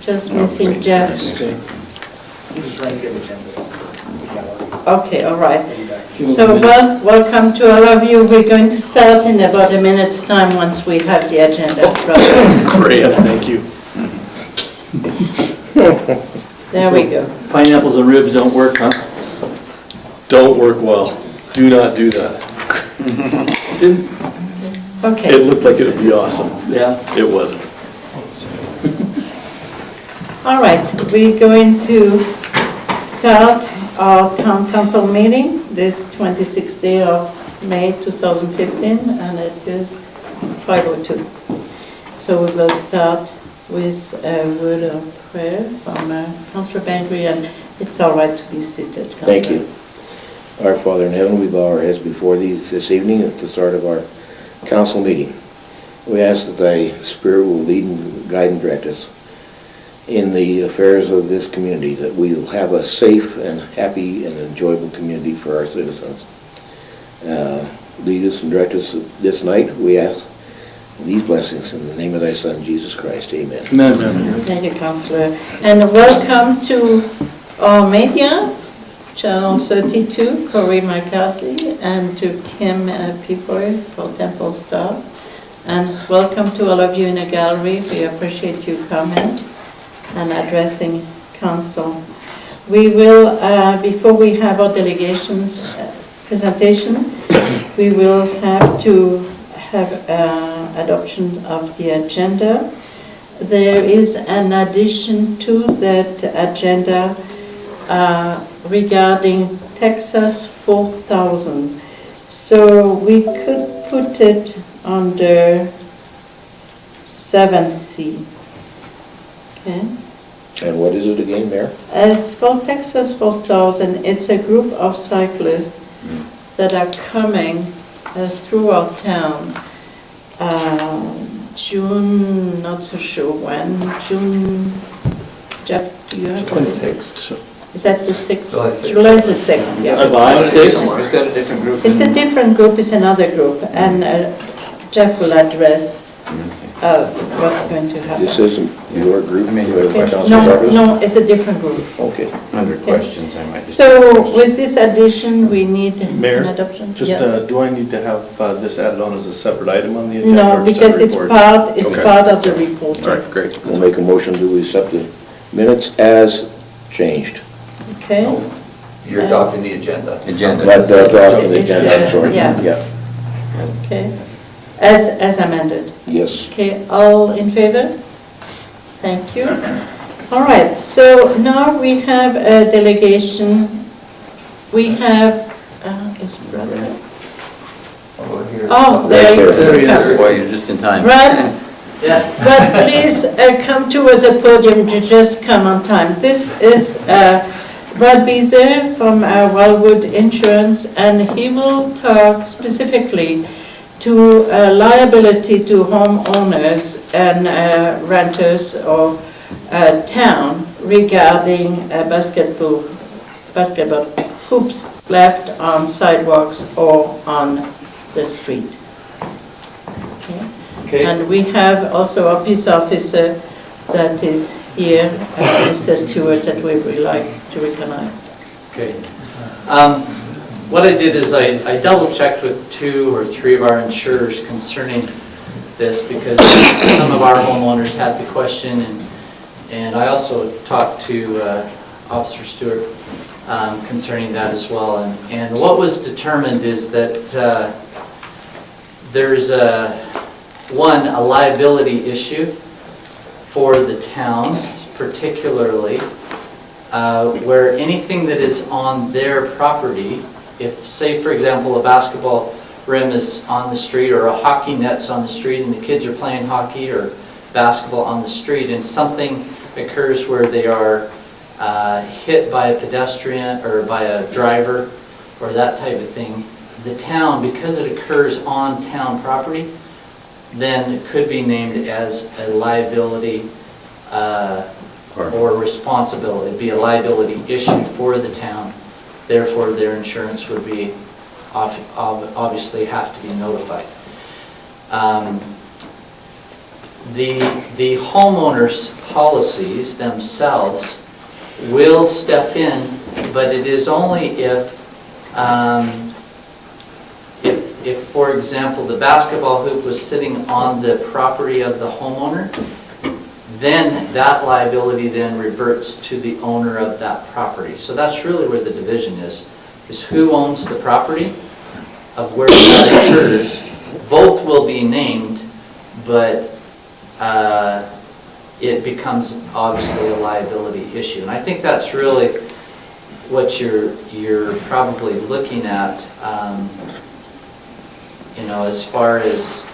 Just missing Jeff. I'm just trying to get agendas. Okay, all right. So welcome to all of you. We're going to start in about a minute's time once we have the agenda. Great, thank you. There we go. Pineapples and ribs don't work, huh? Don't work well. Do not do that. Okay. It looked like it would be awesome. Yeah. It wasn't. All right, we're going to start our town council meeting this 26th day of May 2015, and it is 5:02. So we will start with a word of prayer from Councillor Bengry, and it's all right to be seated. Thank you. Our Father in heaven, we bow our heads before thee this evening at the start of our council meeting. We ask that thy Spirit will lead and guide and direct us in the affairs of this community, that we will have a safe and happy and enjoyable community for our citizens. Lead us and direct us this night, we ask these blessings in the name of thy Son, Jesus Christ. Amen. Amen. Thank you, Councillor. And welcome to our media, Channel 32, Corey McCarthy, and to Kim Peavoy for Temple Star. And welcome to all of you in the gallery. We appreciate you coming and addressing council. We will, before we have our delegations presentation, we will have to have adoption of the agenda. There is an addition to that agenda regarding Texas 4000. So we could put it under 7C. Okay. And what is it again, Mayor? It's called Texas 4000. It's a group of cyclists that are coming through our town. June, not so sure when. June, Jeff, do you have? 26th. Is that the 6th? July 6th. July the 6th, yeah. July 6th? Is that a different group? It's a different group, it's another group, and Jeff will address what's going to happen. This isn't your group? I mean, Councilor Barfuss? No, it's a different group. Okay. Under questions, I might just... So with this addition, we need Mayor, an adoption? just, Yes. do I need to have this added on as a separate item on the agenda? No, or just a because it's report? part Okay. of the report. All right, great. We'll make a motion to accept the minutes as changed. Okay? You're adopting the agenda. That's on the agenda, I'm sorry. Yeah. Okay. As amended. Yes. Okay, all in favor? Thank you. All right, so now we have a delegation. We have, is Brad there? Oh, there you There go. Boy, you're just in time. Brad, Yes. but please come towards the podium to just come on time. This is Brad Beezer from Wildwood Insurance, and he will talk specifically to liability to homeowners and renters or town regarding basketball hoops left on sidewalks or on the street. Okay. And we have also a peace officer that is here, Mr. Stewart, that we would like to recognize. Okay. What I did is I double checked with 2 or 3 of our insurers concerning this, because some of our homeowners had the question, and I also talked to Officer Stewart concerning that as well. And what was determined is that there's a liability issue for the town, particularly where anything that is on their property, if, say, for example, a basketball rim is on the street or a hockey net's on the street and the kids are playing hockey or basketball on the street, and something occurs where they are hit by a pedestrian or by a driver or that type of thing, the town, because it occurs on town property, then it could be named as a liability or responsibility. It'd be a liability issue for the town. Therefore, their insurance would be obviously have to be notified. The homeowners' policies themselves will step in, but it is only if, for example, the basketball hoop was sitting on the property of the homeowner, then that liability then reverts to the owner of that property. So that's really where the division is who owns the property of where that occurs. Both will be named, but it becomes obviously a liability issue. And I think that's really what you're probably looking at, as far as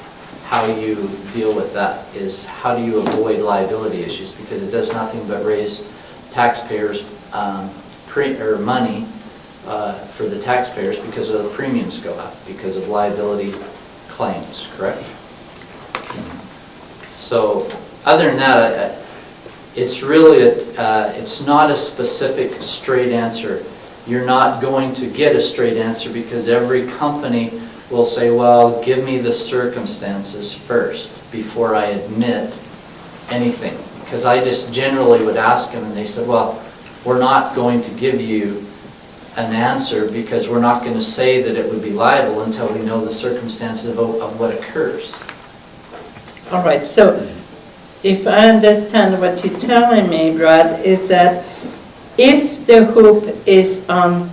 how you deal with that, is how do you avoid liability issues, because it does nothing but raise taxpayers' money for the taxpayers because of the premiums go up, because of liability claims, correct? So other than that, it's really, it's not a specific straight answer. You're not going to get a straight answer because every company will say, well, give me the circumstances first before I admit anything. Because I just generally would ask them and they said, well, we're not going to give you an answer because we're not going to say that it would be liable until we know the circumstances of what occurs. All right, so if I understand what you're telling me, Brad, is that if the hoop is on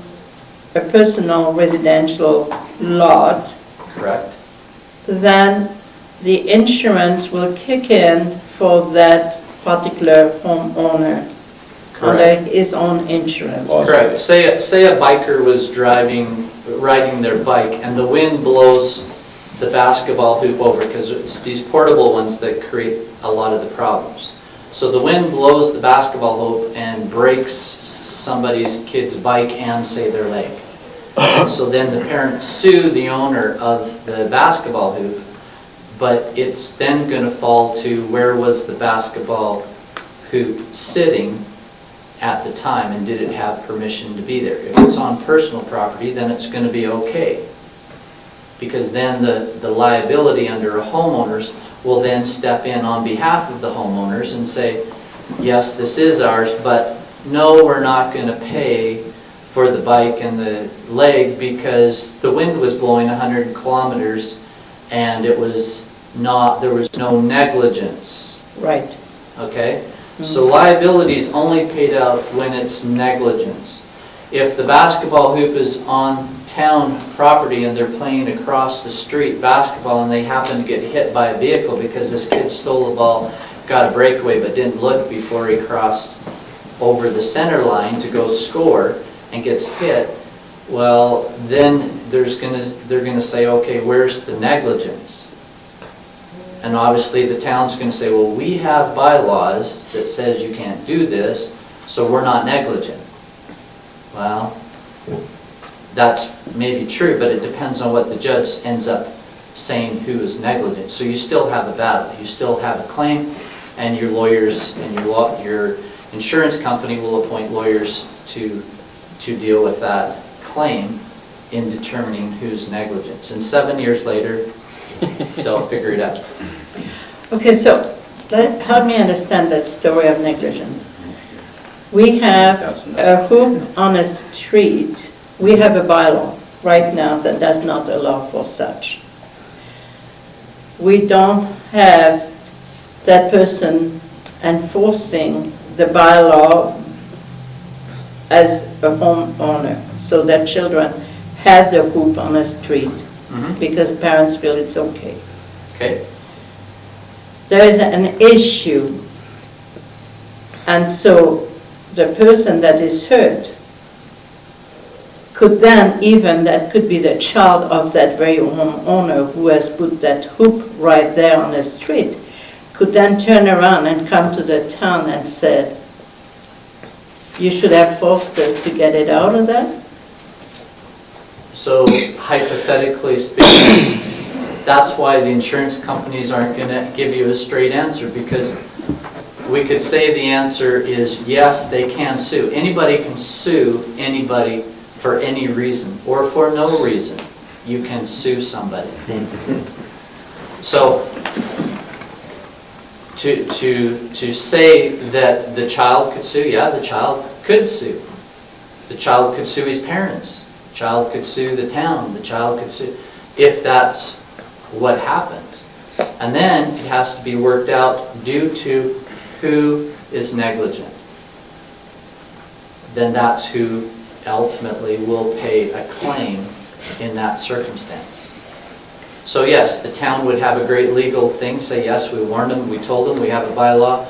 a personal residential lot, Correct? then the insurance will kick in for that particular homeowner under his own insurance. Correct. Say a biker was riding their bike and the wind blows the basketball hoop over, because it's these portable ones that create a lot of the problems. So the wind blows the basketball hoop and breaks somebody's kid's bike and, say, their leg. And so then the parents sue the owner of the basketball hoop, but it's then going to fall to where was the basketball hoop sitting at the time, and did it have permission to be there? If it's on personal property, then it's going to be okay, because then the liability under a homeowner's will then step in on behalf of the homeowners and say, yes, this is ours, but no, we're not going to pay for the bike and the leg because the wind was blowing 100 kilometers and it was not, there was no negligence. Right. Okay? So liability is only paid out when it's negligence. If the basketball hoop is on town property and they're playing across the street basketball and they happen to get hit by a vehicle because this kid stole the ball, got a breakaway but didn't look before he crossed over the center line to go score and gets hit, well, then they're gonna say, okay, where's the negligence? And obviously the town's going to say, well, we have bylaws that says you can't do this, so we're not negligent. Well, that's maybe true, but it depends on what the judge ends up saying who is negligent. So you still have a battle. You still have a claim, and your lawyers and your insurance company will appoint lawyers to deal with that claim in determining who's negligent. And 7 years later, they'll figure it out. Okay, so help me understand that story of negligence. We have a hoop on a street. We have a bylaw right now that does not allow for such. We don't have that person enforcing the bylaw as a homeowner, so that children have the hoop on the street because parents feel it's okay. Okay? There is an issue, and so the person that is hurt could then, even that could be the child of that very homeowner who has put that hoop right there on the street, could then turn around and come to the town and say, you should have forced us to get it out of there? So hypothetically speaking, that's why the insurance companies aren't going to give you a straight answer, because we could say the answer is yes, they can sue. Anybody can sue anybody for any reason or for no reason. You can sue somebody. So to say that the child could sue, yeah, the child could sue. The child could sue his parents. The child could sue the town. The child could sue, if that's what happens. And then it has to be worked out due to who is negligent. Then that's who ultimately will pay a claim in that circumstance. So yes, the town would have a great legal thing, say, yes, we warned them, we told them, we have a bylaw,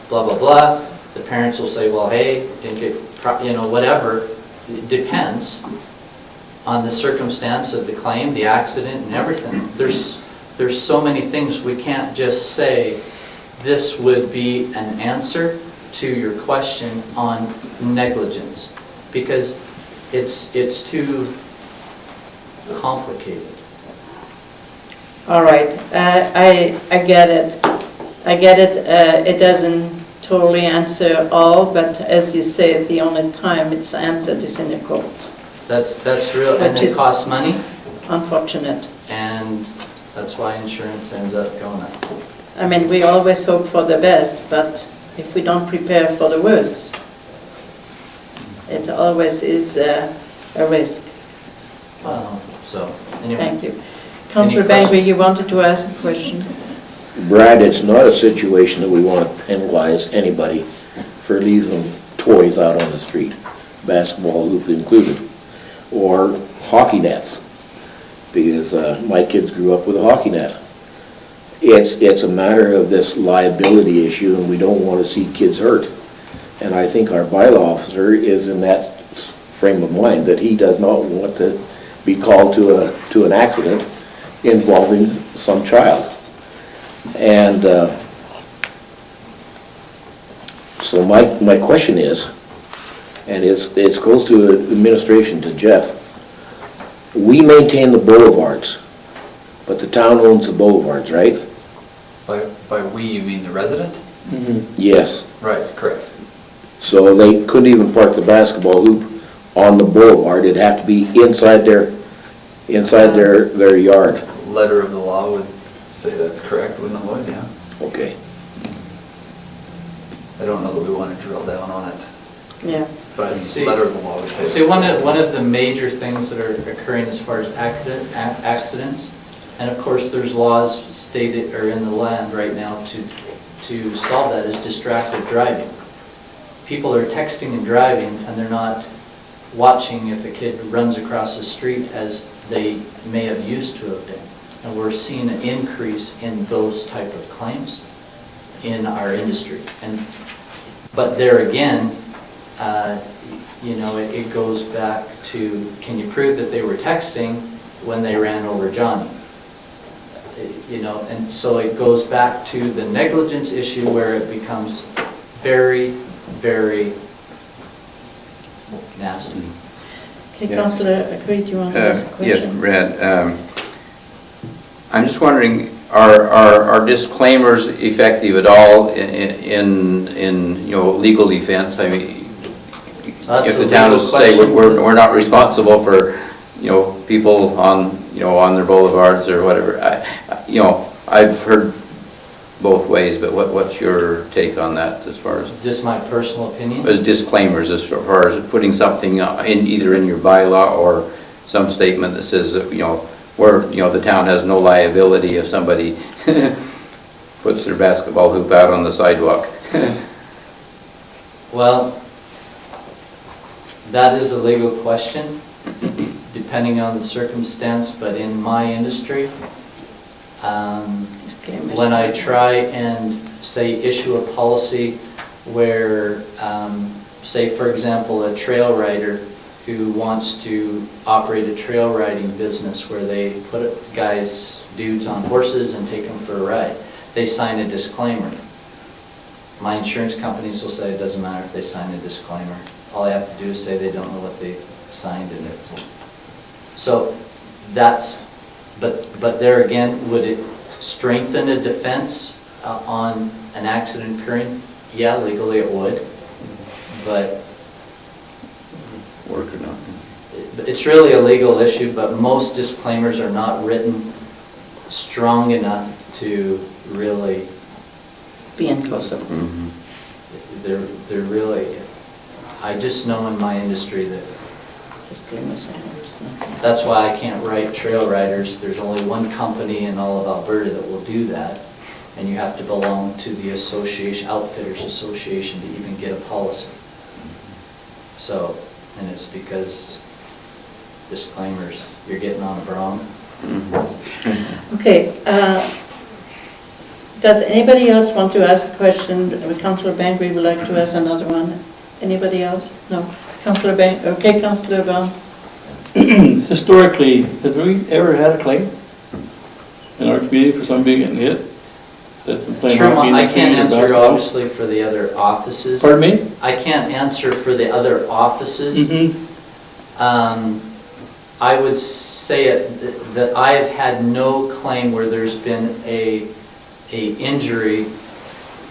blah, blah, blah. The parents will say, well, hey, didn't get, whatever. It depends on the circumstance of the claim, the accident, and everything. There's so many things, we can't just say this would be an answer to your question on negligence, because it's too complicated. All right, I get it. I get it. It doesn't totally answer all, but as you say, the only time it's answered is in the courts. That's real, and Which it is costs money, unfortunate. and that's why insurance ends up going up. I mean, we always hope for the best, but if we don't prepare for the worst, it always is a risk. So, anyway. Thank you. Councillor questions? Bengry, you wanted to ask a question? Brad, it's not a situation that we want to penalize anybody for leaving toys out on the street, basketball hoop included, or hockey nets, because my kids grew up with a hockey net. It's a matter of this liability issue, and we don't want to see kids hurt. And I think our bylaw officer is in that frame of mind, that he does not want to be called to an accident involving some child. And so my question is, and it goes to administration, to Jeff, we maintain the boulevards, but the town owns the boulevards, right? By we, you mean the resident? Yes. Right, correct. So they couldn't even park the basketball hoop on the boulevard, it'd have to be inside their yard. Letter of the law would say that's correct, wouldn't it, Lloyd? Yeah. Okay. I don't know that we want to drill down on it, Yeah. but See- letter of the law would say. See, that's one of the major things that are occurring as far as accidents, and of course, there's laws stated, or in the land right now to solve that, is distracted driving. People are texting and driving, and they're not watching if a kid runs across the street as they may have used to have been. And we're seeing an increase in those type of claims in our industry. But there again, it goes back to, can you prove that they were texting when they ran over Johnny? And so it goes back to the negligence issue, where it becomes very, very nasty. Okay, Yeah. Councillor Creed, you want to ask a Yes, question? Brad. I'm just wondering, are disclaimers effective at all in legal defense? I mean, That's if a the town legal is to say question. we're not responsible for people on their boulevards or whatever. I've heard both ways, but what's your take on that as far as? Just my personal opinion. As disclaimers, as far as putting something in either in your bylaw or some statement that says that where the town has no liability if somebody puts their basketball hoop out on the sidewalk. Well, that is a legal question, depending on the circumstance, but in my industry, Disclaimers. when I try and, say, issue a policy where, say, for example, a trail rider who wants to operate a trail riding business where they put dudes on horses and take them for a ride, they sign a disclaimer. My insurance companies will say it doesn't matter if they sign a disclaimer. All I have to do is say they don't know what they signed in it. So but there again, would it strengthen a defense on an accident occurring? Yeah, legally it would, but Work or not. it's really a legal issue, but most disclaimers are not written strong enough to really being closer. They're really, I just know in my industry that Disclaimers. that's why I can't write trail riders. There's only one company in all of Alberta that will do that, and you have to belong to the association, Outfitters Association, to even get a policy. So, and it's because disclaimers, you're getting on a brown. Okay, does anybody else want to ask a question? Councillor Bengry would like to ask another one. Anybody else? No. Councillor okay, Councillor Barnes. Historically, have we ever had a claim in our community for somebody getting hit? That's been playing Sure, hockey in the I can't street or answer basketball? obviously for the other offices. Pardon me? I can't answer for the other offices. Mm-hmm. I would say that I have had no claim where there's been a injury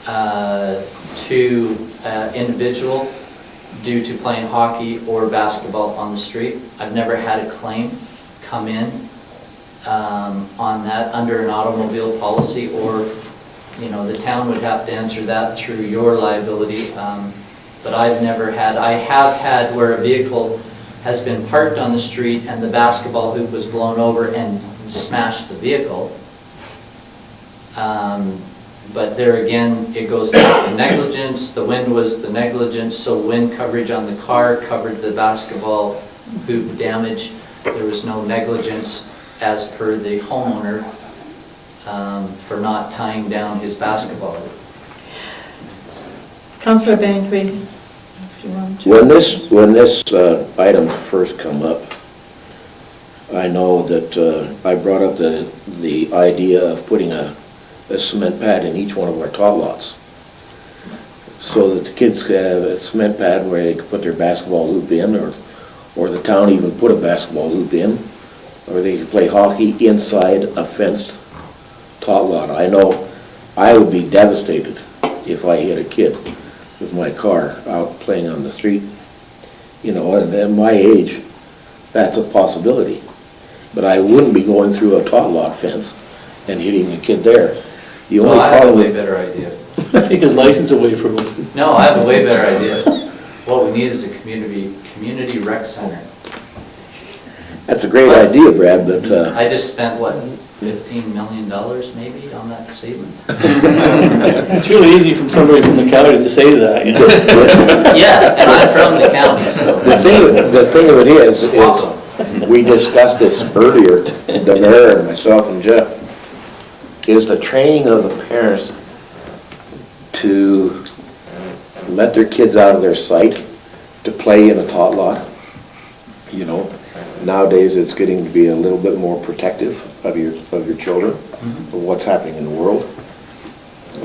to individual due to playing hockey or basketball on the street. I've never had a claim come in on that under an automobile policy, or, you know, the town would have to answer that through your liability. But I've never had, I have had where a vehicle has been parked on the street and the basketball hoop was blown over and smashed the vehicle. But there again, it goes back to negligence. The wind was the negligence, so wind coverage on the car covered the basketball hoop damage. There was no negligence as per the homeowner for not tying down his basketball hoop. Councillor Bengry, if you want to. When this item first come up, I know that I brought up the idea of putting a cement pad in each one of our tot lots, so that the kids could have a cement pad where they could put their basketball hoop in, or the town even put a basketball hoop in, or they could play hockey inside a fenced tot lot. I know I would be devastated if I hit a kid with my car out playing on the street, you know, and at my age, that's a possibility. But I wouldn't be going through a tot lot fence and hitting a kid there. The only Well, I have a problem, way better idea. Take his license away from him. No, I have a way better idea. What we need is a community rec center. that's a great idea, Brad, but I just spent, what, $15 million maybe on that statement? It's really easy from somebody from the county to say that, you know? Yeah, and I'm from the county, so. the thing of it is we discussed this earlier, the mayor and myself and Jeff, is the training of the parents to let their kids out of their sight to play in a tot lot. You know, nowadays it's getting to be a little bit more protective of your children, of what's happening in the world.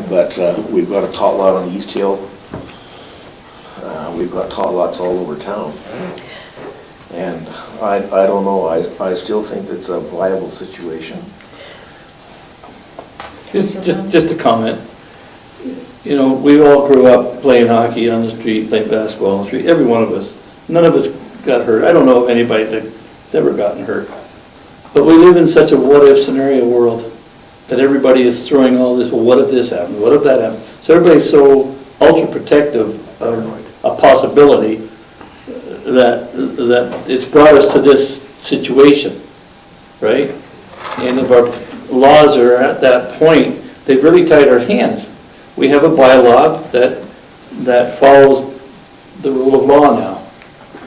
But we've got a tot lot on the East Hill. We've got tot lots all over town. And I don't know, I still think it's a viable situation. Just a comment. You know, we all grew up playing hockey on the street, playing basketball on the street, every one of us. None of us got hurt. I don't know of anybody that's ever gotten hurt. But we live in such a what-if scenario world that everybody is throwing all this, well, what if this happened? What if that happened? So everybody's so ultra-protective of a possibility that it's brought us to this situation, right? And if our laws are at that point, they've really tied our hands. We have a bylaw that follows the rule of law now.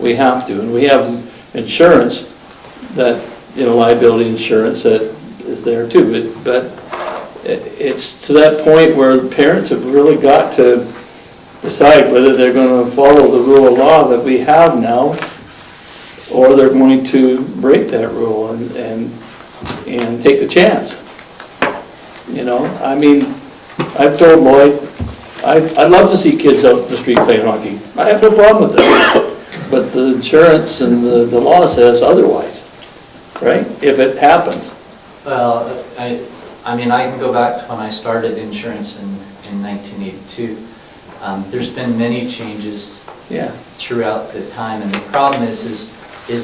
We have to, and we have insurance that, you know, liability insurance that is there too. But it's to that point where the parents have really got to decide whether they're going to follow the rule of law that we have now, or they're going to break that rule and take the chance. You know, I mean, I've told Lloyd, I'd love to see kids out in the street playing hockey. I have no problem with that. But the insurance and the law says otherwise, right? If it happens. Well, I mean, I can go back to when I started insurance in 1982. There's been many changes throughout the time, and the problem is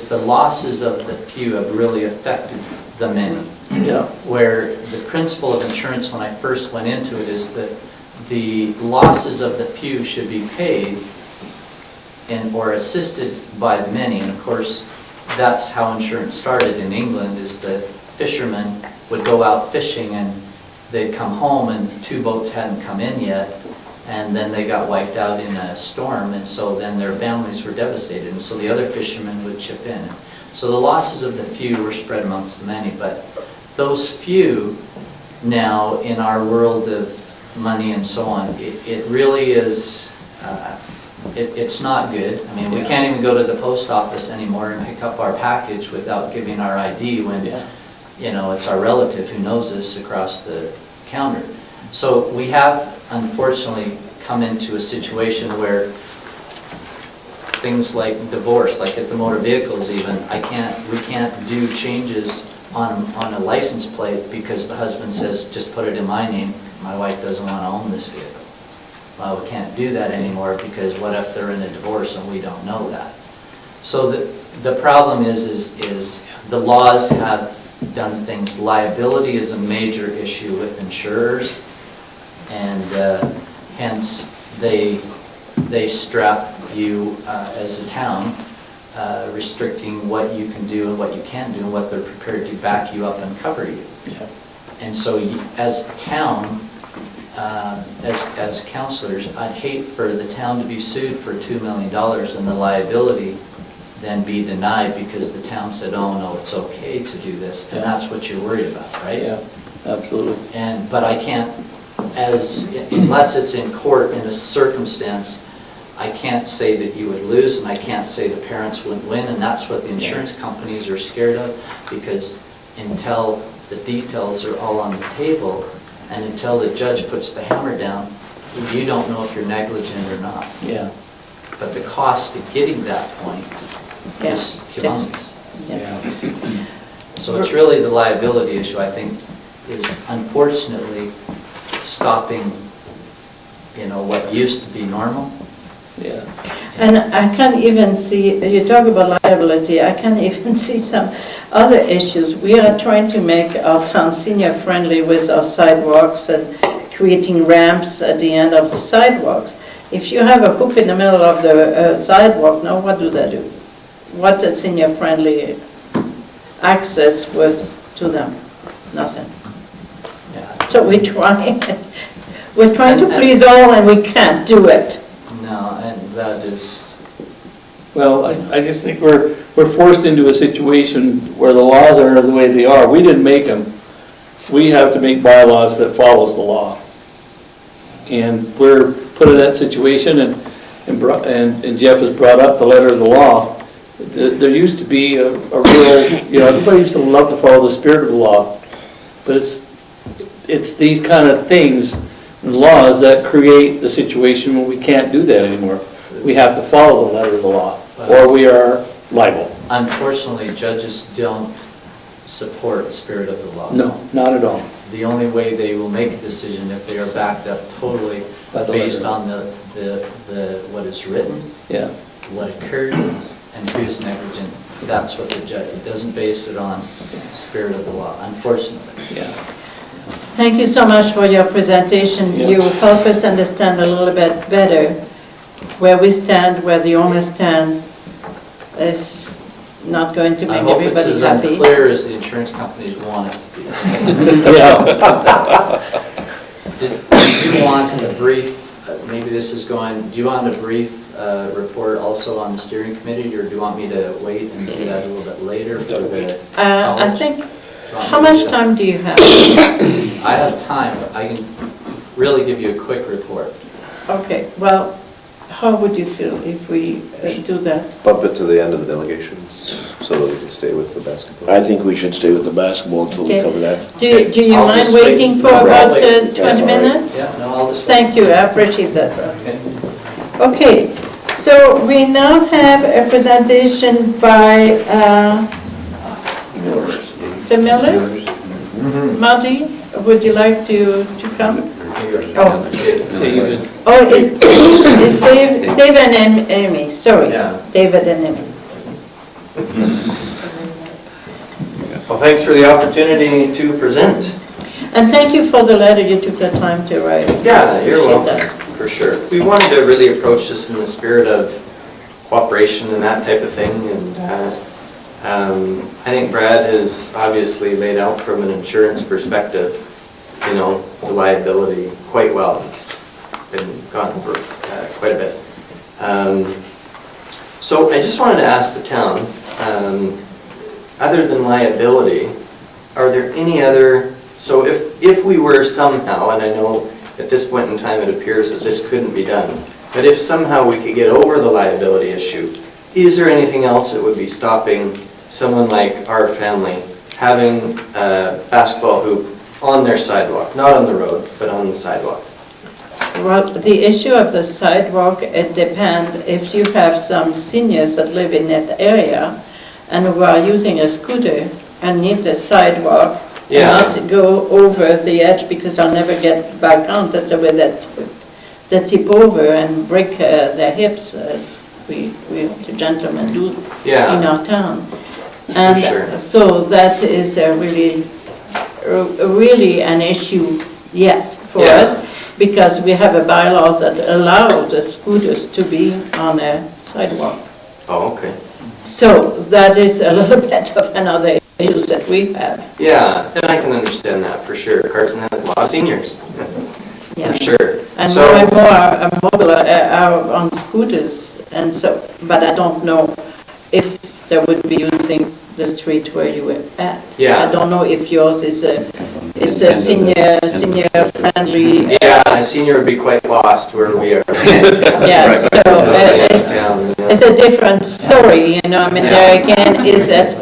the losses of the few have really affected the many. Yeah. Where the principle of insurance when I first went into it is that the losses of the few should be paid or assisted by the many. And of course, that's how insurance started in England, is that fishermen would go out fishing and they'd come home and 2 boats hadn't come in yet, and then they got wiped out in a storm, and so then their families were devastated, and so the other fishermen would chip in. So the losses of the few were spread amongst the many, but those few now in our world of money and so on, it really is, it's not good. I mean, we can't even go to the post office anymore and pick up our package without giving our ID when, you know, it's our relative who knows us across the counter. So we have unfortunately come into a situation where things like divorce, like at the motor vehicles even, we can't do changes on a license plate because the husband says, just put it in my name, my wife doesn't want to own this vehicle. Well, we can't do that anymore because what if they're in a divorce and we don't know that? So the problem is the laws have done things. Liability is a major issue with insurers, and hence they strap you as a town, restricting what you can do and what you can't do and what they're prepared to back you up and cover you. Yeah. And so as a town, as councillors, I'd hate for the town to be sued for $2 million and the liability then be denied because the town said, oh no, it's okay to do this, and that's what you're worried about, right? Yeah, absolutely. But I can't, unless it's in court in a circumstance, I can't say that you would lose, and I can't say the parents wouldn't win, and that's what the insurance companies are scared of, because until the details are all on the table, and until the judge puts the hammer down, you don't know if you're negligent or not. Yeah. But the cost of getting that point is humongous. Yeah. So it's really the liability issue, I think, is unfortunately stopping, you know, what used to be normal. Yeah. And I can't even see, you talk about liability, I can't even see some other issues. We are trying to make our town senior friendly with our sidewalks and creating ramps at the end of the sidewalks. If you have a hoop in the middle of the sidewalk, now what do they do? What's a senior friendly access with to them? Nothing. Yeah. So we're trying to please all and we can't do it. No, and that is, Well, I just think we're forced into a situation where the laws are the way they are. We didn't make them. We have to make bylaws that follows the law. And we're put in that situation, and Jeff has brought up the letter of the law. There used to be a real, you know, everybody used to love to follow the spirit of the law, but it's these kind of things and laws that create the situation where we can't do that anymore. We have to follow the letter of the law, or we are liable. unfortunately, judges don't support the spirit of the law. No, not at all. The only way they will make a decision if they are backed up totally By the based letter. on the what is written, Yeah. what occurred, and who's negligent. That's what the judge, it doesn't base it on spirit of the law, unfortunately. Yeah. Thank you so much for your presentation. Yeah. You help us understand a little bit better where we stand, where the owners stand. Is not going to I make hope it's everybody as happy. unclear as the insurance companies want it to be. Yeah. Did you want a brief, maybe this is going, do you want a brief report also on the steering committee, or do you want me to wait and do that a little bit later for the I college? think, how much time do you have? I have time, but I can really give you a quick report. Okay, well, how would you feel if we do that? Bump it to the end of the delegations so that we can stay with the basketball. I think we should stay with the basketball until we Okay. cover that. Do you I'll mind just wait. waiting for No, I'll about wait. 20 minutes? Yeah, no, I'll just. Thank you, I appreciate that. Okay. Okay, so we now have a presentation by the Millers. Marty, would you like to come? Oh, David. oh, it's David and Amy, sorry. Yeah. David and Amy. Well, thanks for the opportunity to present. And thank you for the letter, you took the time to write. Yeah, you're Appreciate welcome, that. for sure. We wanted to really approach this in the spirit of cooperation and that type of thing, and I think Brad has obviously laid out from an insurance perspective, you know, the liability quite well. It's been gone over quite a bit. So I just wanted to ask the town, other than liability, are there any other, so if we were somehow, and I know at this point in time it appears that this couldn't be done, but if somehow we could get over the liability issue, is there anything else that would be stopping someone like our family having a basketball hoop on their sidewalk, not on the road, but on the sidewalk? Well, the issue of the sidewalk, it depends if you have some seniors that live in that area and who are using a scooter and need the sidewalk and not go over the edge because they'll never get back on. That's the way that they tip over and break their hips, as we the gentlemen do in our town. And so that is really an issue yet for us, because we have a bylaw that allows the scooters to be on a sidewalk. Oh, okay. So that is a little bit of another issue that we have. Yeah, and I can understand that for sure. Cardston has a lot of seniors, Yeah. for sure. And So- more and more are mobile are on scooters, and so, but I don't know if they would be using the street where you were at. Yeah. I don't know if yours is a senior friendly. Yeah, a senior would be quite lost where we are. Yeah, so it's a different story, you know, I mean, there again, is it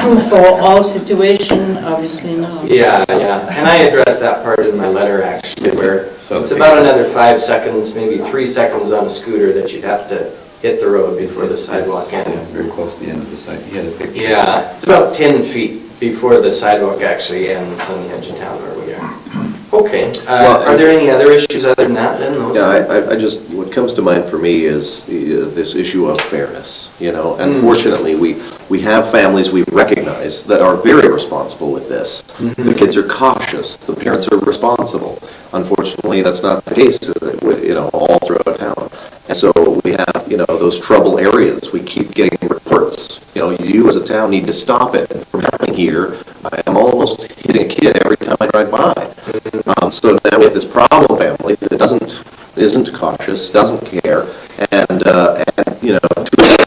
true for all situation? Obviously not. Yeah, and I addressed that part in my letter actually, where it's about another 5 seconds, maybe 3 seconds on a scooter that you'd have to hit the road before the sidewalk ends. Very close to the end of the site, you had a picture. Yeah, it's about 10 feet before the sidewalk actually ends on the edge of town where we are. Okay, are there any other issues other than that then? Those Yeah, I just, what comes to mind for me is this issue of fairness, you know. Unfortunately, we have families we recognize that are very responsible with this. The kids are cautious, the parents are responsible. Unfortunately, that's not the case, you know, all throughout town. And so we have, you know, those trouble areas. We keep getting reports. You know, you as a town need to stop it from happening here. I am almost hitting a kid every time I drive by. So now we have this problem family that isn't cautious, doesn't care, and you know,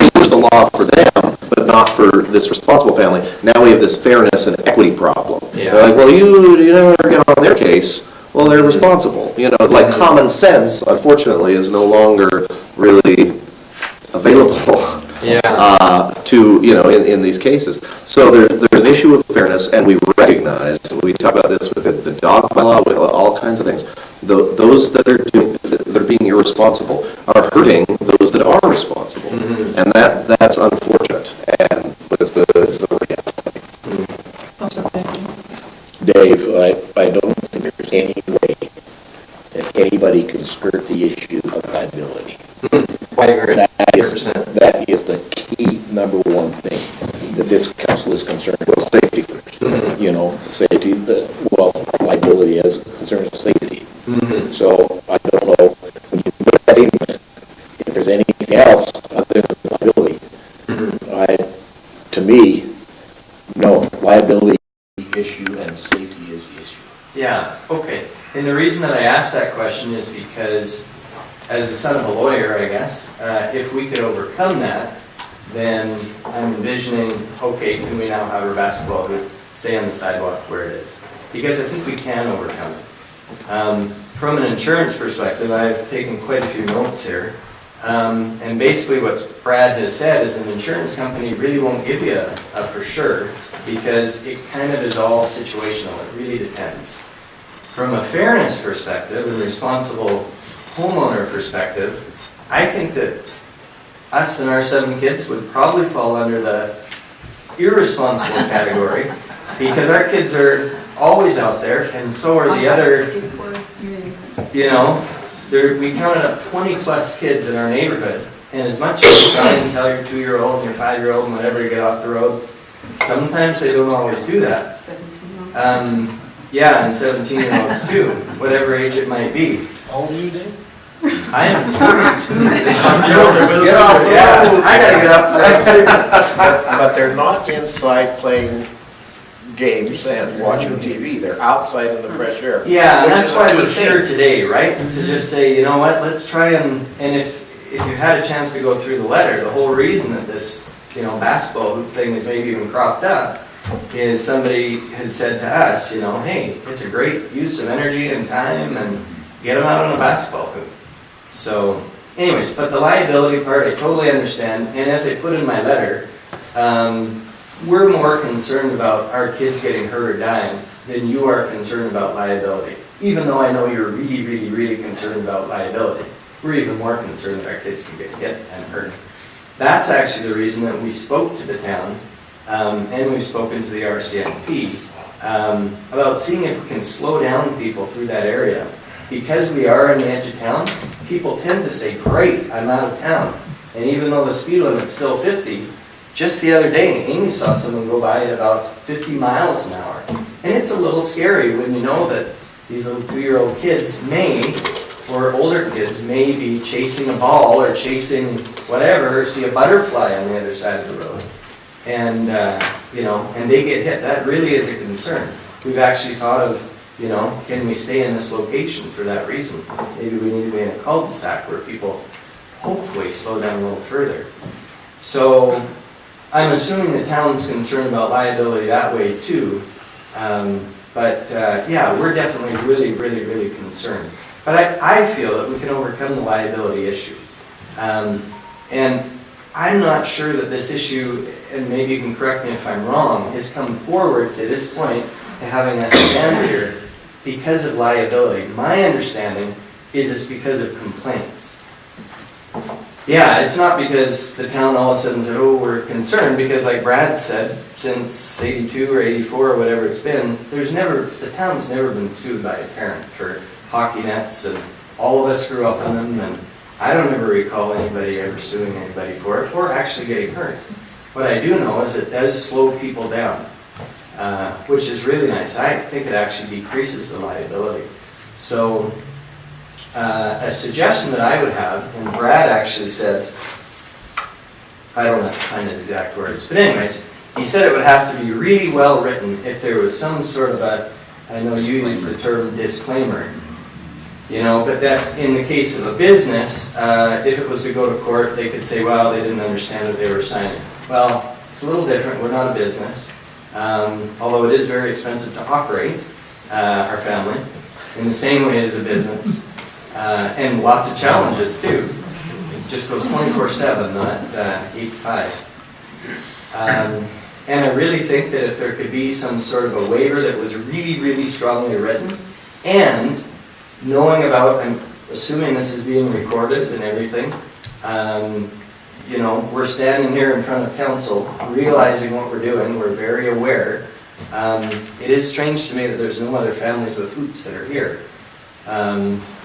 enforce the law for them, but not for this responsible family. Now we have this fairness and equity problem. Yeah. They're like, well, you never get on their case. Well, they're responsible. You know, like common sense, unfortunately, is no longer really available. To, you know, in these cases. So there's an issue of fairness, and we recognize, we talk about this with the dog bylaw, with all kinds of things. Those that are being irresponsible are hurting those that are responsible. And that's unfortunate, and it's the reality. Dave, I don't think there's any way that anybody can skirt the issue of liability. That is the key number one thing that this council is concerned with. Safety first. You know, safety, liability as concerns safety. So I don't know, when you make that statement, if there's anything else other than liability, to me, no, liability issue and safety is the issue. Yeah, okay. And the reason that I asked that question is because, as the son of a lawyer, I guess, if we could overcome that, then I'm envisioning, okay, can we now have our basketball hoop stay on the sidewalk where it is? Because I think we can overcome it. From an insurance perspective, I've taken quite a few notes here. And basically what Brad has said is an insurance company really won't give you a for sure, because it kind of is all situational. It really depends. From a fairness perspective and responsible homeowner perspective, I think that us and our 7 kids would probably fall under the irresponsible category, because our kids are always out there, and so are the other, you know, we counted up 20 plus kids in our neighborhood, and as much as you try and tell your 2-year-old and your 5-year-old and whatever to get off the road, sometimes they don't always do that. Yeah, and 17-year-olds too, whatever age it might be. How old are you, Dave? I am 42. Get off the Yeah, road. I gotta get up. But they're not inside playing games and watching TV. They're outside in the fresh air. Yeah, and Which that's is a why good we're here thing. today, right? To just say, you know what, let's try and if you had a chance to go through the letter, the whole reason that this, basketball hoop thing is maybe even cropped up is somebody had said to us, hey, it's a great use of energy and time and get them out on a basketball hoop. So anyways, but the liability part, I totally understand. And as I put in my letter, we're more concerned about our kids getting hurt or dying than you are concerned about liability. Even though I know you're really, really, really concerned about liability, we're even more concerned that our kids can get hit and hurt. That's actually the reason that we spoke to the town, and we've spoken to the RCMP, about seeing if we can slow down people through that area. Because we are on the edge of town, people tend to say, great, I'm out of town. And even though the speed limit's still 50, just the other day, Amy saw someone go by at about 50 miles an hour. And it's a little scary when you know that these little 2-year-old kids or older kids may be chasing a ball or chasing whatever, or see a butterfly on the other side of the road. And, and they get hit. That really is a concern. We've actually thought of, can we stay in this location for that reason? Maybe we need to be in a cul-de-sac where people hopefully slow down a little further. So I'm assuming the town's concerned about liability that way too. Yeah, we're definitely really, really, really concerned. But I feel that we can overcome the liability issue. And I'm not sure that this issue, and maybe you can correct me if I'm wrong, has come forward to this point to having us stand here because of liability. My understanding is it's because of complaints. Yeah, it's not because the town all of a sudden said, oh, we're concerned, because like Brad said, since 82 or 84 or whatever it's been, the town's never been sued by a parent for hockey nets, and all of us grew up in them, and I don't ever recall anybody ever suing anybody for it, or actually getting hurt. What I do know is it does slow people down, which is really nice. I think it actually decreases the liability. So a suggestion that I would have, and Brad actually said, I don't have to find his exact words, but anyways, he said it would have to be really well written if there was some sort of I know you use the term disclaimer, but that in the case of a business, if it was to go to court, they could say, well, they didn't understand what they were signing. Well, it's a little different. We're not a business, although it is very expensive to operate our family in the same way as a business, and lots of challenges too. It just goes 24/7, not 8 to 5. And I really think that if there could be some sort of a waiver that was really, really strongly written, and knowing about, I'm assuming this is being recorded and everything, we're standing here in front of council, realizing what we're doing, we're very aware. It is strange to me that there's no other families with hoops that are here.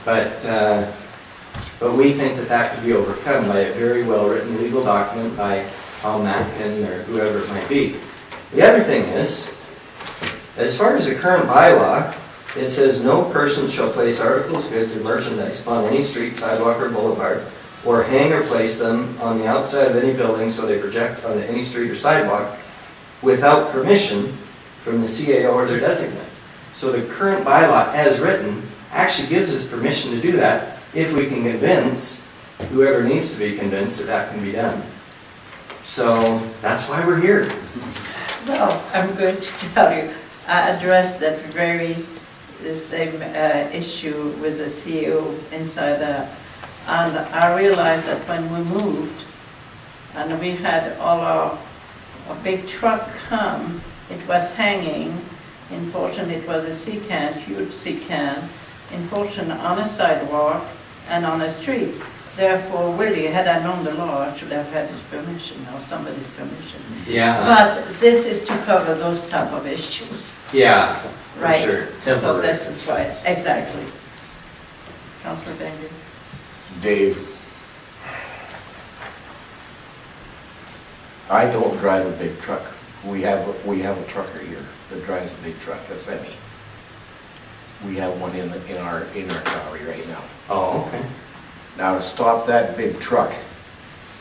But we think that could be overcome by a very well-written legal document by Tom Mackin or whoever it might be. The other thing is, as far as the current bylaw, it says no person shall place articles, goods, or merchandise upon any street, sidewalk, or boulevard, or hang or place them on the outside of any building so they project onto any street or sidewalk without permission from the CAO or their designate. So the current bylaw, as written, actually gives us permission to do that if we can convince whoever needs to be convinced that can be done. So that's why we're here. Well, I'm going to tell you, I addressed that the same issue with the CEO inside there. And I realized that when we moved, and we had a big truck come, it was hanging. In portion, it was a sea can, huge sea can, in portion on a sidewalk and on a street. Therefore, really, had I known the law, I should have had his permission or somebody's permission. Yeah. But this is to cover those type of issues, Yeah, for right? sure. So this is right, exactly. Councillor Bengry. Dave, I don't drive a big truck. We have a trucker here that drives a big truck, a semi. We have one in our gallery right now. Oh, okay. Now, to stop that big truck,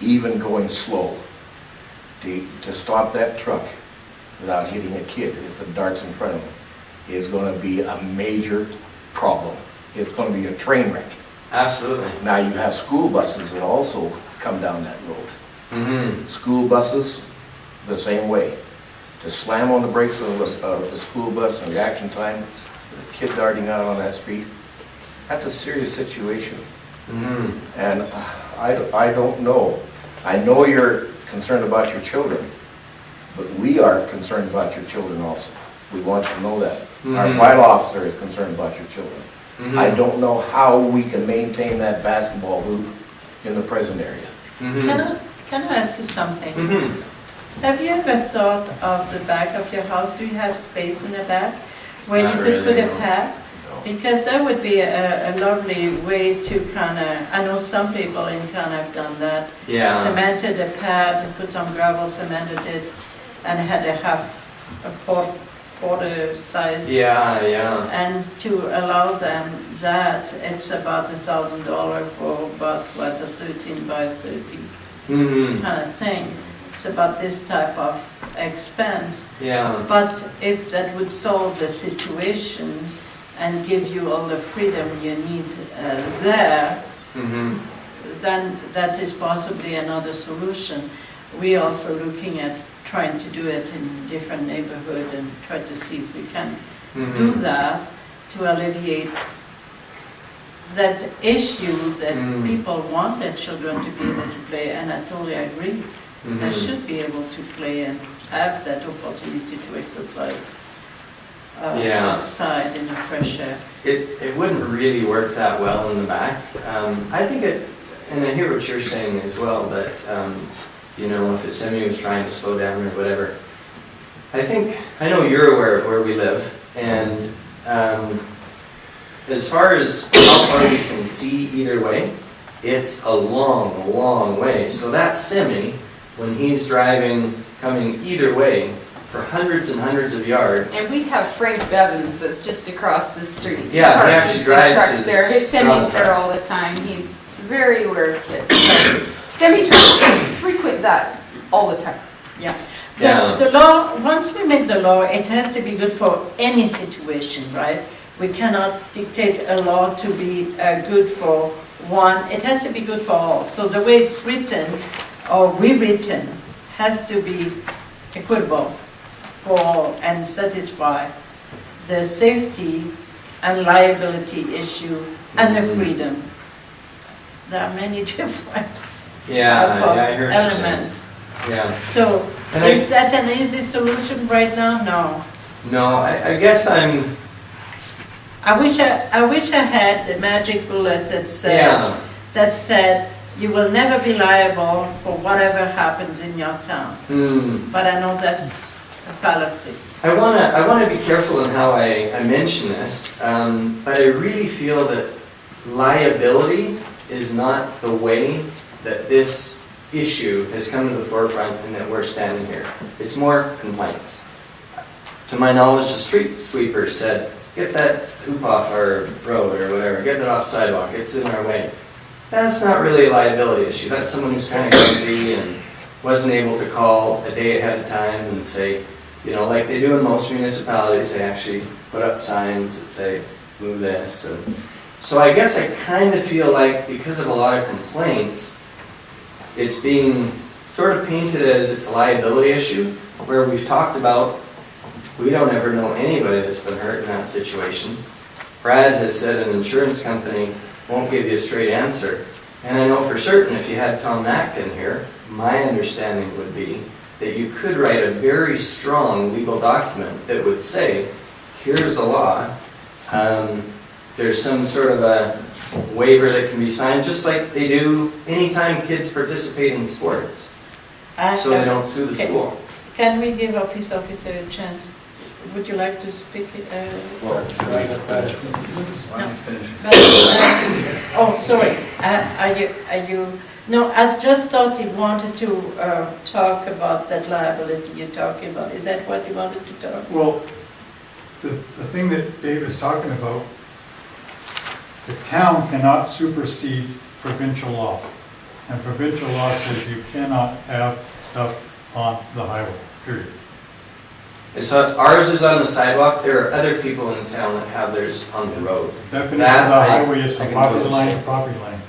even going slow, to stop that truck without hitting a kid if it darts in front of him is going to be a major problem. It's going to be a train wreck. Absolutely. Now, you have school buses that also come down that road. Mm-hmm. School buses, the same way. To slam on the brakes of the school bus and reaction time, with a kid darting out on that street, that's a serious situation. Mm-hmm. And I don't know. I know you're concerned about your children, but we are concerned about your children also. We want you to know that. Our Mhm. bylaw officer is concerned about your children. Mhm. I don't know how we can maintain that basketball hoop in the present area. Mm-hmm. Can I ask you something? Mm-hmm. Have you ever thought of the back of your house? Do you have space in the back where Not you could put really, a no. pad? Because that would be a lovely way to kind of, I know some people in town have done that. Yeah. Cemented a pad and put on gravel, cemented it, and had a quarter size. Yeah, yeah. And to allow them that, it's about $1,000 for about, what, a 13 by 30 Mm-hmm. kind of thing. It's about this type of expense. Yeah. But if that would solve the situation and give you all the freedom you need there, Mm-hmm. then that is possibly another solution. We're also looking at trying to do it in different neighborhoods and try to see if we can do Mm-hmm. that to alleviate that issue that Mm. people want their children to be able to play, and I totally agree. They Mm-hmm. should be able to play and have that opportunity to exercise Yeah. outside in the fresh air. It wouldn't really work that well in the back. I think it, and I hear what you're saying as well, that, you know, if a semi was trying to slow down or whatever. I know you're aware of where we live, and as far as how far we can see either way, it's a long, long way. So that semi, when he's driving, coming either way, for hundreds and hundreds of yards. And we have Frank Bevins that's just across the street. Yeah, he parks actually his big drives trucks his there. His dog semi's there truck. all the time. He's very aware of kids. Semi trucks frequent that all the time. Yeah. Yeah. The law, once we make the law, it has to be good for any situation, right? We cannot dictate a law to be good for one. It has to be good for all. So the way it's written, or rewritten, has to be equitable for and satisfy the safety and liability issue and the freedom. There are many different Yeah, type of yeah, I heard you saying. elements. Yeah. So, And is that an easy solution right now? No. No, I guess I'm, I wish I had the magic bullet yeah. that said, you will never be liable for whatever happens in your town. Hmm. But I know that's a fallacy. I wanna be careful in how I mention this, but I really feel that liability is not the way that this issue has come to the forefront and that we're standing here. It's more complaints. To my knowledge, the street sweeper said, get that hoop off our road or whatever, get it off sidewalk, it's in our way. That's not really a liability issue. That's someone who's kind of grumpy and wasn't able to call a day ahead of time and say, you know, like they do in most municipalities, they actually put up signs that say, move this. And so I guess I kind of feel like because of a lot of complaints, it's being sort of painted as it's a liability issue, where we've talked about, we don't ever know anybody that's been hurt in that situation. Brad has said an insurance company won't give you a straight answer. And I know for certain if you had Tom Mackin here, my understanding would be that you could write a very strong legal document that would say, here's the law. There's some sort of a waiver that can be signed, just like they do anytime kids participate in sports, so they don't sue the school. Can we give our peace officer a chance? Would you like to speak? Oh, sorry. Are you? No, I just thought he wanted to talk about that liability you're talking about. Is that what you wanted to talk? Well, the thing that Dave is talking about, the town cannot supersede provincial law. And provincial law says you cannot have stuff on the highway, period. And so ours is on the sidewalk, there are other people in town that have theirs on the road. Definition That of the I- highway is I from can property totally line see. to property line.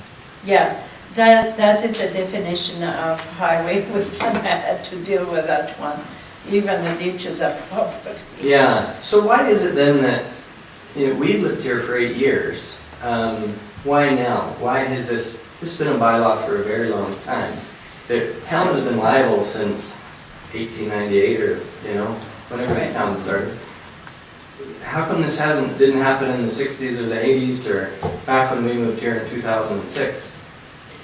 Yeah, that is a definition of highway. We can have to deal with that one. Even the ditches are property. Yeah, so why is it then that, we've lived here for 8 years, why now? Why has this has been a bylaw for a very long time? The town has been liable since 1898 or, whenever the town started. How come this didn't happen in the 60s or the 80s or back when we moved here in 2006?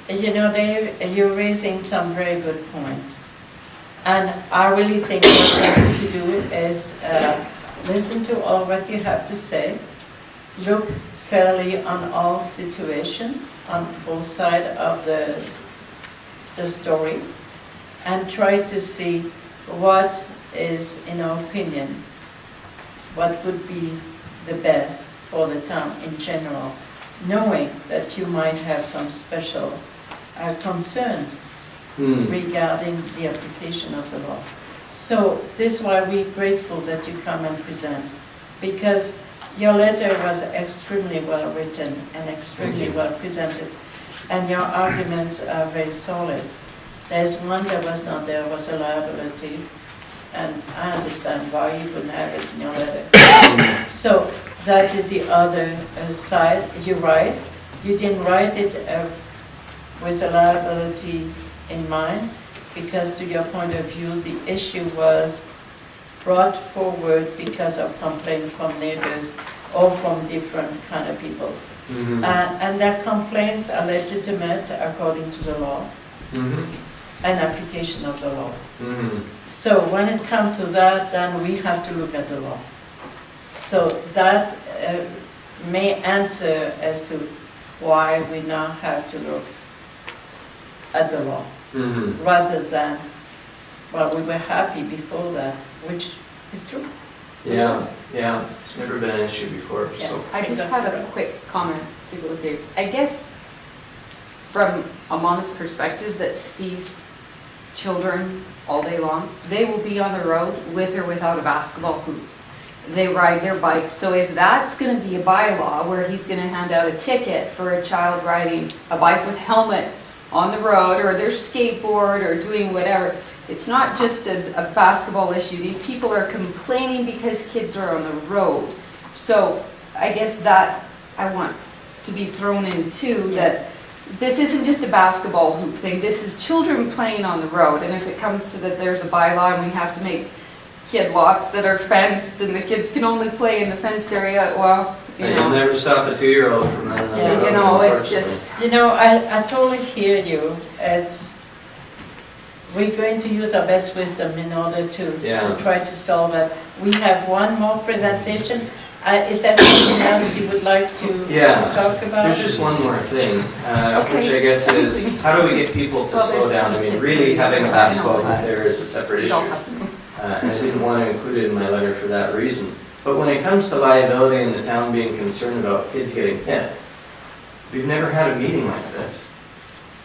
Dave, you're raising some very good points. And I really think what we need to do is listen to all what you have to say, look fairly on all situations, on both sides of the story, and try to see what is, in our opinion, what would be the best for the town in general, knowing that you might have some special concerns regarding the application of the law. So this is why we're grateful that you come and present, because your letter was extremely well written and extremely well presented, and your arguments are very solid. There's one that was not there, was a liability, and I understand why you wouldn't have it in your letter. So that is the other side. You're right. You didn't write it with a liability in mind, because to your point of view, the issue was brought forward because of complaints from neighbors or from different kind of people. And their complaints are legitimate according to the law and application of the law. So when it comes to that, then we have to look at the law. So that may answer as to why we now have to look at the law, rather than, well, we were happy before that, which is true. Yeah, it's never been an issue before, so. I just have a quick comment to go with Dave. I guess from a mom's perspective that sees children all day long, they will be on the road with or without a basketball hoop. They ride their bikes. So if that's going to be a bylaw where he's going to hand out a ticket for a child riding a bike with helmet on the road, or their skateboard, or doing whatever, it's not just a basketball issue. These people are complaining because kids are on the road. So I guess that I want to be thrown in too, that this isn't just a basketball hoop thing. This is children playing on the road. And if it comes to that there's a bylaw and we have to make kid lots that are fenced and the kids can only play in the fenced area, well, And you'll never stop a 2-year-old from running on the Yeah, road, it's unfortunately. just, I totally hear you. We're going to use our best wisdom in order to try to solve it. We have one more presentation. Is there something else you would like to talk about? There's just one more thing, which I guess is, how do we get people to slow down? I mean, really having a basketball hoop there is a separate issue. And I didn't want to include it in my letter for that reason. But when it comes to liability and the town being concerned about kids getting hit, we've never had a meeting like this.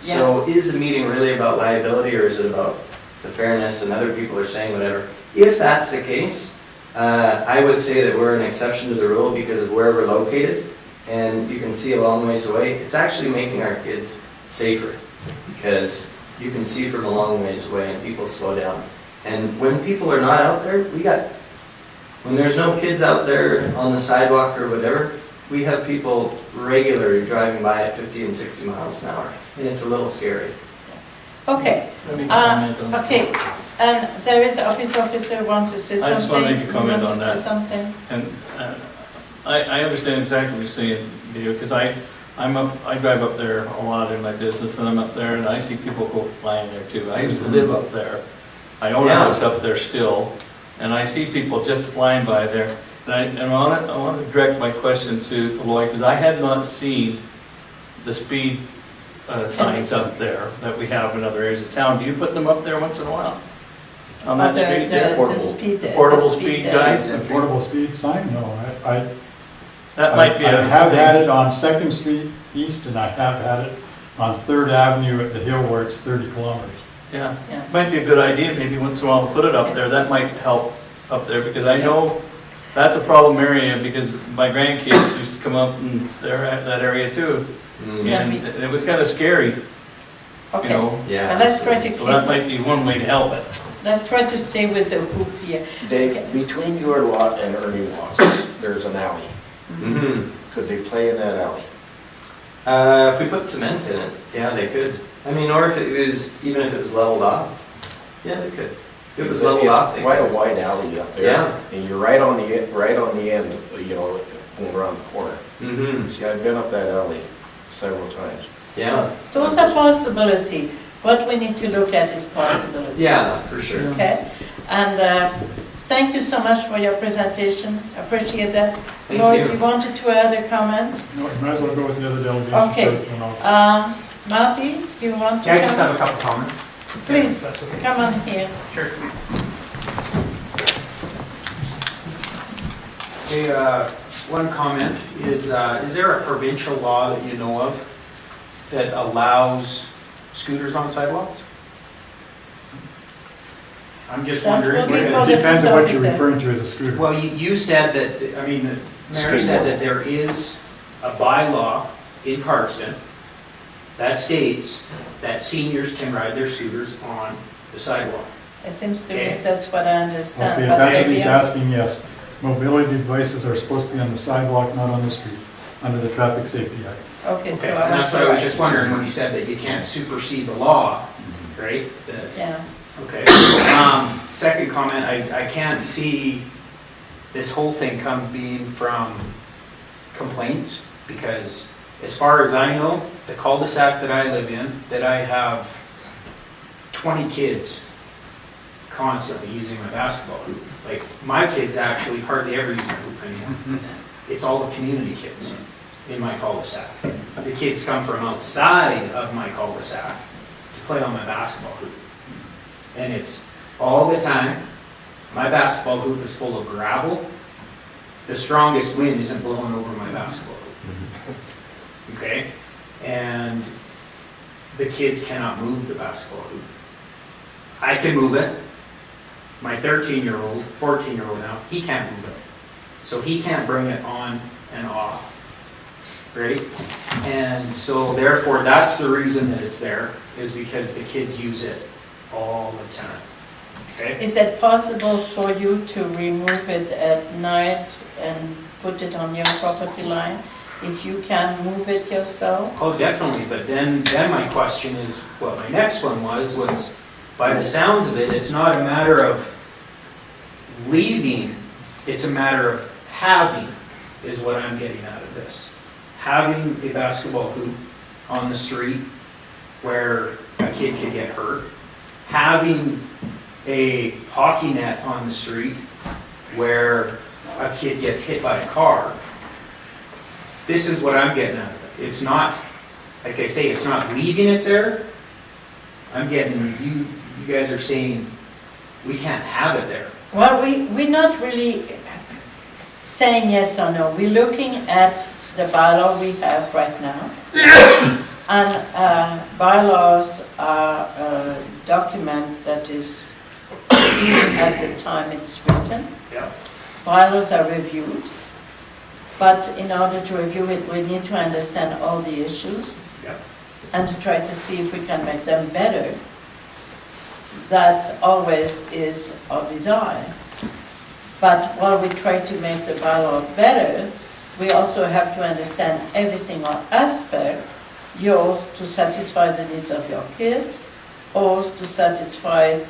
So is the meeting really about liability, or is it about the fairness and other people are saying whatever? If that's the case, I would say that we're an exception to the rule because of where we're located, and you can see a long ways away. It's actually making our kids safer because you can see from a long ways away and people slow down. And when people are not out there, when there's no kids out there on the sidewalk or whatever, we have people regularly driving by at 50 and 60 miles an hour, and it's a little scary. Okay. Let me comment on that. Okay, and there is office officer who wants to say something. I just want to make a comment You on want to that. say something? And I understand exactly what you're saying, because I drive up there a lot in my business, and I'm up there, and I see people go flying there too. I used to live up there. I own a house up there still, and I see people just flying by there. And I want to direct my question to Lloyd, because I had not seen the speed signs up there that we have in other areas of town. Do you put them up there once in a while? on that the- street the- there? the speed- the Portable speed speed there. guides? A portable speed sign, no, That might be I a. have had it on Second Street East, and I have had it on Third Avenue at the hill where it's 30 kilometers. Yeah, Yeah. might be a good idea, maybe once in a while put it up there, that might help up there, because I know that's a problem area, because my grandkids used to come up and they're at that area too. Yeah, And we- it was kind of scary, you Okay, know, Yeah. but let's try to so that keep, might be one way to help it. let's try to stay with the hoop here. Dave, between your lot and Ernie Watts, there's an alley. Mhm. Could they play in that alley? If we put cement in it, yeah, they could. I mean, or if it was, even if it was leveled off, yeah, they could. If it was leveled off, they Quite a could. wide alley up there. Yeah. And you're right on the end, you know, going around the corner. Mm-hmm, See, I've been up that alley several times. yeah. Those are possibility. What we need to look at is possibilities. Yeah, for sure. Okay, and thank you so much for your presentation, appreciate that. Thank Lloyd, you. you wanted to add a comment? No, you might as well go with the other delegation Okay. first, and I'll- Marty, do you want to Yeah, I just comment? have a couple comments. Please, That's okay. come on here. Sure. Okay, one comment is there a provincial law that you know of that allows scooters on sidewalks? I'm just That will wondering. be It for the depends on what you're officer. referring to as a scooter. Well, you said that, I mean, the mayor said that there is a bylaw in Cardston that states that seniors can ride their scooters on the sidewalk. It seems to me Okay. that's what I understand. Okay, if but that's what maybe he's I'm- asking, yes. Mobility devices are supposed to be on the sidewalk, not on the street, under the Traffic Safety Act. Okay, so Okay, I and was that's what I was correct. just wondering when you said that you can't supersede the law, right? That- Yeah, Okay. Second comment, I can't see this whole thing being from complaints, because as far as I know, the cul-de-sac that I live in, that I have 20 kids constantly using my basketball hoop. Like, my kids actually hardly ever use my hoop anymore. It's all the community kids in my cul-de-sac. The kids come from outside of my cul-de-sac to play on my basketball hoop. And it's all the time. My basketball hoop is full of gravel. The strongest wind isn't blowing over my basketball hoop. Okay? And the kids cannot move the basketball hoop. I can move it. My 13-year-old, 14-year-old now, he can't move it. So he can't bring it on and off. Right? And so therefore, that's the reason that it's there, is because the kids use it all the time. Okay? is it possible for you to remove it at night and put it on your property line? If you can move it yourself? Oh, definitely, but then my question is, what my next one was, by the sounds of it, it's not a matter of leaving, it's a matter of having, is what I'm getting out of this. Having a basketball hoop on the street where a kid could get hurt. Having a hockey net on the street where a kid gets hit by a car. This is what I'm getting out of it. It's not, like I say, it's not leaving it there. I'm getting, you guys are saying we can't have it there. Well, we're not really saying yes or no. We're looking at the bylaw we have right now. And bylaws are a document that is at the time it's written. Yeah. Bylaws are reviewed. But in order to review it, we need to understand all the issues Yeah. and to try to see if we can make them better. That always is our desire. But while we try to make the bylaw better, we also have to understand every single aspect, yours to satisfy the needs of your kids, ours to satisfy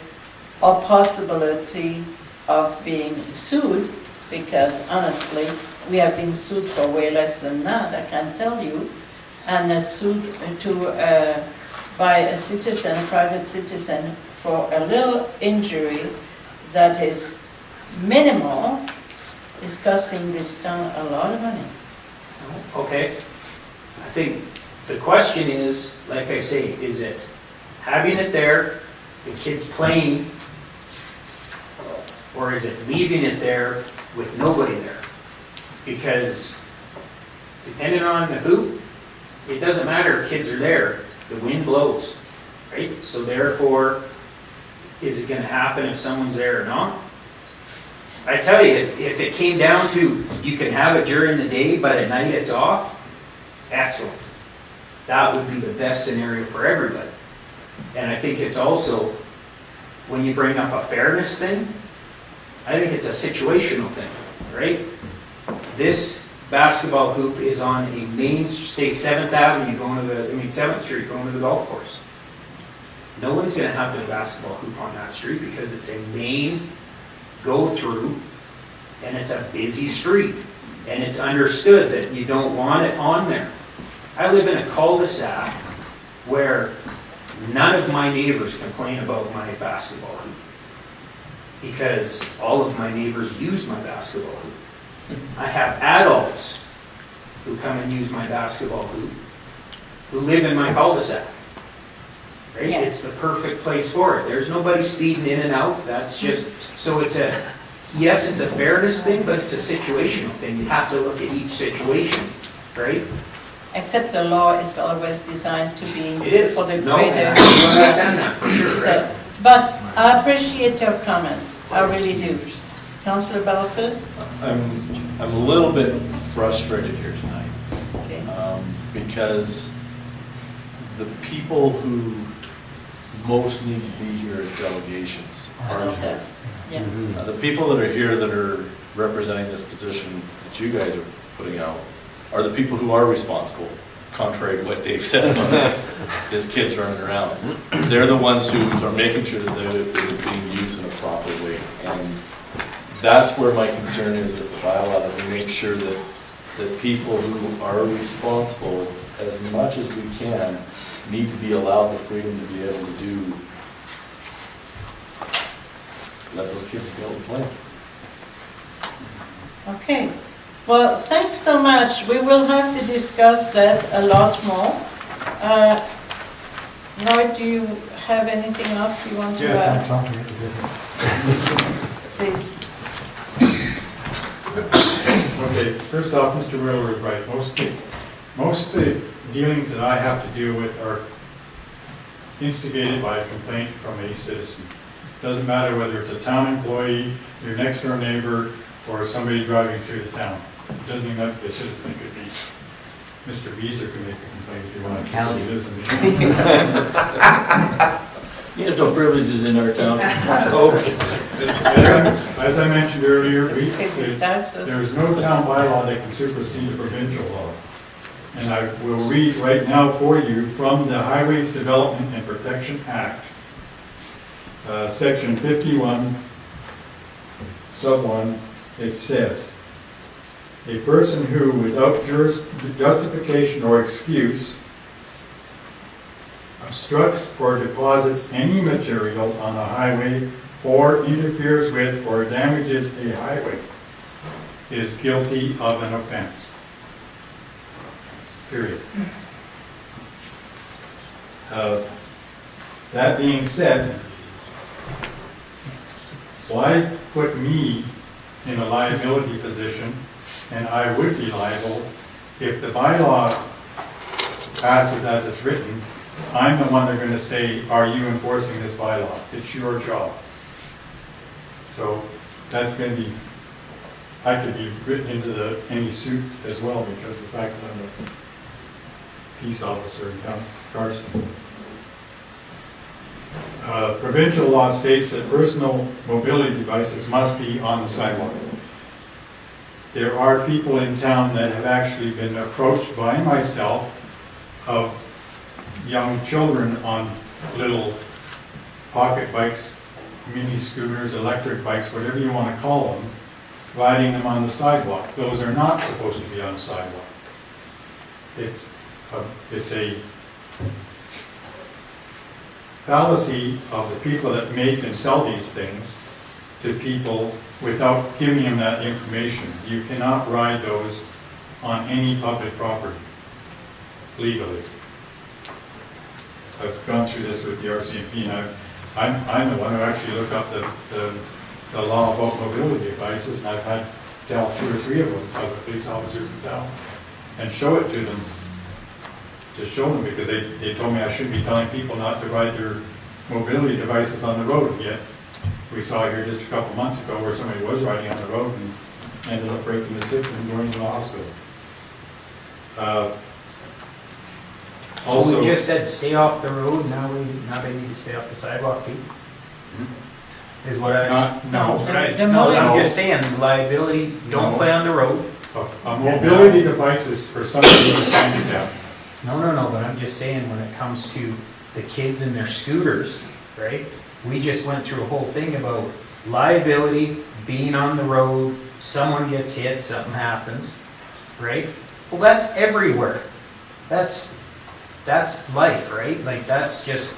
our possibility of being sued, because honestly, we have been sued for way less than that, I can tell you, and sued by a citizen, a private citizen, for a little injury that is minimal, is costing this town a lot of money. Okay. I think the question is, like I say, is it having it there, the kids playing Or is it leaving it there with nobody there? Because depending on the hoop, it doesn't matter if kids are there, the wind blows, right? So therefore, is it gonna happen if someone's there or not? I tell you, if it came down to, you can have it during the day, but at night it's off, excellent. That would be the best scenario for everybody. And I think it's also, when you bring up a fairness thing, I think it's a situational thing, right? This basketball hoop is on a main, say 7th Avenue going to the, 7th Street going to the golf course. No one's gonna have the basketball hoop on that street because it's a main go through and it's a busy street. And it's understood that you don't want it on there. I live in a cul-de-sac where none of my neighbors complain about my basketball hoop because all of my neighbors use my basketball hoop. I have adults who come and use my basketball hoop who live in my cul-de-sac. Right? Yeah. It's the perfect place for it. There's nobody speeding in and out. That's just, so it's a, yes, it's a fairness thing, but it's a situational thing. You have to look at each situation, right? Except the law is always designed to be It is. for the No, greater. and I understand that for sure, right? So, but I appreciate your comments, I really do. Councillor Barfuss? I'm a little bit frustrated here tonight, Okay. because the people who most need to be here as delegations I aren't love here. that. Yeah. The people that are here that are representing this position that you guys are putting out are the people who are responsible, contrary to what Dave said on his kids running around. They're the ones who are making sure that it is being used in a proper way. And that's where my concern is with the bylaw, that we make sure that people who are responsible, as much as we can, need to be allowed the freedom to be able to do, let those kids be able to play. Okay, well, thanks so much. We will have to discuss that a lot more. Lloyd, do you have anything else you want to Yes, add? I'm talking a bit. Please. Okay, first off, Mr. Wheeler is right. Most of the dealings that I have to deal with are instigated by a complaint from a citizen. Doesn't matter whether it's a town employee, your next door neighbor, or somebody driving through the town. It doesn't even have to be a citizen, it could be Mr. Beezer can make a complaint if you want. County. He lives in He has no privileges in our town. As I mentioned earlier, Pays his taxes. there's no town bylaw that can supersede a provincial law. And I will read right now for you from the Highways Development and Protection Act, Section 51, sub 1, it says, a person who, without justification or excuse, obstructs or deposits any material on a highway or interferes with or damages a highway is guilty of an offense. Period. That being said, why put me in a liability position, and I would be liable if the bylaw passes as it's written? I'm the one they're going to say, are you enforcing this bylaw? It's your job. So that's going to be, I could be written into any suit as well because of the fact that I'm a peace officer in Cardston. Provincial law states that personal mobility devices must be on the sidewalk. There are people in town that have actually been approached by myself of young children on little pocket bikes, mini scooters, electric bikes, whatever you want to call them, riding them on the sidewalk. Those are not supposed to be on the sidewalk. It's a fallacy of the people that make and sell these things to people without giving them that information. You cannot ride those on any public property legally. I've gone through this with the RCMP, and I'm the one who actually looked up the the law about mobility devices, and I've had to tell 2 or 3 of them, other police officers in town, and show it to them. To show them, because they told me I shouldn't be telling people not to ride their mobility devices on the road, yet we saw here just a couple months ago where somebody was riding on the road and ended up breaking his hip and going to the hospital. Also, We just said stay off the road, now they need to stay off the sidewalk, Pete? Is what I, no, right, The no, motor- I'm just saying, liability, don't No. play on the road. a mobility device is for somebody who's handicapped. No, but I'm just saying, when it comes to the kids and their scooters, right? We just went through a whole thing about liability, being on the road, someone gets hit, something happens, right? Well, that's everywhere. That's life, right? Like, that's just,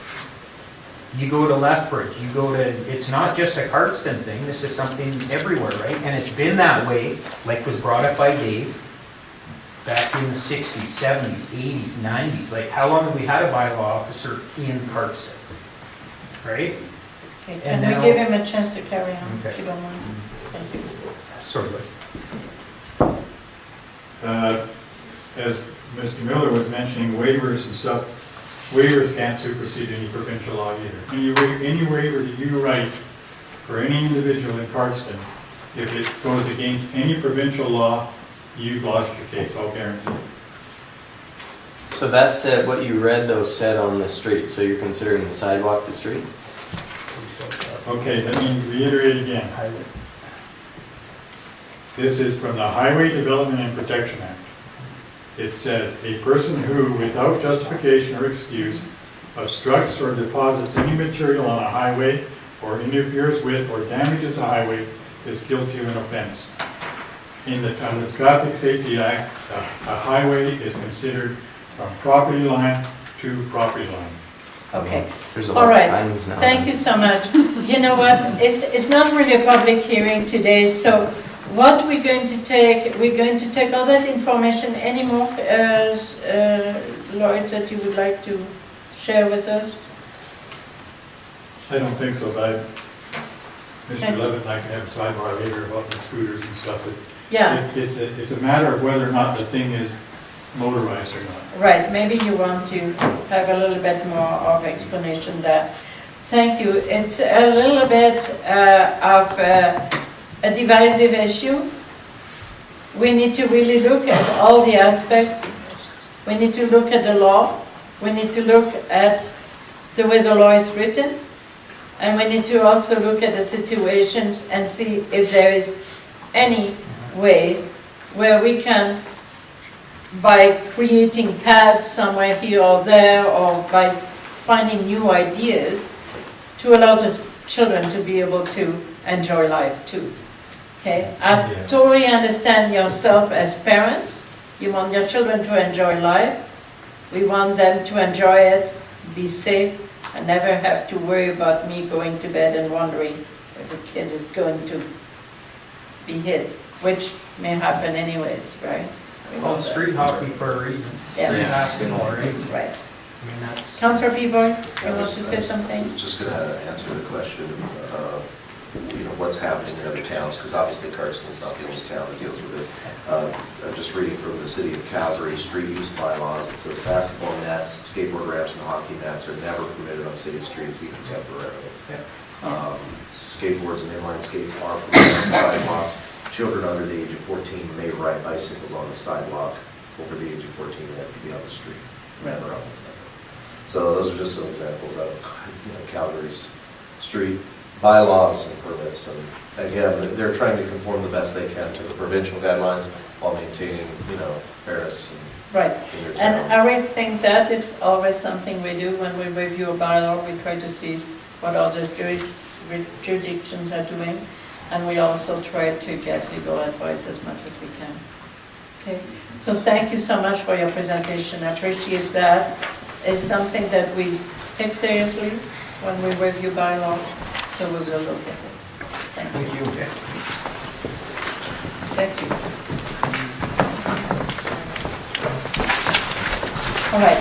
you go to Lethbridge, you go to, it's not just a Cardston thing, this is something everywhere, right? And it's been that way, like was brought up by Dave, back in the 60s, 70s, 80s, 90s. Like, how long have we had a bylaw officer in Cardston? Right? Okay, And can now- we give him a chance to carry on, if Okay. you don't mind? Thank you. Sort of. As Mr. Miller was mentioning waivers and stuff, waivers can't supersede any provincial law either. Any waiver that you write for any individual in Cardston, if it goes against any provincial law, you've lost your case, I'll guarantee it. So that said, what you read though said on the street, so you're considering the sidewalk the street? Okay, let me reiterate again. This is from the Highway Development and Protection Act. It says, "A person who, without justification or excuse, obstructs or deposits any material on a highway or interferes with or damages a highway is guilty of an offense." Under the Traffic Safety Act, a highway is considered from property line to property line. Okay, There's a all lot of right, findings now. thank you so much. You know what, it's not really a public hearing today, so what we're going to take all that information. Any more, Lloyd, that you would like to share with us? I don't think so, but Okay. Mr. Levitt and I can have a sidebar later about the scooters and stuff. But Yeah, It's a matter of whether or not the thing is motorized or not. right, maybe you want to have a little bit more of explanation there. Thank you. It's a little bit of a divisive issue. We need to really look at all the aspects. We need to look at the law. We need to look at the way the law is written. And we need to also look at the situations and see if there is any way where we can, by creating paths somewhere here or there, or by finding new ideas, to allow the children to be able to enjoy life too. Okay? I totally understand yourself as parents. You want your children to enjoy life. We want them to enjoy it, be safe, and never have to worry about me going to bed and wondering if a kid is going to be hit, which may happen anyways, right? We know Called that. street hockey for a reason. Yeah. Street basketball, right? Right. I mean, that's. Councillor Peavoy, you want to say something? Just going to answer the question, what's happening in other towns, because obviously Cardston is not the only town that deals with this. I'm just reading from the city of Calgary street use bylaws. It says basketball nets, skateboard ramps, and hockey nets are never permitted on city streets, even temporarily. Skateboards and inline skates are permitted on sidewalks. Children under the age of 14 may ride bicycles on the sidewalk. Over the age of 14, they have to be on the street, never on the sidewalk. So those are just some examples of Calgary's street bylaws and permits. And again, they're trying to conform the best they can to the provincial guidelines while maintaining, fairness Right. in their And town. I think that is always something we do when we review a bylaw. We try to see what other jurisdictions are doing, and we also try to get legal advice as much as we can. Okay, so thank you so much for your presentation. I appreciate that. It's something that we take seriously when we review bylaws, so we will look at it. Thank you. Thank you. All right.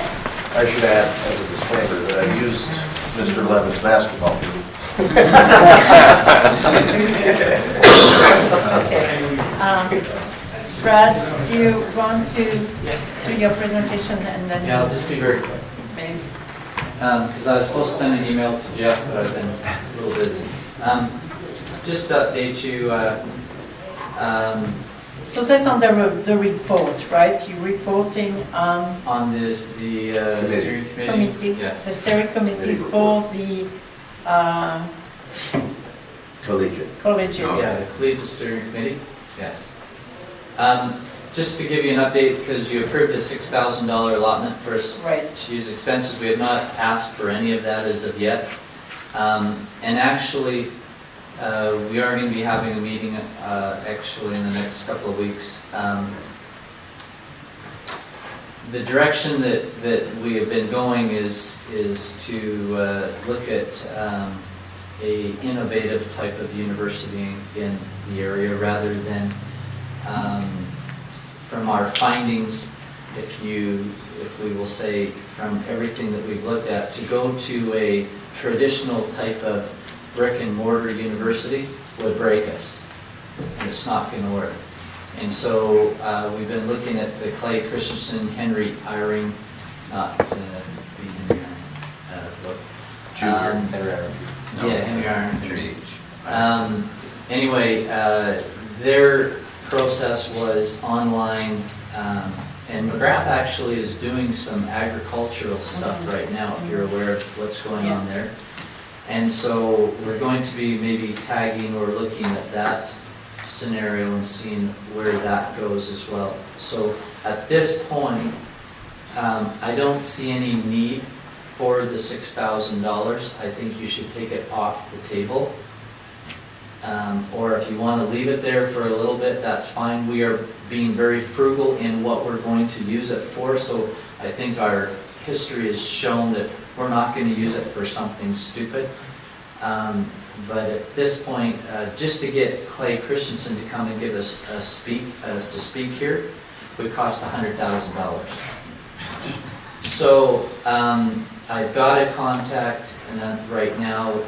I should add, as a disclaimer, that I used Mr. Levin's basketball team Okay. Brad, do you want to do your presentation and then? Yeah, I'll just be very quick. Maybe. Because I was supposed to send an email to Jeff, but I've been a little busy. Just to update you, So that's on the report, right? You're reporting on this, the steering committee. committee, Yeah. the steering committee for the Collegiate. collegiate. Yeah, the collegiate steering committee, yes. Just to give you an update, because you approved a $6,000 allotment for us Right. to use expenses, we have not asked for any of that as of yet. And actually, we are going to be having a meeting actually in the next couple of weeks. The direction that we have been going is to look at a innovative type of university in the area rather than from our findings, if we will say from everything that we've looked at, to go to a traditional type of brick and mortar university would break us, and it's not going to work. And so we've been looking at the Clay Christensen Henry Eyring, not be Henry Eyring, Junior, Henry Eyring. yeah, Henry Eyring. Anyway, their process was online, and McGrath actually is doing some agricultural stuff right now, if you're aware of what's going on there. And so we're going to be maybe tagging or looking at that scenario and seeing where that goes as well. So at this point, I don't see any need for the $6,000. I think you should take it off the table. Or if you want to leave it there for a little bit, that's fine. We are being very frugal in what we're going to use it for, so I think our history has shown that we're not going to use it for something stupid. But at this point, just to get Clay Christensen to come and give us to speak here would cost $100,000. So I've got a contact right now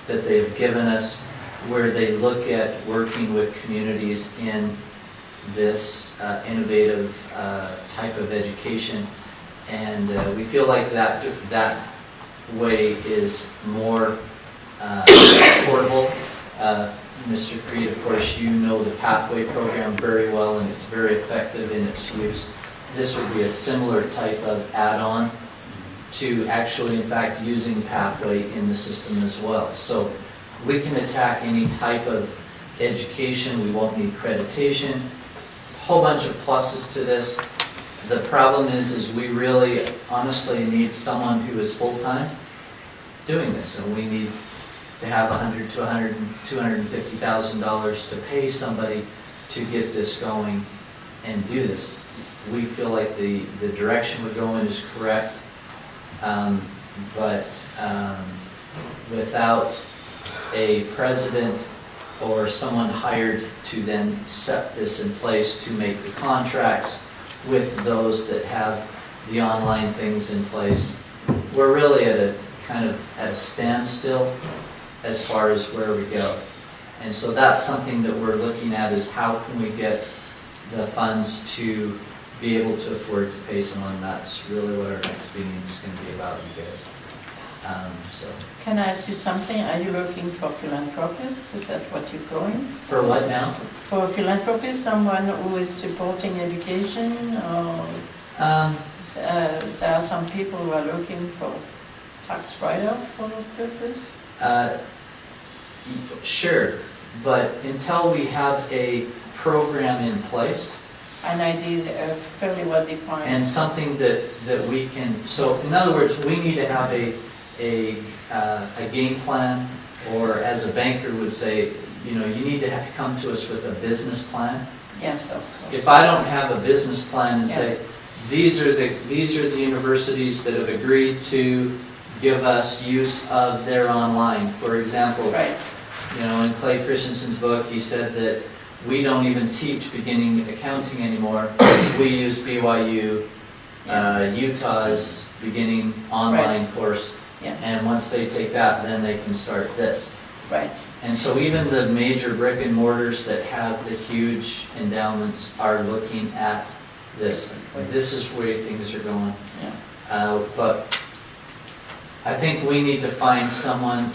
that they've given us where they look at working with communities in this innovative type of education. And we feel like that way is more affordable. Mr. Creed, of course, you know the Pathway program very well, and it's very effective in its use. This would be a similar type of add-on to actually, in fact, using Pathway in the system as well. So we can attack any type of education. We won't need accreditation. A whole bunch of pluses to this. The problem is we really honestly need someone who is full-time doing this, and we need to have $100,000 to $250,000 to pay somebody to get this going and do this. We feel like the direction we're going is correct, but without a president or someone hired to then set this in place to make the contracts with those that have the online things in place, we're really at a kind of at a standstill as far as where we go. And so that's something that we're looking at, is how can we get the funds to be able to afford to pay someone. That's really what our next meeting is going to be about, you guys. So. Can I ask you something? Are you looking for philanthropists? Is that what you're going? For what now? For a philanthropist, someone who is supporting education, or there are some people who are looking for tax write-off for that purpose? Sure, but until we have a program in place, An idea fairly well defined. and something that we can, so in other words, we need to have a game plan, or as a banker would say, you know, you need to come to us with a business plan. Yes, of course. If I don't have a business plan and say, these are the universities that have agreed to give us use of their online. For example, Right. you know, in Clay Christensen's book, he said that we don't even teach beginning accounting anymore. We use BYU, Utah's beginning online course, Yeah. And once they take that, then they can start this. Right. And so even the major brick and mortars that have the huge endowments are looking at this. This is where things are going. Yeah. But I think we need to find someone,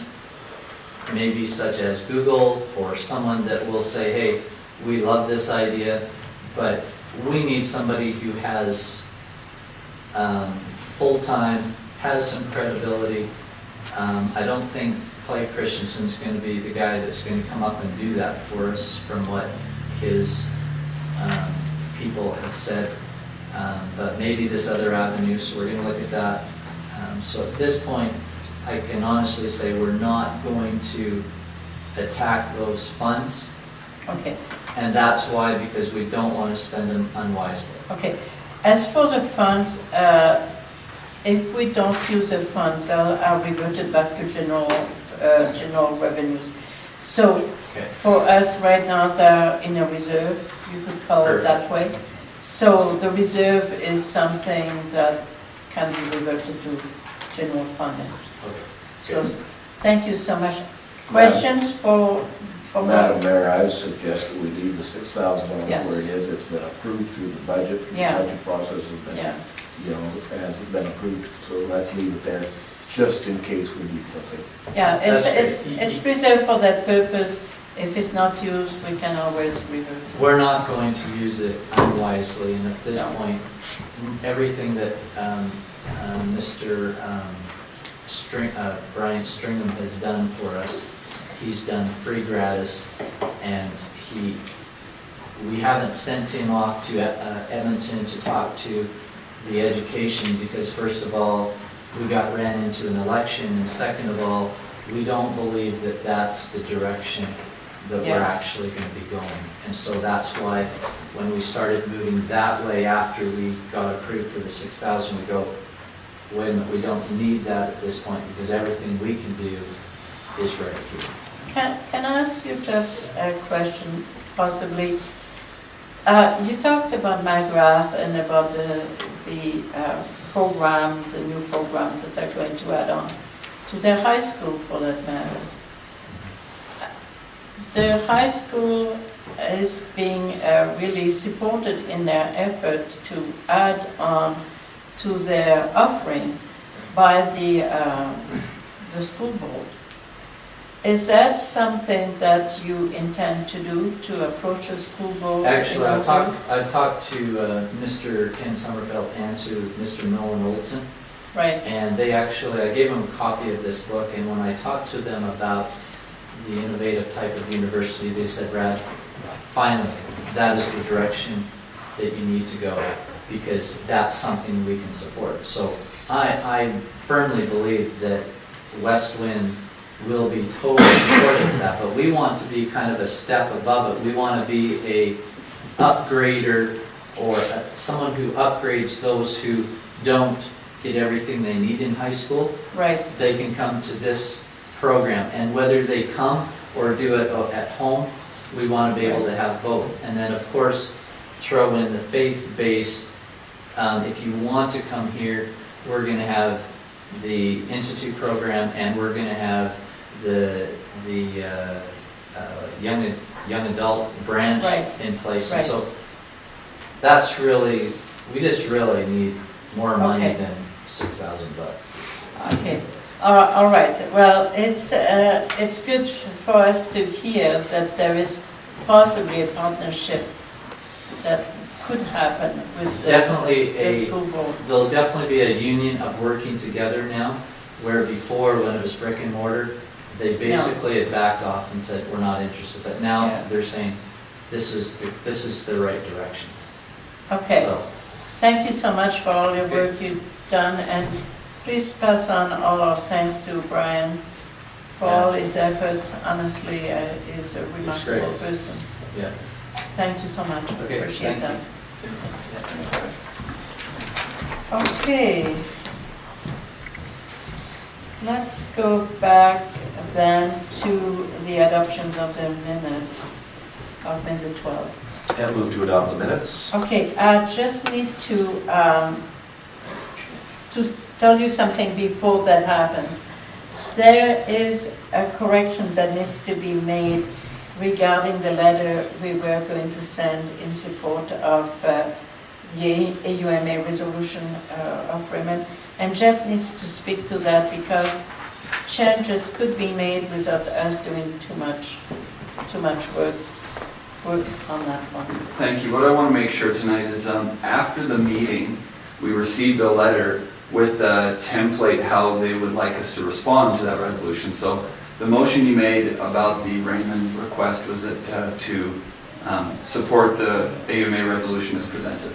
maybe such as Google, or someone that will say, hey, we love this idea, but we need somebody who has full-time, has some credibility. I don't think Clay Christensen's going to be the guy that's going to come up and do that for us from what his people have said. But maybe this other avenue, so we're going to look at that. So at this point, I can honestly say we're not going to attack those funds. Okay. And that's why, because we don't want to spend them unwisely. Okay. As for the funds, if we don't use the funds, I'll revert it back to general revenues. So Okay. for us right now, they're in a reserve, you could call it that way. So the reserve is something that can be reverted to general funding. Okay. So thank you so much. Questions for Madam Mayor, I would suggest that we leave the $6,000 Yes. where it is. It's been approved through the budget. Yeah. The budget process has been, Yeah. has been approved, so let's leave it there, just in case we need something. Yeah, That's it's preserved for that purpose. If it's not used, we can always revert it. We're not going to use it unwisely, and at this No. point, everything that Mr. Bryant Stringham has done for us, he's done free gratis, and we haven't sent him off to Edmonton to talk to the education, because first of all, we ran into an election, and second of all, we don't believe that that's the direction that we're Yeah. actually going to be going. And so that's why, when we started moving that way after we got approved for the 6,000, we go, wait a minute, we don't need that at this point, because everything we can do is right here. Can I ask you just a question, possibly? You talked about McGrath and about the program, the new programs that are going to add on to the high school, for that matter. The high school is being really supported in their effort to add on to their offerings by the school board. Is that something that you intend to do, to approach the school board? Actually, I've talked to Mr. Ken Sommerfeld and to Mr. Nolan Olson, Right, and they actually, I gave them a copy of this book, and when I talked to them about the innovative type of university, they said, Brad, finally, that is the direction that you need to go, because that's something we can support. So I firmly believe that West Wind will be totally supportive of that, but we want to be kind of a step above it. We want to be a upgrader, or someone who upgrades those who don't get everything they need in high school. right, They can come to this program, and whether they come or do it at home, we want to be able to have both. And then, of course, throw in the faith-based, if you want to come here, we're going to have the Institute program, and we're going to have the young adult branch Right. in place. Right. And so that's really, we just really need more money Okay. than $6,000. okay. All right, well, it's good for us to hear that there is possibly a partnership that could happen with Definitely the school board. There'll definitely be a union of working together now, where before, when it was brick and mortar, they basically had backed off and said, we're not interested. But now Yeah. they're saying, this is the right direction. Okay, So, thank you so much for all your Okay. work you've done, and please pass on all our thanks to Brian for all his efforts. Honestly, he's a remarkable great. person. yeah. Thank you so much, Okay, appreciate thank that. you. Okay. Let's go back then to the adoption of the minutes of May the 12th. And move to adopt the minutes. Okay, I just need to tell you something before that happens. There is a correction that needs to be made regarding the letter we were going to send in support of the AUMA resolution of Raymond. And Jeff needs to speak to that because changes could be made without us doing too much work on that one. Thank you. What I want to make sure tonight is after the meeting, we received a letter with a template how they would like us to respond to that resolution. So the motion you made about the Raymond request was that to support the AUMA resolution as presented.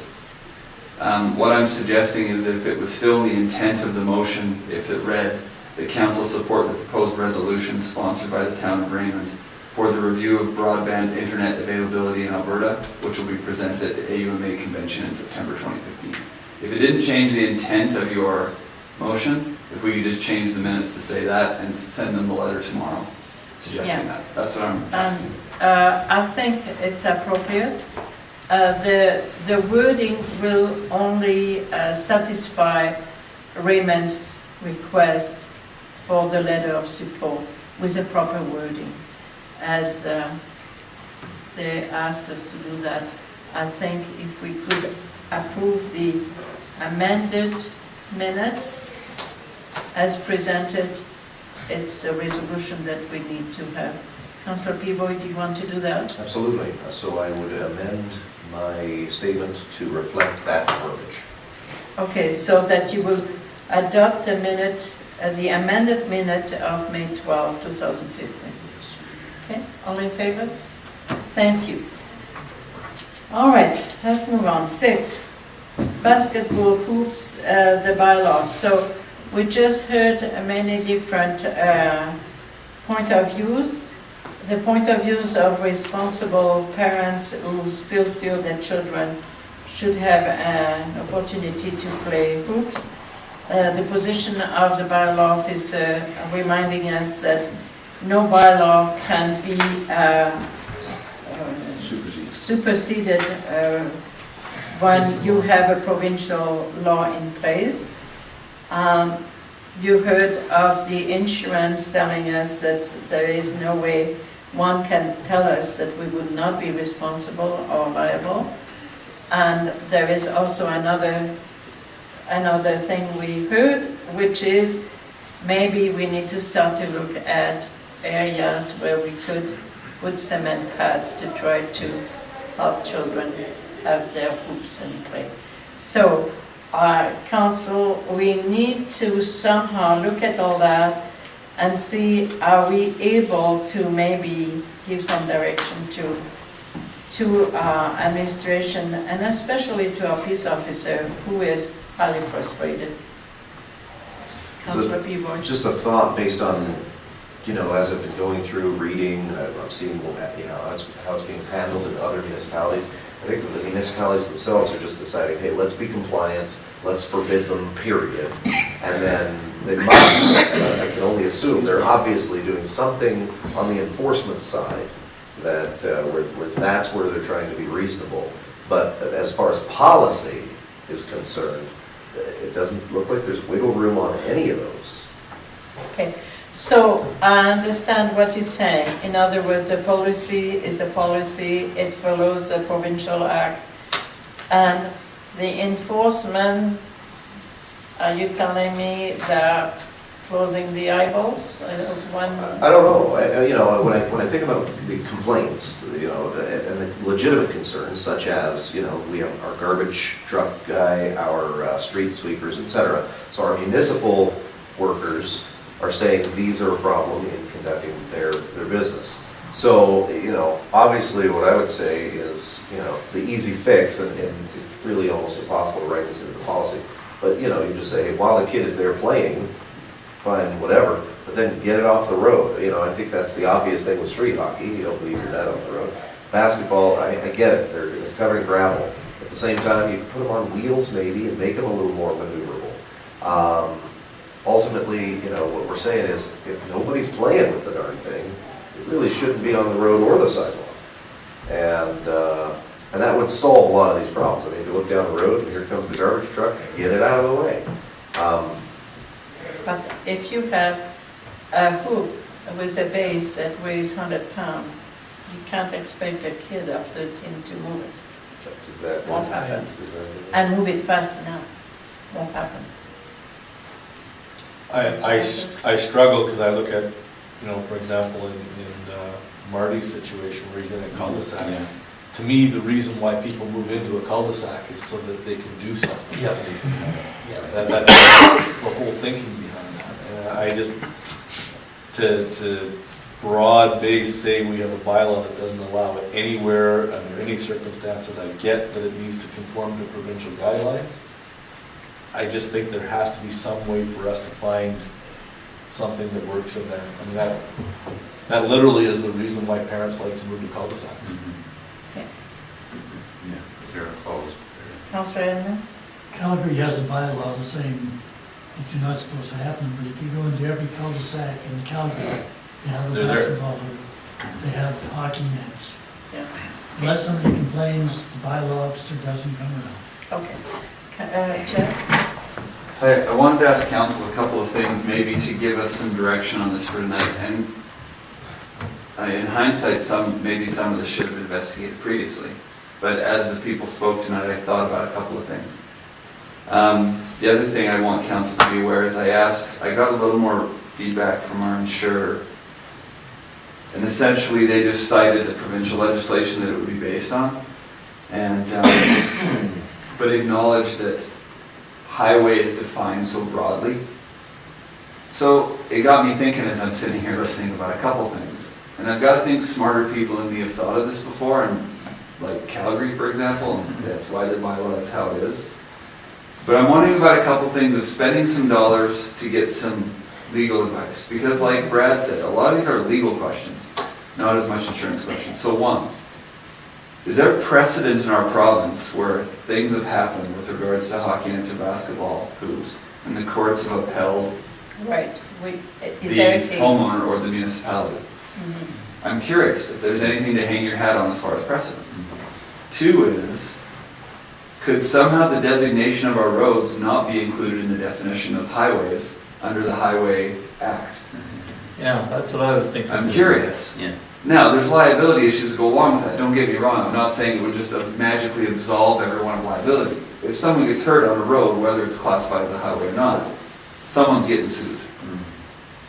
What I'm suggesting is if it was still the intent of the motion, if it read that council support the proposed resolution sponsored by the town of Raymond for the review of broadband internet availability in Alberta, which will be presented at the AUMA convention in September 2015. If it didn't change the intent of your motion, if we could just change the minutes to say that and send them the letter tomorrow, suggesting that. That's what I'm asking. I think it's appropriate. The wording will only satisfy Raymond's request for the letter of support with the proper wording. As they asked us to do that, I think if we could approve the amended minutes as presented, it's a resolution that we need to have. Councillor Peavoy, do you want to do that? Absolutely. So I would amend my statement to reflect that verbiage. Okay, so that you will adopt the minute, the amended minute of May 12, 2015. Okay, all in favor? Thank you. All right, let's move on. 6, basketball hoops, the bylaws. So we just heard many different point of views. The point of views of responsible parents who still feel that children should have an opportunity to play hoops. The position of the bylaw officer reminding us that no bylaw can be superseded when you have a provincial law in place. You heard of the insurance telling us that there is no way one can tell us that we would not be responsible or liable. And there is also another thing we heard, which is maybe we need to start to look at areas where we could put cement pads to try to help children have their hoops and play. So, council, we need to somehow look at all that and see, are we able to maybe give some direction to administration and especially to our peace officer who is highly frustrated. Councillor Peavoy. Just a thought based on, as I've been going through, reading, I'm seeing, how it's being handled in other municipalities. I think the municipalities themselves are just deciding, hey, let's be compliant, let's forbid them, period. And then they must, I can only assume, they're obviously doing something on the enforcement side that where that's where they're trying to be reasonable. But as far as policy is concerned, it doesn't look like there's wiggle room on any of those. Okay, so I understand what he's saying. In other words, the policy is a policy, it follows the provincial act. And the enforcement, are you telling me that closing the eyeballs? I don't know. When I think about the complaints, and the legitimate concerns, such as, we have our garbage truck guy, our street sweepers, etc. So our municipal workers are saying these are a problem in conducting their business. So, obviously what I would say is, the easy fix, and it's really almost impossible to write this into the policy, but, you just say, while the kid is there playing, fine, whatever, but then get it off the road. I think that's the obvious thing with street hockey. You don't leave your net on the road. Basketball, I get it. They're covering gravel. At the same time, you can put them on wheels maybe and make them a little more maneuverable. Ultimately, what we're saying is if nobody's playing with the darn thing, it really shouldn't be on the road or the sidewalk. And that would solve a lot of these problems. I mean, if you look down the road and here comes the garbage truck, get it out of the way. But if you have a hoop with a base that weighs 100 pounds, you can't expect a kid of 13 to move it. That's exactly. Won't happen. And move it fast enough. Won't happen. I struggle because I look at, for example, in Marty's situation where he's in a cul-de-sac. Yeah. To me, the reason why people move into a cul-de-sac is so that they can do something. Yeah. That's the whole thinking behind that. And I just, to broad base say we have a bylaw that doesn't allow it anywhere, under any circumstances, I get that it needs to conform to provincial guidelines. I just think there has to be some way for us to find something that works in there. I mean, that literally is the reason why parents like to move to cul-de-sacs. Okay. Yeah, they're closed. Councillor Edmonds? Calgary has a bylaw saying that you're not supposed to happen, but if you go into every cul-de-sac in Calgary, they have a They're there. basketball hoop, they have hockey nets. Yeah. Unless somebody complains, the bylaw officer doesn't come around. Okay. Chair? I wanted to ask council a couple of things, maybe to give us some direction on this for tonight. And in hindsight, maybe some of this should have been investigated previously. But as the people spoke tonight, I thought about a couple of things. The other thing I want council to be aware is I got a little more feedback from our insurer. And essentially, they just cited the provincial legislation that it would be based on. And, but acknowledged that highway is defined so broadly. So it got me thinking as I'm sitting here listening about a couple things. And I've got to think smarter people than me have thought of this before, and like Calgary, for example, and that's why the bylaw is how it is. But I'm wondering about a couple things of spending some dollars to get some legal advice. Because like Brad said, a lot of these are legal questions, not as much insurance questions. So one, is there precedent in our province where things have happened with regards to hockey nets or basketball hoops, and the courts have upheld Right. the Is there a case? homeowner or the municipality? Mhm. I'm curious if there's anything to hang your hat on as far as precedent. Two is, could somehow the designation of our roads not be included in the definition of highways under the Highway Act? Yeah, that's what I was thinking. I'm curious. Yeah. Now, there's liability issues that go along with that, don't get me wrong, I'm not saying it would just magically absolve everyone of liability. If someone gets hurt on a road, whether it's classified as a highway or not, someone's getting sued.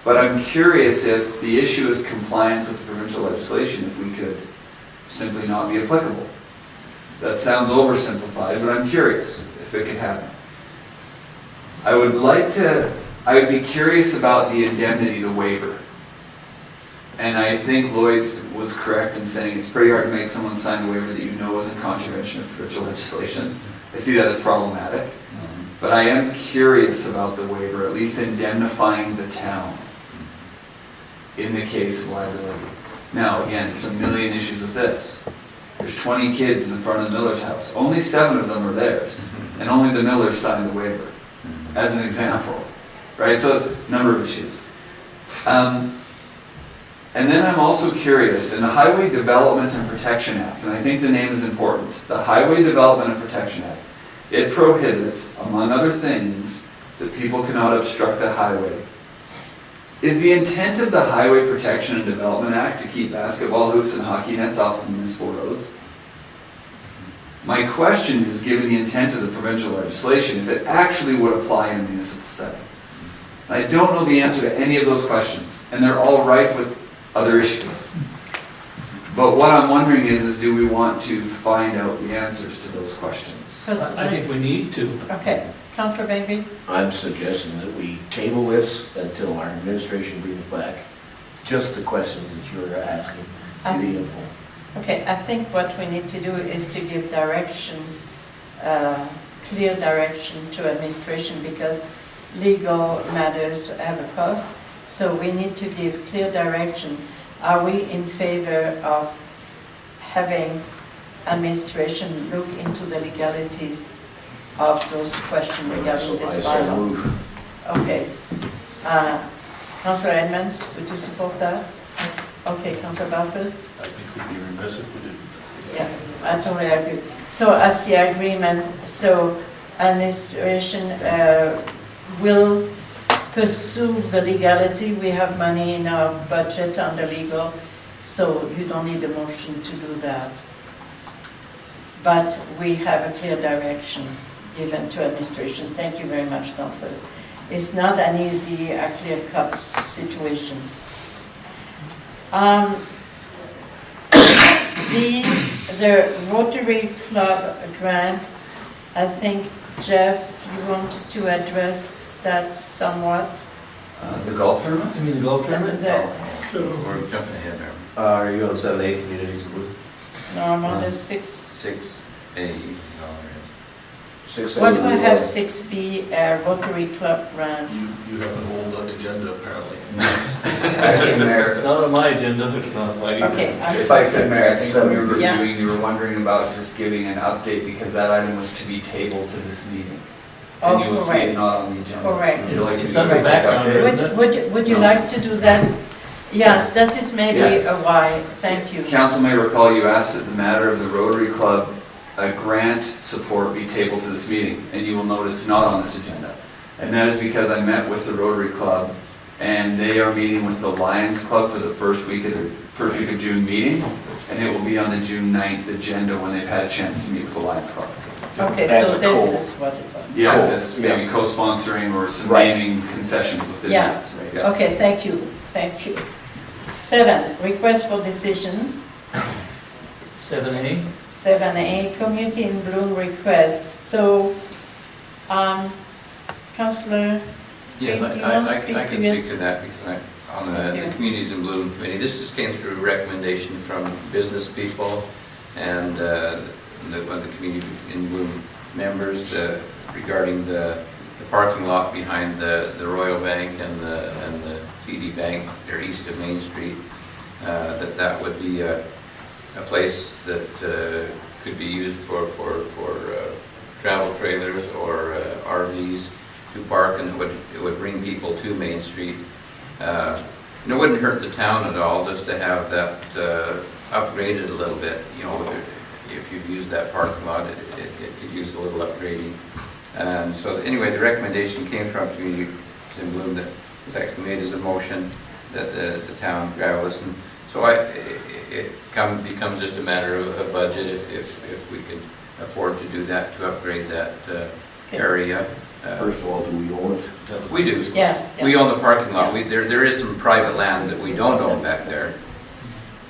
But I'm curious if the issue is compliance with the provincial legislation, if we could simply not be applicable. That sounds oversimplified, but I'm curious if it could happen. I would be curious about the indemnity, the waiver. And I think Lloyd was correct in saying it's pretty hard to make someone sign a waiver that you know is in contravention of provincial legislation. I see that as problematic. But I am curious about the waiver, at least indemnifying the town in the case of liability. Now, again, there's a million issues with this. There's 20 kids in the front of the Miller's house. Only 7 of them are theirs, and only the Millers signed the waiver, as an example. Right, so a number of issues. And then I'm also curious, in the Highway Development and Protection Act, and I think the name is important, the Highway Development and Protection Act, it prohibits, among other things, that people cannot obstruct a highway. Is the intent of the Highway Protection and Development Act to keep basketball hoops and hockey nets off of municipal roads? My question is, given the intent of the provincial legislation, if it actually would apply in a municipal setting. I don't know the answer to any of those questions, and they're all rife with other issues. But what I'm wondering is do we want to find out the answers to those questions? I think we need to. Okay. Councillor Bengry? I'm suggesting that we table this until our administration brings back just the questions that you're asking, the info. Okay, I think what we need to do is to give direction, clear direction to administration, because legal matters have a cost. So we need to give clear direction. Are we in favor of having administration look into the legalities of those questions regarding this bylaw? Okay. Councillor Edmonds, would you support that? Okay, Councillor Barfuss? I think we'd be remiss if we didn't. Yeah, I totally agree. So as the agreement, so administration will pursue the legality. We have money in our budget under legal, so you don't need a motion to do that. But we have a clear direction given to administration. Thank you very much, councillors. It's not an easy, clear-cut situation. The Rotary Club grant, I think, Jeff, you wanted to address that somewhat. The golf tournament? You mean the golf tournament? We're jumping ahead there. Are you on 7A, Communities in Bloom? No, I'm on the 6. 6A. What do I have 6B, Rotary Club grant? You have an old agenda apparently. Actually, Mayor, It's not on my agenda. It's not my either. Okay, I'm if I so could, Mayor, I think when we were Yeah. reviewing, you were wondering about just giving an update because that item was to be tabled to this meeting. And you will see it correct. not on the agenda. Correct. Would you like to It's do a under quick background, update? isn't it? Would you No. like to do that? Yeah, that is maybe Yeah. a why. Thank you. Council may recall you asked that the matter of the Rotary Club grant support be tabled to this meeting, and you will note it's not on this agenda. And that is because I met with the Rotary Club, and they are meeting with the Lions Club for the first week of June meeting, and it will be on the June 9th agenda when they've had a chance to meet with the Lions Club. Okay, As so a this co- is what it was. Yeah, Cool. that's maybe co-sponsoring or some Right. naming concessions within Yeah. that. Yeah. Okay, thank you, thank you. 7, request for decisions. 7A? 7A, Community in Bloom request. So, Councillor, Yeah, Do you I want to I speak can to it? speak to that because on Thank the you. Communities in Bloom Committee, this just came through recommendation from business people and one of the Community in Bloom members regarding the parking lot behind the Royal Bank and the TD Bank, they're east of Main Street, that would be a place that could be used for travel trailers or RVs to park, and it would bring people to Main Street. And it wouldn't hurt the town at all just to have that upgraded a little bit. You know, if you've used that parking lot, it could use a little upgrading. So anyway, the recommendation came from Community in Bloom that was actually made as a motion that the town gravel this. And so it becomes just a matter of budget if we could afford to do that, to upgrade that area. First of all, do we own it? We do. yeah. We own the parking lot. There is some private land that we don't own back there.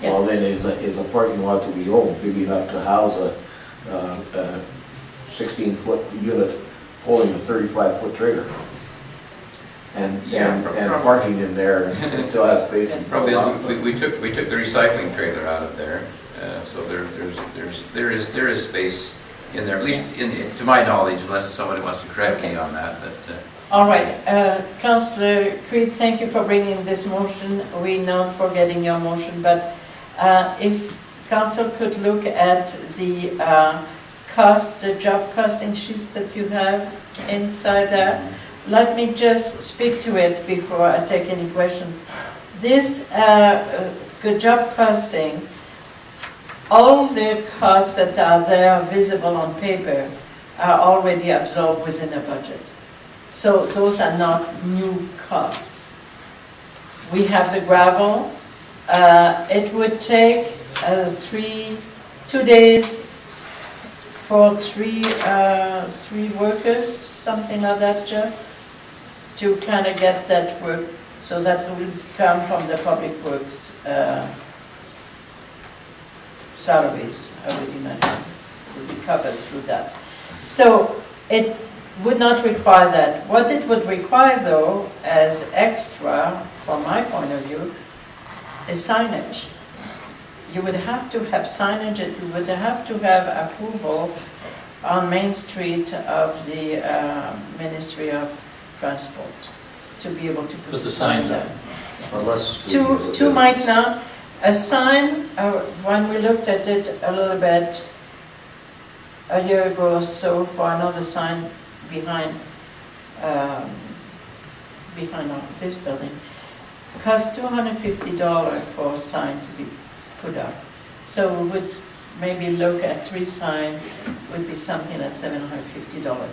Yeah. Well, then is a parking lot that we own big enough to house a 16-foot unit pulling a 35-foot trailer? And parking in there, and still has space. to Probably, pull out. we took the recycling trailer out of there, so there is space in there, at least to my knowledge, unless somebody wants to correct me on that, but. All right, Councillor Creed, thank you for bringing this motion. We're not forgetting your motion, but if Council could look at the the job costing sheet that you have inside there. Let me just speak to it before I take any question. This good job costing, all the costs that are there visible on paper are already absorbed within the budget. So those are not new costs. We have the gravel. It would take 2 days for three workers, something like that, Jeff, to kind of get that work. So that will come from the public works salaries, I would imagine, will be covered through that. So it would not require that. What it would require, though, as extra, from my point of view, is signage. You would have to have signage, and you would have to have approval on Main Street of the Ministry of Transport to be able to put Put the the sign signs there. up. Unless. Two might not. A sign, when we looked at it a little bit a year ago or so for another sign behind this building, it cost $250 for a sign to be put up. So we would maybe look at 3 signs, would be something like $750.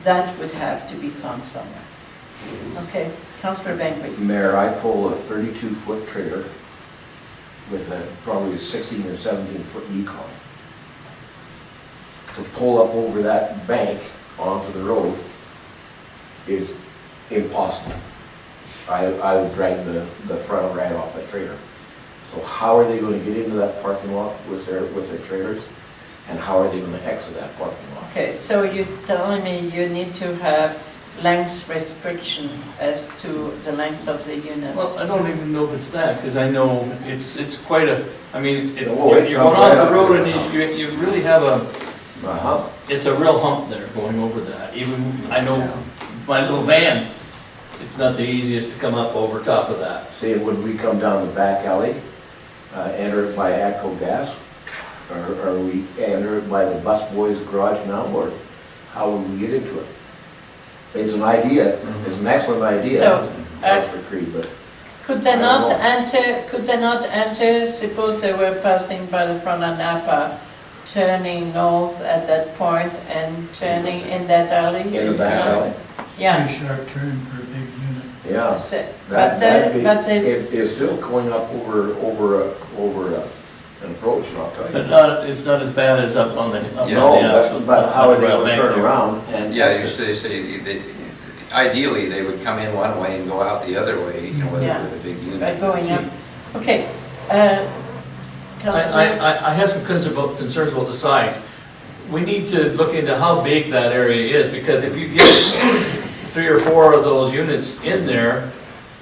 That would have to be found somewhere. Okay, Councillor Bengry. Mayor, I pull a 32-foot trailer with a probably 16 or 17-foot Yukon. To pull up over that bank onto the road is impossible. I would drag the front right off that trailer. So how are they going to get into that parking lot with their trailers? And how are they going to exit that parking lot? Okay, so you're telling me you need to have length restriction as to the length of the unit? Well, I don't even know if it's that, because I know it's quite a, I mean, It comes you're going off right the up road there. and you really have Uh-huh. it's a real hump there going over that. Even, I know my little van, it's not the easiest to come up over top of that. Say, would we come down the back alley, enter it by ATCO Gas? Or we enter it by the bus boys' garage now, or how would we get into it? It's an idea, it's an excellent idea, So, Councillor Creed, but Could they I don't not know. enter, suppose they were passing by the front of Napa, turning north at that point and turning in that alley? in the Is back not- alley? Yeah. Pretty sharp turn for a big unit. Yeah. So- That- But, that'd be- but they, It is still going up over an approach, and I'll tell But you. not, it's not as bad as up on the, up on the No, actual. but how are they rail going to bank turn there. around and? Yeah, they say, ideally, they would come in one way and go out the other way, you know, with Yeah. a big unit. by going up. Okay, Councillor, I have some concerns about the size. We need to look into how big that area is, because if you get 3 or 4 of those units in there,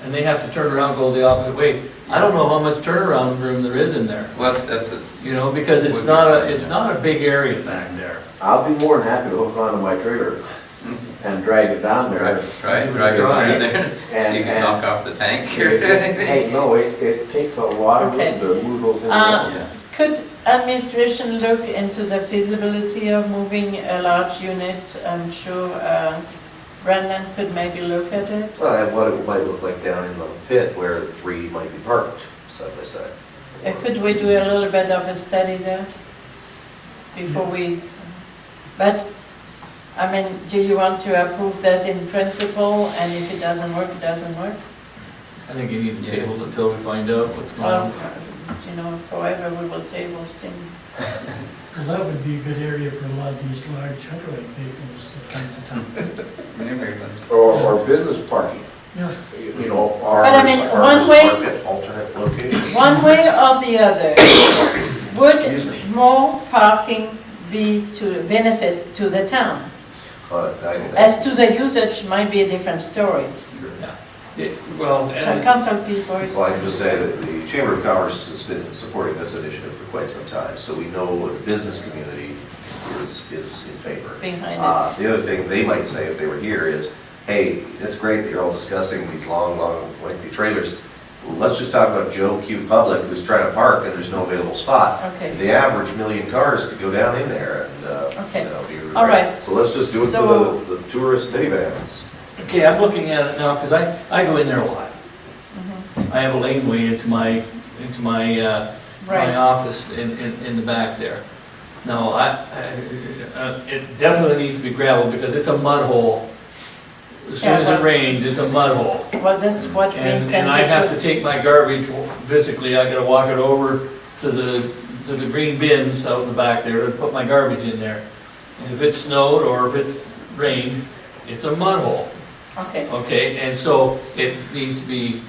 and they have to turn around and go the opposite way, I don't know how much turnaround room there is in there. Well, that's, You know, because it's not a big area back there. I'll be more than happy to hook onto my trailer and drag it down there. drive it through there, And- you can and- knock off the tank. Hey, no, it takes a lot of Okay. room to move those things Uh, around. could administration look into the feasibility of moving a large unit? I'm sure Brendan could maybe look at it. Well, and what it might look like down in the pit where the 3 might be parked side by side. Could we do a little bit of a study there before we, but, I mean, do you want to approve that in principle, and if it doesn't work, it doesn't work? I think you need to table it until we find out what's going Well, on. you know, forever we will table things. Well, that would be a good area for a lot of these large hydraulic vehicles that come to town. Or business parking, Yeah. you know, But I mean, one way, Alternate location. one way or the other, would Excuse me. more parking be to benefit to the town? I- As to the usage might be a different story. Well, Council people. Well, I can just say that the Chamber of Commerce has been supporting this initiative for quite some time, so we know the business community is in favor. Behind it. The other thing they might say if they were here is, hey, it's great that you're all discussing these long, lengthy trailers. Let's just talk about Joe Q. Public who's trying to park and there's no available spot. Okay. The average million cars could go down in there and, Okay. you know, be. All right. So let's just do it So- for the tourist minivans. okay, I'm looking at it now, because I go in there a lot. Mhm. I have a laneway into my Right. office in the back there. No, it definitely needs to be gravel, because it's a mud hole. As soon Yeah, as but- it rains, it's a mud hole. Well, that's what we intend And I have to to take my garbage, physically, I gotta walk it over to the green bins out in the back there and put my garbage in there. And if it's snowed or if it's rained, it's a mud hole, put. Okay, okay? And so it needs to be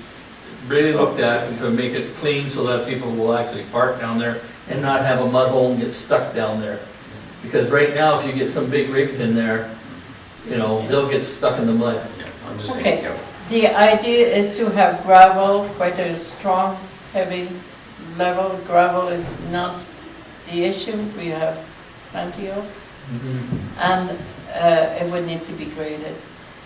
really looked at and to make it clean so that people will actually park down there and not have a mud hole and get stuck down there. Because right now, if you get some big rigs in there, you know, they'll get stuck in the mud. I'm just saying, Okay. yeah. the idea is to have gravel, quite a strong, heavy level. Gravel is not the issue, we have plenty of, and it would need to be graded.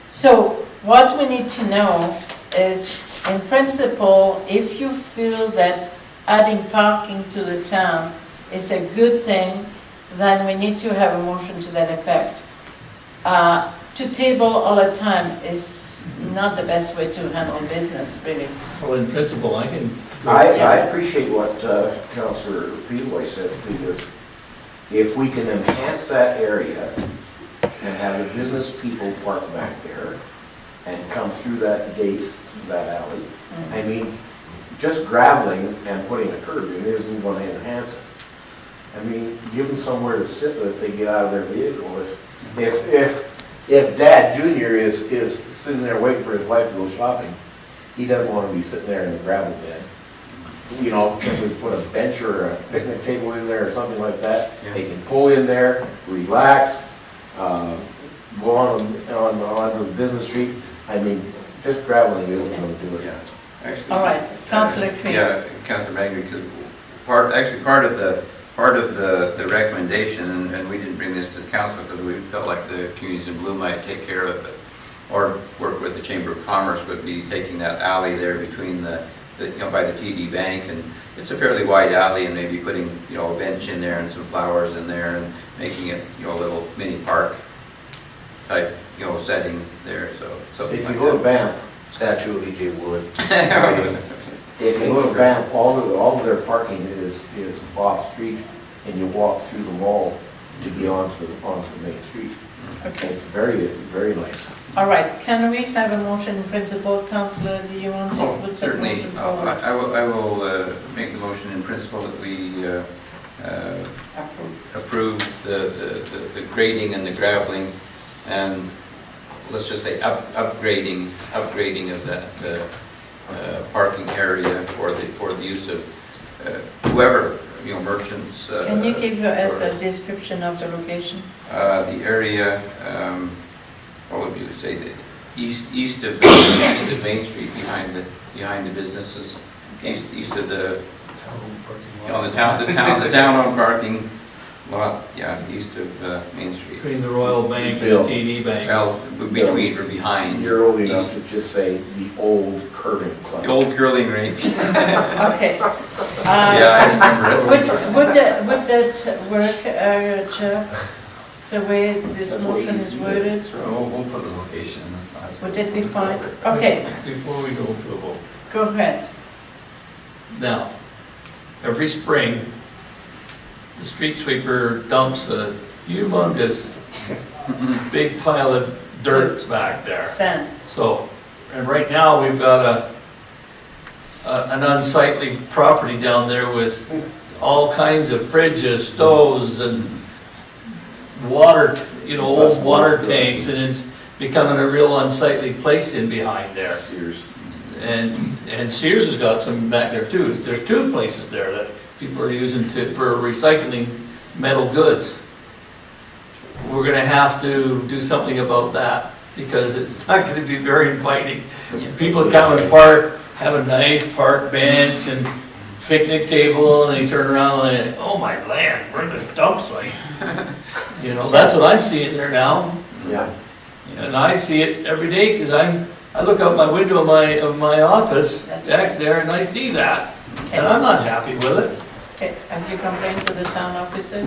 So what we need to know is, in principle, if you feel that adding parking to the town is a good thing, then we need to have a motion to that effect. To table all the time is not the best way to handle business, really. Well, in principle, I can. I appreciate what Councillor Peavoy said, because if we can enhance that area and have the business people park back there, and come through that gate, that alley. I mean, just graveling and putting a curb in isn't going to enhance it. I mean, give them somewhere to sit if they get out of their vehicle. If Dad Junior is sitting there waiting for his wife to go shopping, he doesn't want to be sitting there in the gravel bed. You know, if we put a bench or a picnic table in there or something like that, they can pull in there, relax, go on the business street. I mean, just graveling isn't going to do it. Yeah. Actually, All right, Councillor Creed. Yeah, Councillor Maggie, because part of the recommendation, and we didn't bring this to the council because we felt like the communities in blue might take care of it, or work with the Chamber of Commerce, would be taking that alley there between the by the TD Bank, and it's a fairly wide alley, and maybe putting, a bench in there and some flowers in there and making it, a little mini park type, setting there, so. If you go to Banff, Statue of E.J. Wood. if you go to Banff, all of their parking is off street, and you walk through the mall to get onto the main street. Okay. It's very, very nice. All right, can we have a motion in principle, Councillor? Do you want to put that Certainly, motion forward? I will make the motion in principle that we approve the grading and the graveling, and let's just say upgrading of that parking area for the use of whoever, merchants. Can you give us a description of the location? The area, what would you say, the east of Main Street, behind the businesses, east of the the town-owned parking lot, east of Main Street. Between the Royal Bank and the TD Bank. Well, between or behind. You're old enough to just say the old curling club. The old curling rink. Okay. Yeah, I remember it. Would that work, Jeff, the way this motion is worded? We'll put the location, that's not. Would it be fine? Okay, Before we go to a vote. go ahead. Now, every spring, the street sweeper dumps a humongous big pile of dirt back there. Sand. So, and right now, we've got an unsightly property down there with all kinds of fridges, stoves, and water, old water tanks, and it's becoming a real unsightly place in behind there. Sears. And Sears has got some back there too. There's two places there that people are using for recycling metal goods. We're gonna have to do something about that, because it's not gonna be very inviting. People come and park, have a nice park bench and picnic table, and they turn around and, oh my land, where's this dump site? That's what I'm seeing there now. Yeah. And I see it every day, because I look out my window of my office back there, and I see that, and I'm not happy with it. Okay, have you complained to the town officer?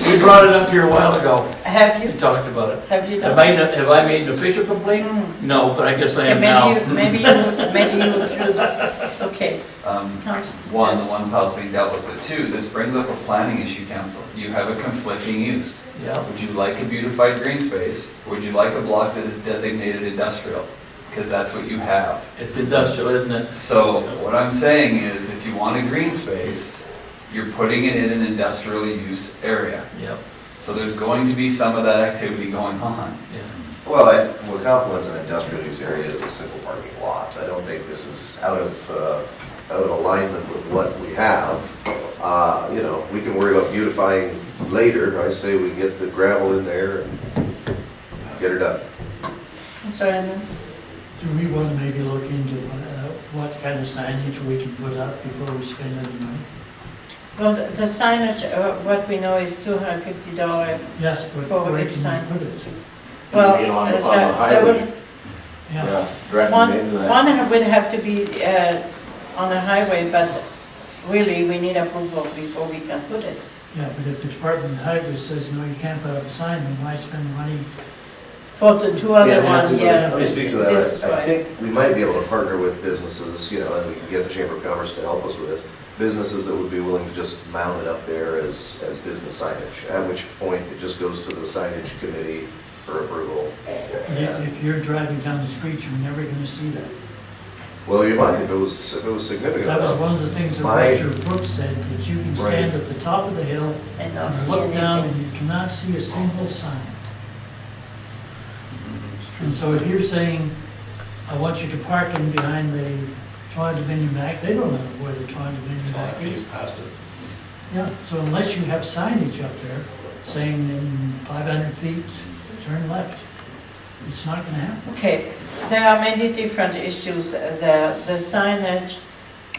We brought it up here a while ago. Have you? We talked about it. Have you done? Have I made an official complaint? No, but I guess I am now. Maybe you should. Okay. One possibly dealt with, but two, this brings up a planning issue, council. You have a conflicting use. Yeah. Would you like a beautified green space, or would you like a block that is designated industrial? Because that's what you have. It's industrial, isn't it? So what I'm saying is, if you want a green space, you're putting it in an industrial use area. Yep. So there's going to be some of that activity going on. Yeah. Well, what complements an industrial use area is a simple parking lot. I don't think this is out of alignment with what we have. We can worry about beautifying later. I say we get the gravel in there and get her done. I'm sorry, Edmonds. Do we want to maybe look into what kind of signage we can put up before we spend any money? Well, the signage, what we know is $250. Yes, but For where each can sign. we put it? Well, You know, on the that highway. would- Yeah, Directly into that. one would have to be on the highway, but really, we need approval before we can put it. yeah, but if the Department of Highway says, no, you can't put up a sign, then why spend money? For the two other ones, Let me speak to this is that. I right. think we might be able to partner with businesses, and we can get the Chamber of Commerce to help us with it. Businesses that would be willing to just mount it up there as business signage, at which point it just goes to the signage committee for approval. If you're driving down the street, you're never gonna see that. Well, you might, if it was significant That was enough. one of the things that My- Roger Brooks said, that you can stand at the top of the hill And not see and look down anything. and you cannot see a single sign. And so if you're saying, I want you to park in behind the Toronto Dominion Bank, they don't know where the Toronto Dominion Bank is. Past it. Yeah, so unless you have signage up there saying in 500 feet, turn left, it's not gonna happen. Okay, there are many different issues, the signage,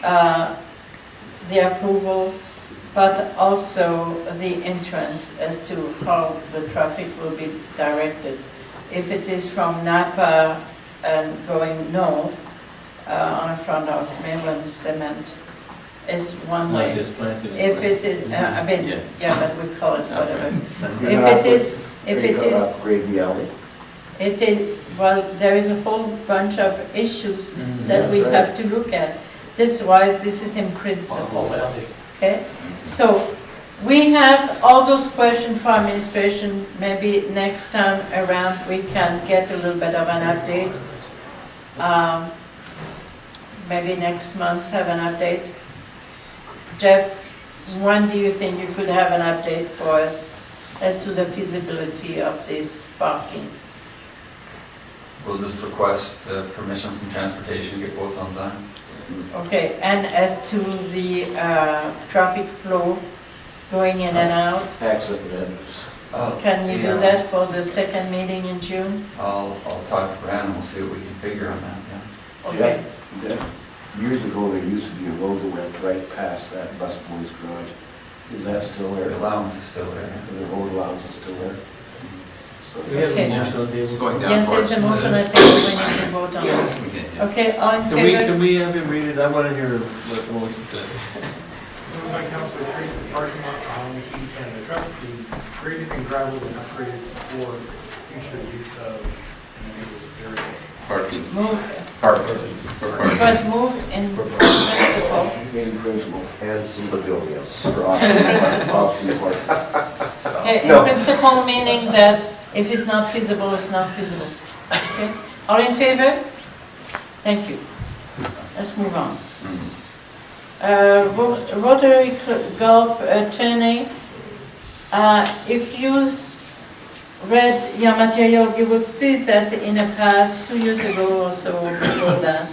the approval, but also the entrance as to how the traffic will be directed. If it is from Napa and going north, on front of Mainland Cement, is one Like way. this planted. If it is, I mean, Yeah. yeah, but we call it whatever. You're If not it is, Are if you it gonna is, upgrade the alley? it is, well, there is a whole bunch of issues that we have to look at. This is why this is in principle, okay? So, we have all those questions for administration, maybe next time around we can get a little bit of an update. Maybe next month have an update. Jeff, when do you think you could have an update for us as to the feasibility of this parking? We'll just request permission from transportation to get quotes on signs. Okay, and as to the traffic flow going in and out, Exit and entrance. can you do that for the second meeting in June? I'll talk to Brad and we'll see what we can figure on that, yeah. Okay, Jeff, years ago, there used to be a road that went right past that busboy's garage. Is that still The there? allowance is still there. The road allowance is still there? So We have Okay. a motion on the table. Going down yes, there's a towards- motion, I think we need to vote on it. Okay, yeah. Okay, all in Can favor? we have him read it? I want to hear what the motion says. Moved by Councillor Creed, the parking lot on East Canada Trust be graded and gravelled and upgraded for future use of, and it was very Parking. Move, For it parking. was moved in principle. in principle, And some begonias. for off-street parking. Okay, in No. principle meaning that if it's not feasible, it's not feasible. Okay, all in favor? Thank you. Let's move on. Rotary Golf tourney. If you read your material, you will see that in the past, 2 years ago or so, before that,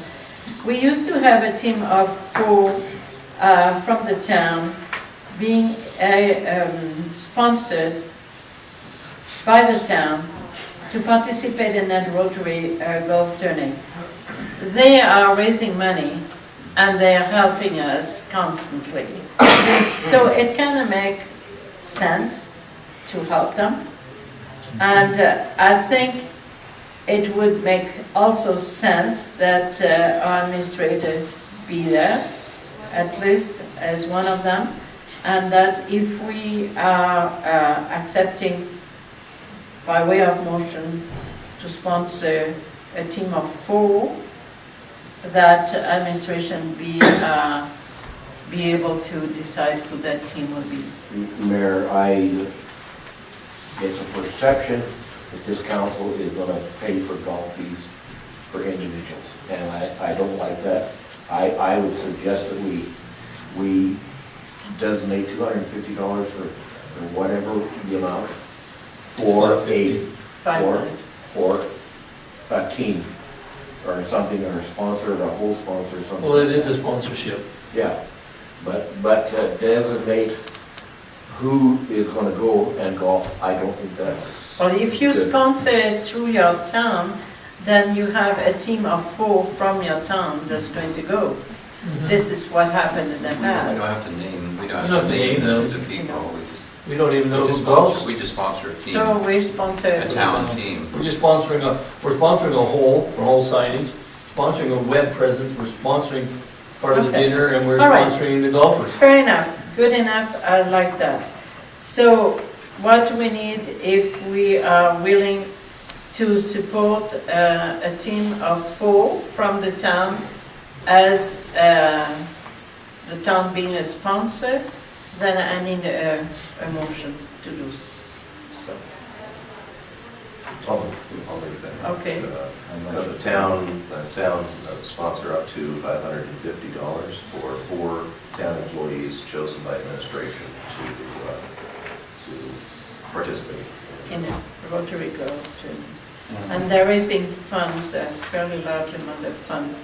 we used to have a team of 4 from the town being sponsored by the town to participate in that Rotary Golf tourney. They are raising money and they are helping us constantly. So it kind of makes sense to help them. And I think it would make also sense that our administrator be there, at least as one of them, and that if we are accepting by way of motion to sponsor a team of 4, that administration be able to decide who that team will be. Mayor, it's a perception that this council is gonna pay for golf fees for individuals, and I don't like that. I would suggest that we designate $250 for whatever the amount for a team, or something, or a sponsor, or a whole sponsor, or something. Well, it is a sponsorship. Yeah, but designate who is gonna go and golf, I don't think that's. Well, if you good. sponsor it through your town, then you have a team of 4 from your town that's going to go. This is what happened in the We don't past. have to name, we We don't don't have to name them. the people. We don't even know We who just golfs. sponsor, we just sponsor a team, So we sponsor. a town team. We're sponsoring a whole signage, sponsoring a web presence, we're sponsoring part of the Okay. dinner, and we're All right. sponsoring the golfers. Fair enough, good enough, I like that. So what we need, if we are willing to support a team of 4 from the town as the town being a sponsor, then I need a motion to do so. I'll leave that. Okay. The town sponsor up to $550 for 4 town employees chosen by administration to participate. In a Rotary Girls training. And there is in funds, a fairly large amount of funds,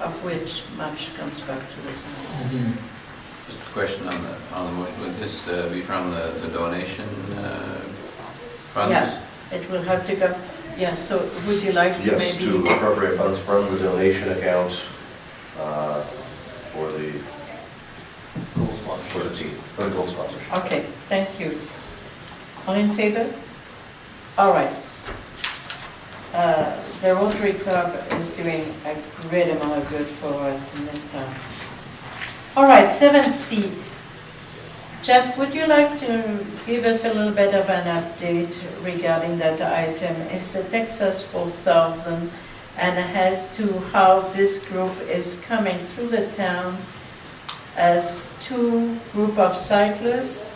of which much comes back to the town. Just a question on the motion, would this be from the donation funds? Yeah, it will have to go, yeah, so would you like to Yes, to maybe? appropriate funds from the donation account for the team, for the goal sponsorship. Okay, thank you. All in favor? All right. The Rotary Club is doing a great amount of good for us in this town. All right, 7C. Jeff, would you like to give us a little bit of an update regarding that item? It's the Texas 4000 and as to how this group is coming through the town as 2 group of cyclists.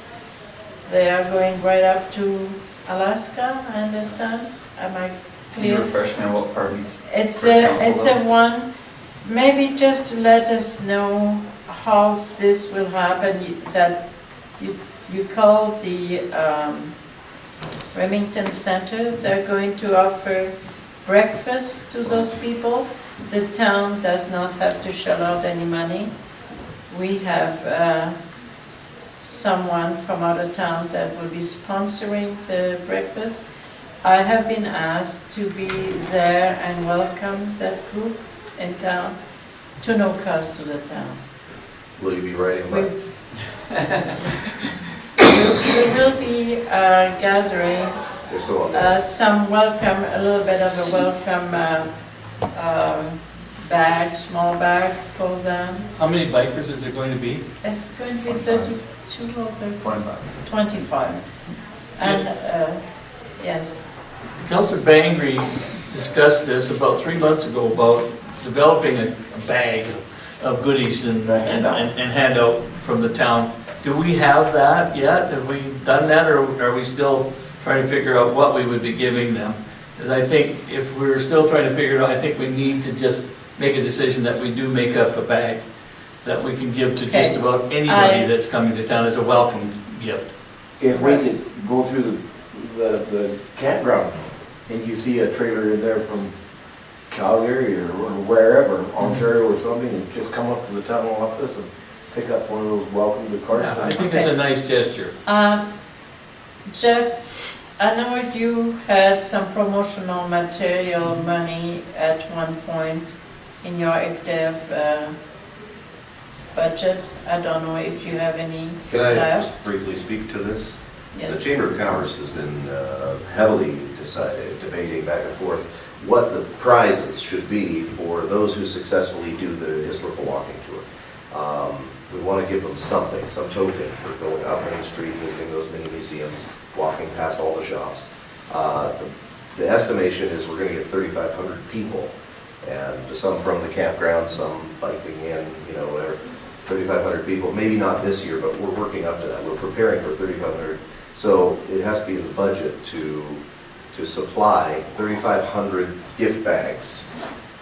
They are going right up to Alaska, I understand. Am I Can you clear? refresh me on what part needs? It's for council it's a one, maybe just to let us know how this will happen, that you call the Remington Center, they're going to offer breakfast to those people. The town does not have to shell out any money. We have someone from out of town that will be sponsoring the breakfast. I have been asked to be there and welcome that group in town to no cost to the town. Will you be writing We that? we will be gathering They're still on there. some welcome, a little bit of a welcome bag, small bag for them. How many bikers is there going to be? It's going to be 32 or 25. 25. And, yes, Councillor Bengry discussed this about 3 months ago, about developing a bag of goodies and hand out from the town. Do we have that yet? Have we done that, or are we still trying to figure out what we would be giving them? Because I think if we're still trying to figure it out, I think we need to just make a decision that we do make up a bag that we can give to just Okay. about anybody that's coming to town as a welcome gift. If we could go through the campground and you see a trailer in there from Calgary or wherever, Ontario or something, and just come up to the town office and pick up one of those welcome to Yeah, I Cardston. think it's a nice gesture. Jeff, I know you had some promotional material money at one point in your ECDEV budget. I don't know if you have any Can I left. just briefly speak to this? The Yes. Chamber of Commerce has been heavily debating back and forth what the prizes should be for those who successfully do the historical walking tour. We want to give them something, some token for going up Main Street, visiting those many museums, walking past all the shops. The estimation is we're going to get 3,500 people, and some from the campground, some biking in, whatever. 3,500 people, maybe not this year, but we're working up to that. We're preparing for 3,500. So it has to be in the budget to supply 3,500 gift bags.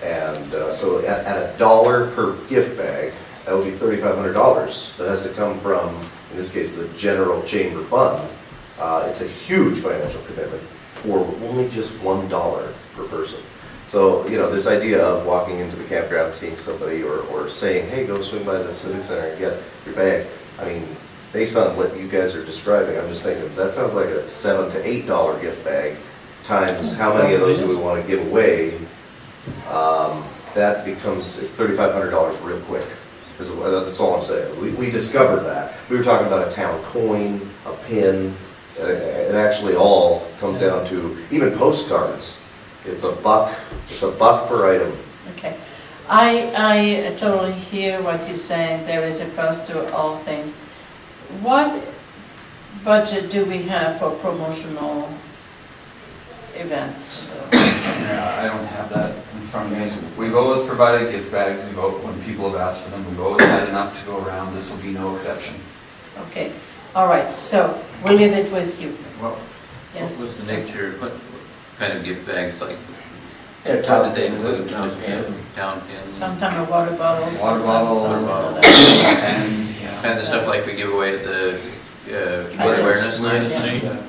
And so at $1 per gift bag, that would be $3,500. That has to come from, in this case, the general chamber fund. It's a huge financial commitment for only just $1 per person. So, this idea of walking into the campground, seeing somebody, or saying, hey, go swing by the Civic Center and get your bag. I mean, based on what you guys are describing, I'm just thinking, that sounds like a $7 to $8 gift bag, times how many of those do we want to give away? That becomes $3,500 real quick. That's all I'm saying. We discovered that. We were talking about a town coin, a pin. It actually all comes down to, even postcards. It's $1 per item. Okay. I totally hear what you're saying. There is a cost to all things. What budget do we have for promotional events? Yeah, I don't have that in front of me. We've always provided gift bags. When people have asked for them, we've always had enough to go around. This will be no exception. Okay. All right. So we'll leave it with you. What Yes. was the nature, kind of gift bags, like, Yeah, what did they include? town pin. Town pins? Sometime a water bottle. Water sometimes bottle, something water like that. And, yeah. Kind of stuff like we give away at the Awareness awareness night? night.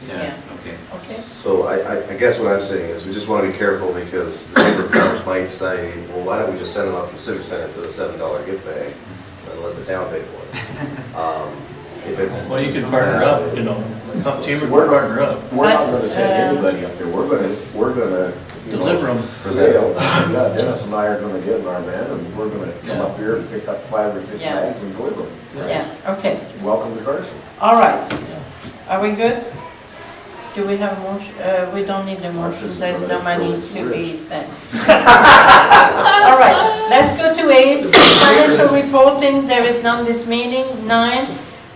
Yeah, okay. Okay, So I guess what I'm saying is, we just want to be careful, because the neighbors might say, well, why don't we just send them up to the Civic Center for the $7 gift bag, and let the town pay for it? If it's. Well, you can partner up, you know, chamber can We're- partner up, We're not gonna send But, anybody up there, we're gonna, you know, deliver them. Yeah, Dennis and I are gonna get in our van, and we're gonna come Yeah. up here and pick up 5 or 6 Yeah. bags and deliver them. yeah, okay, Welcome to Cardston. all right. Are we good? Do we have a motion? We don't need a motion, there's no money to be sent. All right, let's go to 8, financial reporting, there is none this meeting. 9,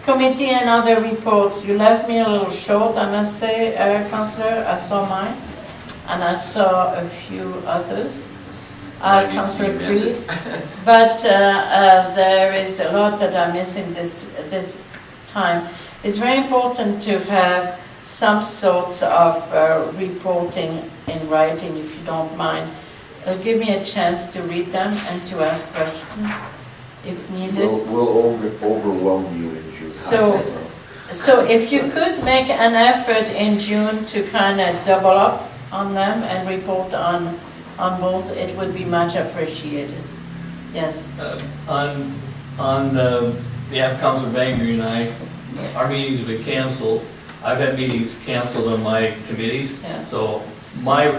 committee and other reports. You left me a little short, I must say, Councillor, I saw mine, and I saw a few others. Councillor Creed, but there is a lot that I'm missing this time. It's very important to have some sorts of reporting in writing, if you don't mind. It'll give me a chance to read them and to ask questions if needed. We'll overwhelm you in June. So if you could make an effort in June to kind of double up on them and report on both, it would be much appreciated. Yes. Yeah, Councillor Bengry and I, our meetings have been canceled. I've had meetings canceled on my committees, Yeah. so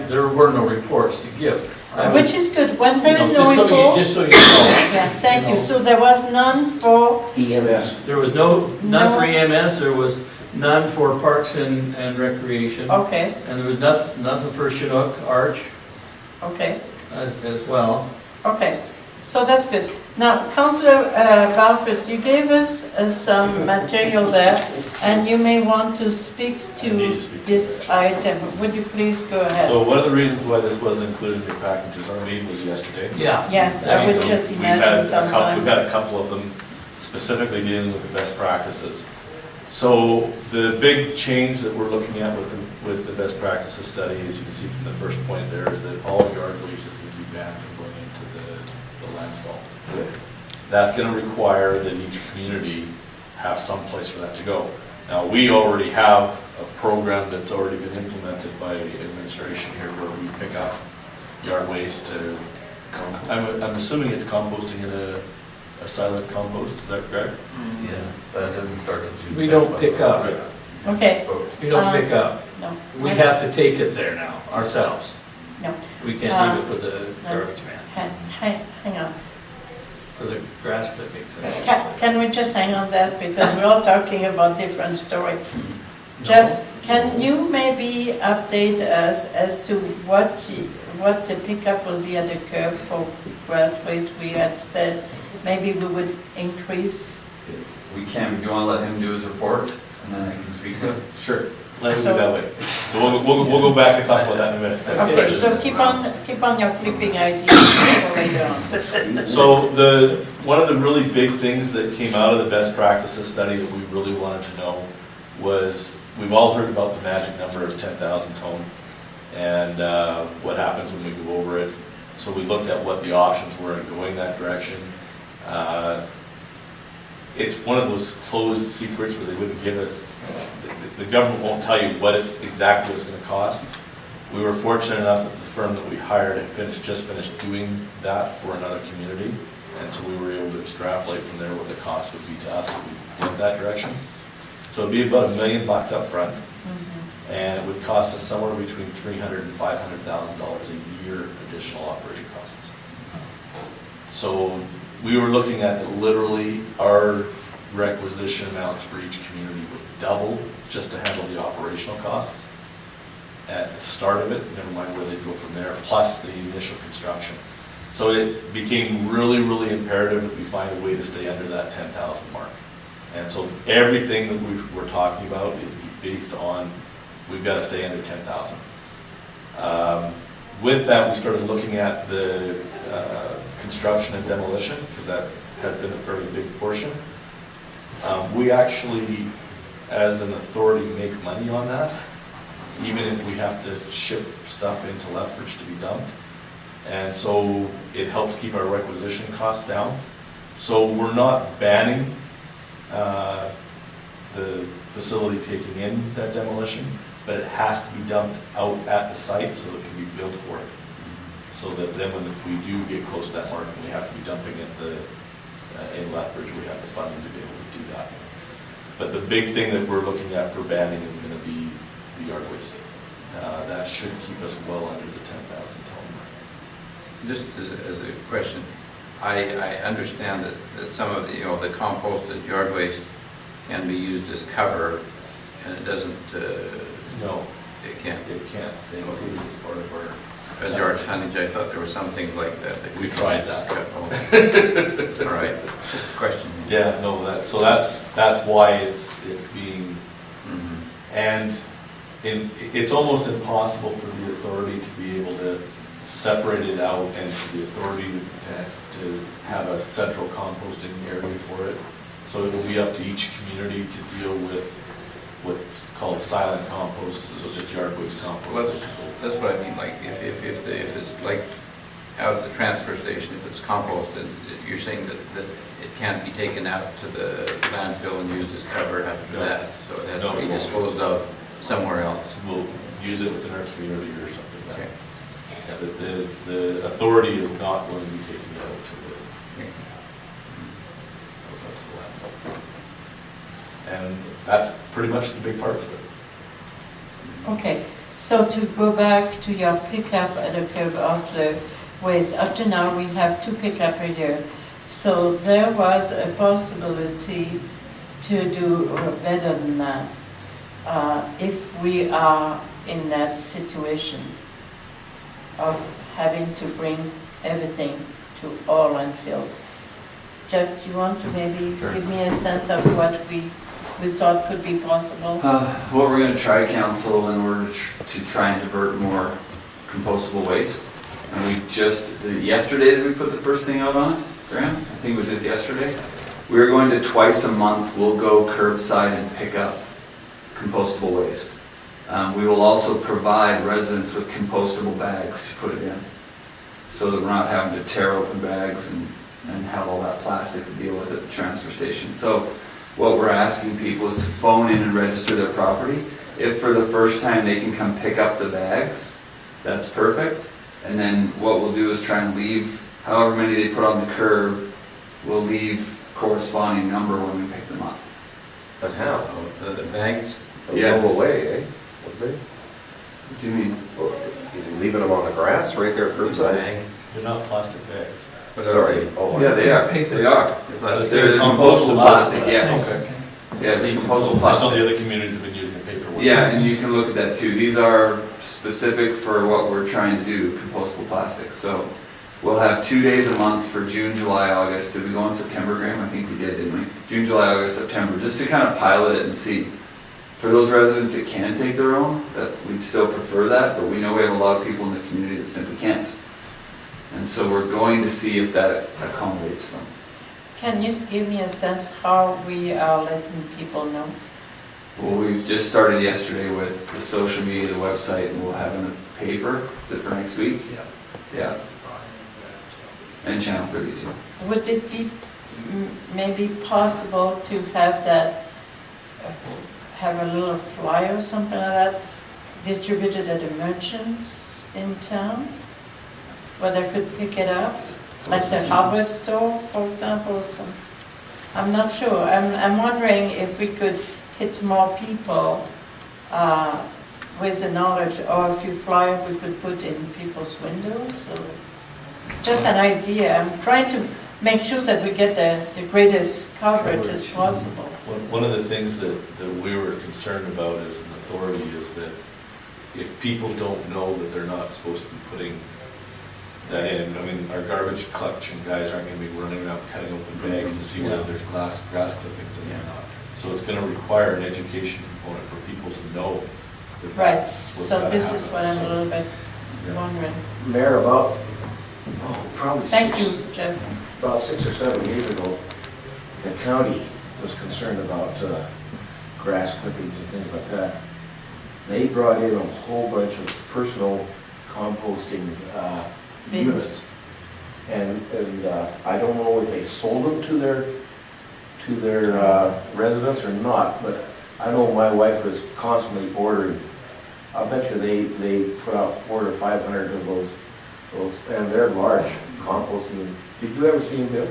there were no reports to give. Which is good. When there is You no know, report. Just so you know, Yeah, thank you. know. So there was none for, EMS. there was none for EMS, there was none for Parks and Recreation, okay, and there was nothing for Chinook Arch okay, as well. okay. So that's good. Now, Councillor Barfuss, you gave us some material there, and you may want to speak I need to to speak to this item. Would you please go ahead? So one of the reasons why this wasn't included in your packages, our meeting was yesterday. Yeah. Yes, I would just We've imagine had sometime. a couple of them specifically dealing with the best practices. So the big change that we're looking at with the best practices study, as you can see from the first point there, is that all yard waste is going to be banned from going into the landfill. That's going to require that each community have some place for that to go. Now, we already have a program that's already been implemented by administration here where we pick up yard waste to, I'm assuming it's composting in a silent compost, is that correct? Yeah, but it doesn't start till June. We don't pick up, Okay, we don't pick up. no. We have to take it there now, ourselves. No. We can't leave it for the garbage man, Hang on. for the grass clippings. Can we just hang on that, because we're all talking about different story. Jeff, can you maybe update us as to what the pickup will be at the curb for grass waste? We had said maybe we would increase. We can, you want to let him do his report, and then I can speak to it? Sure. Let it go that way. So we'll go back and talk about that in a minute. Okay, so keep on your clipping ideas for later on. So one of the really big things that came out of the best practices study that we really wanted to know was, we've all heard about the magic number of 10,000 ton and what happens when we go over it. So we looked at what the options were in going that direction. It's one of those closed secrets where they wouldn't give us, the government won't tell you what it's exactly what's going to cost. We were fortunate enough that the firm that we hired had just finished doing that for another community, and so we were able to extrapolate from there what the cost would be to us if we went that direction. So it'd be about $1 million up front, and it would cost us somewhere between $300,000 and $500,000 a year additional operating costs. So we were looking at that literally our requisition amounts for each community would double just to handle the operational costs at the start of it, never mind where they'd go from there, plus the initial construction. So it became really, really imperative that we find a way to stay under that 10,000 mark. And so everything that we're talking about is based on, we've got to stay under 10,000. With that, we started looking at the construction and demolition, because that has been a fairly big portion. We actually, as an authority, make money on that. even if we have to ship stuff into Lethbridge to be dumped. And so it helps keep our requisition costs down. So we're not banning the facility taking in that demolition, but it has to be dumped out at the site so it can be billed for it. So that then when, if we do get close to that mark and we have to be dumping at the, in Lethbridge, we have the funding to be able to do that. But the big thing that we're looking at for banning is gonna be the yard waste. That should keep us well under the 10,000 ton mark. Just as a question, I understand that some of the, the composted yard waste can be used as cover, and it doesn't, No, it can't. it can't. They include it as part of our. As yard tonnage, I thought there was some things like that. We tried that. All right, just a question. Yeah, no, that's why it's being, and it's almost impossible for the authority to be able to separate it out and for the authority to have a central composting area for it. So it will be up to each community to deal with what's called silent compost, so just yard waste compost. Well, that's what I mean, like, if it's like out at the transfer station, if it's composted, you're saying that it can't be taken out to the landfill and used as cover after that, so it has to be disposed of somewhere else. We'll use it within our community or something like that. Okay. Yeah, but the authority is not going to be taking it out to the landfill. And that's pretty much the big parts of it. Okay, so to go back to your pickup at the curb of the waste, up to now we have 2 pickup a year. So there was a possibility to do better than that if we are in that situation of having to bring everything to our landfill. Jeff, do you want to maybe give me a sense of what we thought could be possible? What we're gonna try, council, in order to try and divert more compostable waste. And we just, yesterday did we put the first thing out on it, Graham? I think it was just yesterday. We're going to twice a month, we'll go curbside and pick up compostable waste. We will also provide residents with compostable bags to put it in, so that we're not having to tear open bags and have all that plastic to deal with at the transfer station. So what we're asking people is to phone in and register their property. If for the first time they can come pick up the bags, that's perfect. And then what we'll do is try and leave, however many they put on the curb, we'll leave corresponding number when we pick them up. But how? The bags? They'll Yes. go away, eh? Would they? What do you mean? Is he leaving them on the grass right there curbside? Bag? They're not plastic bags. Sorry. Oh, Yeah, they are. They are. Plastic. They're compostable plastic, yes. Okay. Yeah, they're compostable I just know plastic. the other communities have been using the paper ones. Yeah, and you can look at that too. These are specific for what we're trying to do, compostable plastic. So we'll have 2 days a month for June, July, August. Did we go in September, Graham? I think we did, didn't we? June, July, August, September, just to kind of pilot it and see. For those residents that can take their own, that we'd still prefer that, but we know we have a lot of people in the community that simply can't. And so we're going to see if that accommodates them. Can you give me a sense how we are letting people know? Well, we've just started yesterday with the social media, the website, and we'll have in the paper. Is it for next week? Yeah. And Channel 32. Would it be maybe possible to have that, have a little flyer or something like that distributed at the merchants in town? Where they could pick it up? Like the hardware store, for example, or some, I'm not sure. I'm wondering if we could hit more people with the knowledge, or a few flyers we could put in people's windows, or just an idea. I'm trying to make sure that we get the greatest coverage as possible. One of the things that we were concerned about as an authority is that if people don't know that they're not supposed to be putting that in, I mean, our garbage collection guys aren't going to be running around cutting open bags to see whether there's grass clippings in there or not. So it's going to require an education component for people to know that Right, that's what's so gotta this happen. is what I'm a So, little bit yeah. wondering. Mayor, about, probably Thank you, Jeff. about 6 or 7 years ago, the county was concerned about grass clippings and things like that. they brought in a whole bunch of personal composting Bins. units. And I don't know if they sold them to their residents or not, but I know my wife was constantly ordering. I'll bet you they put out 400 or 500 of those, and they're large composting. Did you ever see them, Bill?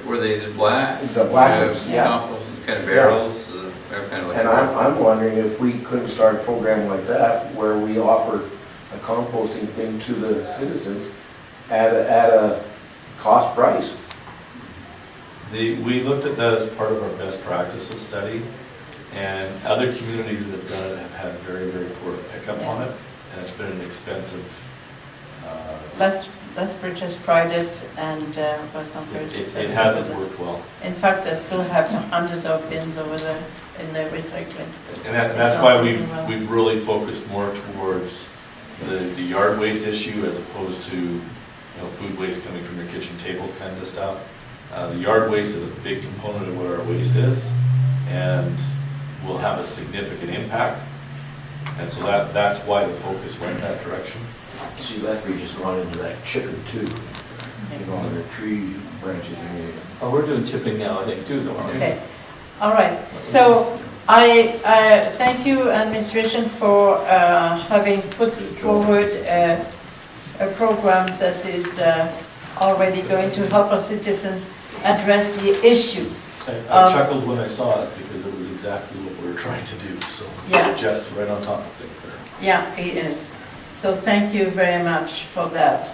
Were they the black? It's a black ones, yeah. Compost, kind of barrels, they're kind of like. And I'm wondering if we couldn't start a program like that, where we offer a composting thing to the citizens at a cost price. We looked at that as part of our best practices study, and other communities that have done it have had very, very poor pickup on it, and it's been an expensive. Lethbridge has tried it and was not very successful. It hasn't worked well. In fact, I still have hundreds of bins over there in the recycling. And that's why we've really focused more towards the yard waste issue as opposed to, food waste coming from your kitchen table kinds of stuff. The yard waste is a big component of what our waste is, and will have a significant impact. And so that's why the focus went in that direction. See, Lethbridge has gone into that chipping too, their tree branches and everything. Oh, we're doing chipping now, I think, too, though, aren't we? Okay, all right. So I thank you, administration, for having put forward a program that is already going to help our citizens address the issue. I chuckled when I saw it because it was exactly what we were trying to do, so Yeah. Jeff's right on top of things there. Yeah, he is. So thank you very much for that.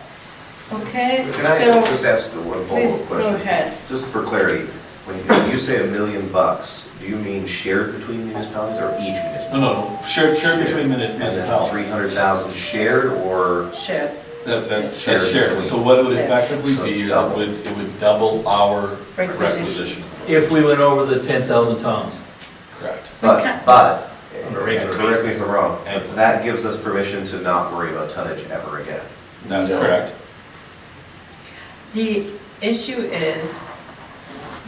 Okay, Can I so just ask one please follow-up question? go ahead. Just for clarity, when you say $1 million, do you mean shared between municipalities or each municipality? No, shared between And then municipalities. 300,000 shared or? Shared. That's Shared shared. between. So what it would Shared. effectively So be is double. it would double our Requisition. requisition. If we went over the 10,000 tons. Correct. But, On a regular correct me basis. if I'm wrong, And- that gives us permission to not worry about tonnage ever again. That's No. correct. The issue is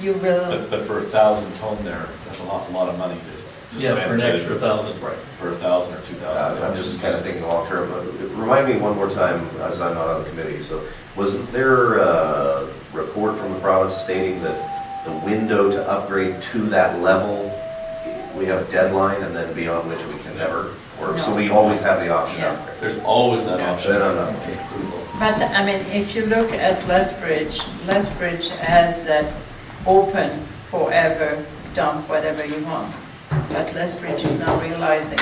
you will, But for 1,000 ton there, that's an awful lot of money to Yeah, spend. for an to- extra 1,000. Right, for 1,000 or 2,000. I'm just kind of thinking long-term. Remind me one more time, as I'm not on the committee, so wasn't there a report from the province stating that the window to upgrade to that level, we have a deadline and then beyond which we can never, or, so we always have the option to Yeah. upgrade? There's always that option. Then I'm not. but I mean, if you look at Lethbridge has that open forever, dump whatever you want. But Lethbridge is now realizing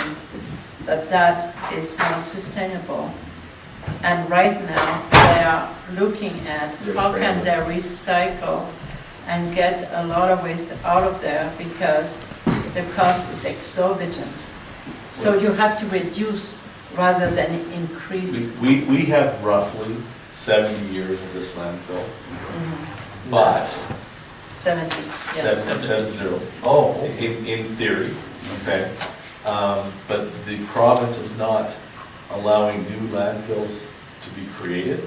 that that is not sustainable. And right now, they are looking at how can they recycle and get a lot of waste out of there because the cost is exorbitant. So you have to reduce rather than increase. We have roughly 70 years of this landfill, but 70, yeah. 770. Oh, In theory, okay. But the province is not allowing new landfills to be created.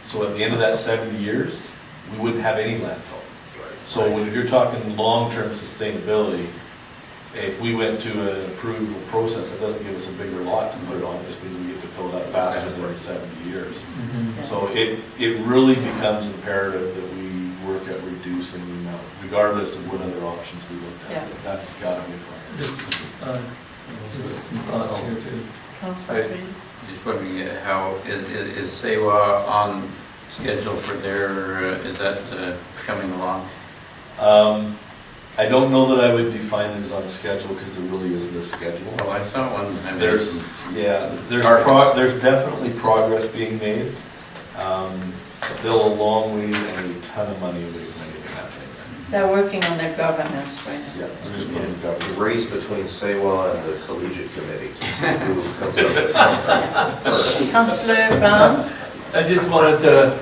So at the end of that 70 years, we wouldn't have any landfill. So when you're talking long-term sustainability, if we went to an approval process, that doesn't give us a bigger lot to put it on, it just means we get to fill that faster than 70 years. So it really becomes imperative that we work at reducing the amount, regardless of what other options we look Yeah. at. That's got to be a plan. just, some thoughts here too. Councillor I- Green? Just wondering how, is Sewa on schedule for their, is that coming along? I don't know that I would define it as on schedule, because there really isn't a schedule. Well, I saw one. I mean, There's Cards. there's definitely progress being made. Still a long way and a ton of money away from anything happening They're working on their governance right now. there. Yeah, we're just putting The government. race between SEWA and the collegiate committee to see who comes up with something. Councillor Barnes? I just wanted to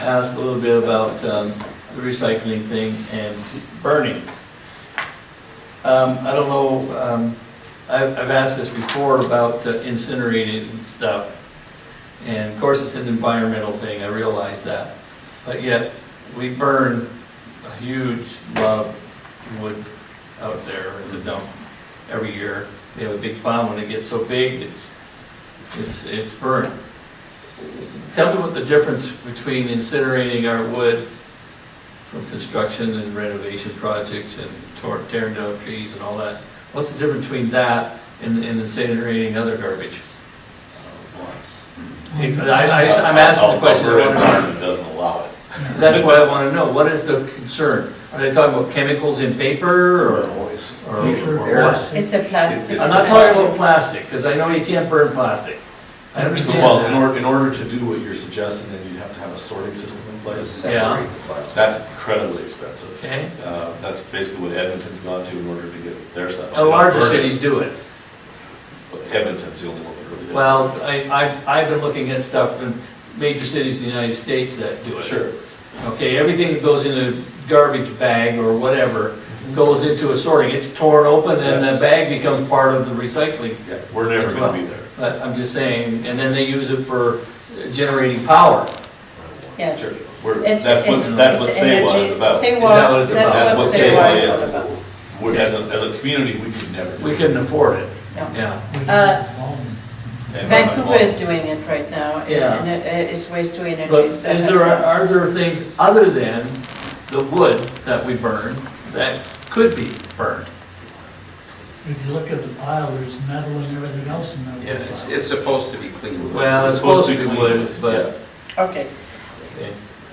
ask a little bit about the recycling thing and burning. I don't know, I've asked this before about incinerating and stuff. And of course, it's an environmental thing, I realize that. But yet, we burn a huge lot of wood out there in the dump every year. We have a big pile, when it gets so big, it's burned. Tell me what the difference between incinerating our wood from construction and renovation projects and tearing down trees and all that. What's the difference between that and incinerating other garbage? I'm asking the question. Our environment doesn't allow it. That's what I want to know. What is the concern? Are they talking about chemicals in paper or what? It's a plastic. I'm not talking about plastic, because I know you can't burn plastic. I understand Well, that. in order to do what you're suggesting, then you'd have to have a sorting system in place. Yeah. That's incredibly expensive. Okay. That's basically what Edmonton's gone to in order to get their stuff. The larger cities do it. Edmonton's the only one that really does. Well, I've been looking at stuff in major cities in the United States that do it. Sure. Okay, everything that goes in a garbage bag or whatever goes into a sorting. It's torn open and the bag becomes part of the recycling. Yeah, we're never going to be there. But I'm just saying, and then they use it for generating power. Yes. Sure. It's- That's what it's Save-On energy. is about. Save-On, Is that what it's about? that's what That's what Save-On is Save-On all is. about. As a community, we could never do We it. couldn't afford it. Yeah. Yeah. And Vancouver is doing it right now. Yeah. It's waste to energy. But so- are there things other than the wood that we burn that could be burned? If you look at the pile, there's metal and everything else in there. Yeah, it's supposed to be clean. Well, it's supposed to be wood, but. Okay,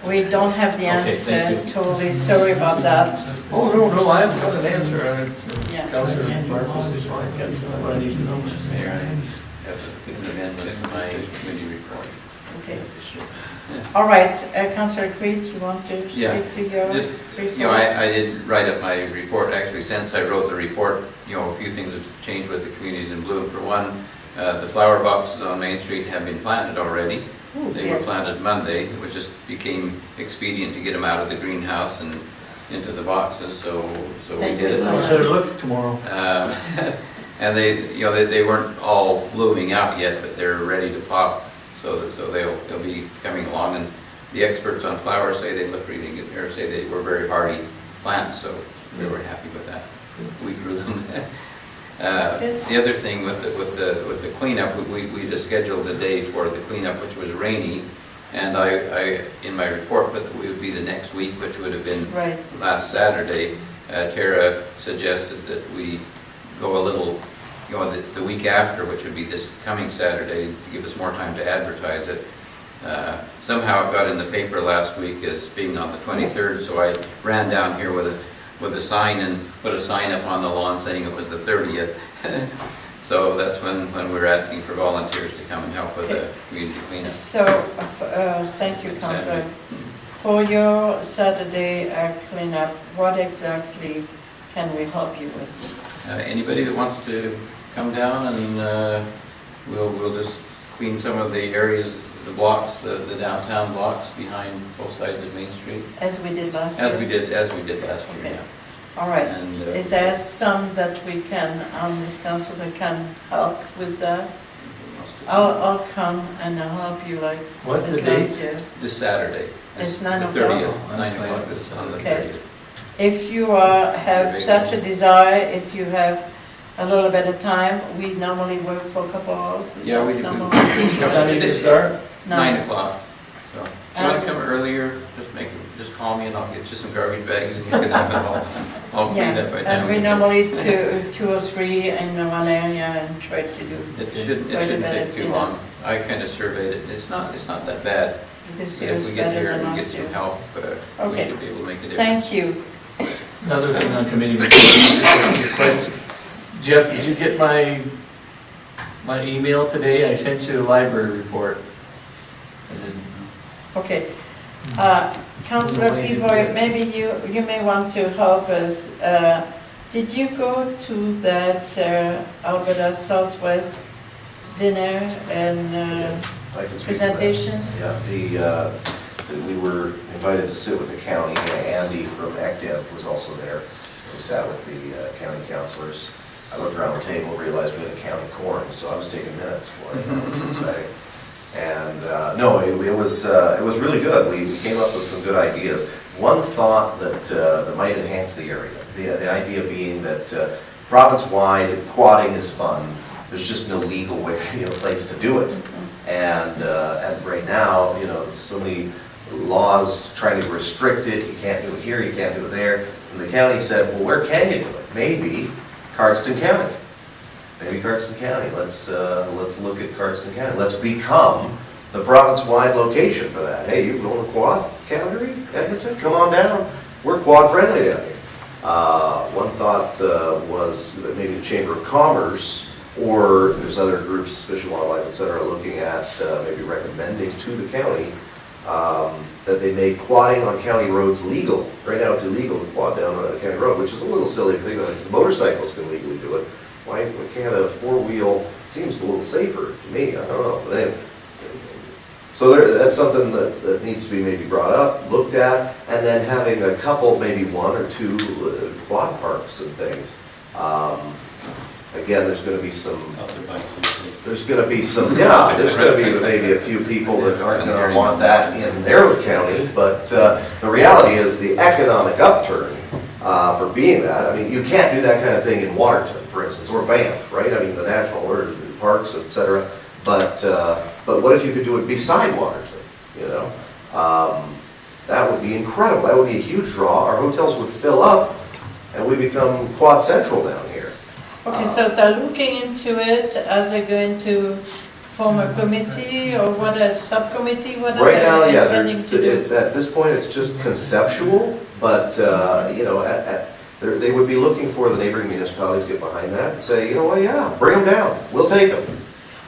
we don't have the Okay, thank answer, totally sorry about that. Oh, no, I haven't got an answer. Yeah. Councillor Barfuss is fine. What I need to know. Mayor, I have an amendment in my committee report. Okay. All right, Councillor Creed, you want to Yeah, speak to your Just, report? I did write up my report, actually, since I wrote the report, a few things have changed with the communities in bloom. For one, the flower boxes on Main Street have been planted already. Oh, They were yes. planted Monday, it just became expedient to get them out of the greenhouse and into the boxes, so we Thank did you it. so much. Better look tomorrow. And they weren't all blooming out yet, but they're ready to pop, so they'll be coming along. And the experts on flowers say they look really good, or say they were very hardy plants, so we were happy with that. We grew them. The other thing with the cleanup, we just scheduled a day for the cleanup, which was rainy, and I in my report put that it would be the next week, which would have been Right. last Saturday. Tara suggested that we go a little, the week after, which would be this coming Saturday, to give us more time to advertise it. Somehow it got in the paper last week as being on the 23rd, so I ran down here with a sign and put a sign up on the lawn saying it was the 30th. So that's when we're asking for volunteers to come and help with the community cleanup. So, thank you, Councillor. For your Saturday cleanup, what exactly can we help you with? Anybody that wants to come down and we'll just clean some of the areas, the blocks, the downtown blocks behind both sides of Main Street. As we did last year? As we did last year, Okay. yeah. All right. And, Is there some that we can, on this council, that can help with that? I'll come and I'll help you like What's this the date? last year. This Saturday. It's the 9 o'clock? 30th, 9 o'clock is on the Okay. 30th. If you have such a desire, if you have a little bit of time, we normally work for a couple hours. Yeah, we That's do. normal. What time do you start? 9 o'clock. So, if you want to come earlier, just call me and I'll get you some garbage bags and you can have it all cleaned up by Yeah, time. and we normally two or three in one area and try to do. It shouldn't take too long. I kind of surveyed it. It's not that bad. This But year if is we get better here than and we get last some year. help, we Okay. should be able to make a difference. Thank you. Another thing on committee reports. Jeff, did you get my email today? I sent you a library report. I didn't. Okay. Councillor Peavoy, maybe you may want to help us. Did you go to that Alberta Southwest dinner and I can speak to that. presentation? Yeah, we were invited to sit with the county. Andy from ACDEV was also there. We sat with the county councillors. I looked around the table, realized we had a county quorum, so I was taking minutes. Boy, that was exciting. And no, it was really good. We came up with some good ideas. One thought that might enhance the area, the idea being that province-wide, quadding is fun, there's just no legal way, place to do it. And right now, so many laws trying to restrict it, you can't do it here, you can't do it there. And the county said, well, where can you do it? Maybe Cardston County. Maybe Cardston County. Let's look at Cardston County. Let's become the province-wide location for that. Hey, you going to quad, Calgary, Edmonton? Come on down. We're quad friendly down here. One thought was that maybe the Chamber of Commerce, or there's other groups, Fish and Wildlife, et cetera, looking at maybe recommending to the county that they make quadding on county roads legal. Right now, it's illegal to quad down on a county road, which is a little silly if you think about it, because motorcycles can legally do it. Why can't a four-wheel? Seems a little safer to me, I don't know, but anyway. So that's something that needs to be maybe brought up, looked at, and then having a couple, maybe one or two quad parks and things. Again, there's going to be some, there's going to be maybe a few people that aren't going to want that in their county, but the reality is the economic upturn for being that, I mean, you can't do that kind of thing in Waterton, for instance, or Banff, right? I mean, the national parks, et cetera. But what if you could do it beside Waterton, That would be incredible. That would be a huge draw. Our hotels would fill up, and we become quad central down here. Okay, so they're looking into it, are they going to form a committee, or what, a subcommittee, what Right now, are they yeah, intending to do? at this point, it's just conceptual, but, they would be looking for the neighboring municipalities to get behind that and say, yeah, bring them down, we'll take them.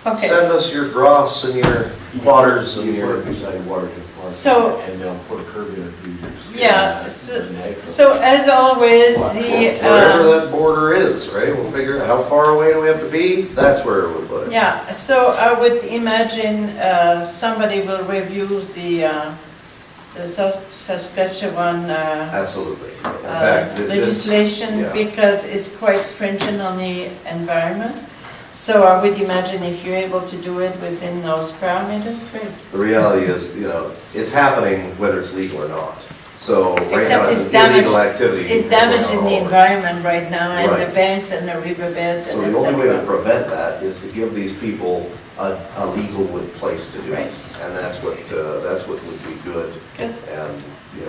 Okay. Send us your dross and your waters and your... Beside Waterton Park. So- And they'll put a curb in it. Yeah, so as always, Wherever that border is, right? We'll figure out how far away do we have to be, that's where we'll put it. yeah, so I would imagine somebody will review the Saskatchewan Absolutely. In fact, legislation, yeah. because it's quite stringent on the environment. So I would imagine if you're able to do it within those parameters, great. The reality is, it's happening whether it's legal or not. So right Except now, it's it's an illegal damage- activity. It's damaging the environment right now, and Right. the banks and the riverbeds So and the only way to etc. prevent that is to give these people a legal place to do it. Right. And that's what would be good. Good. And,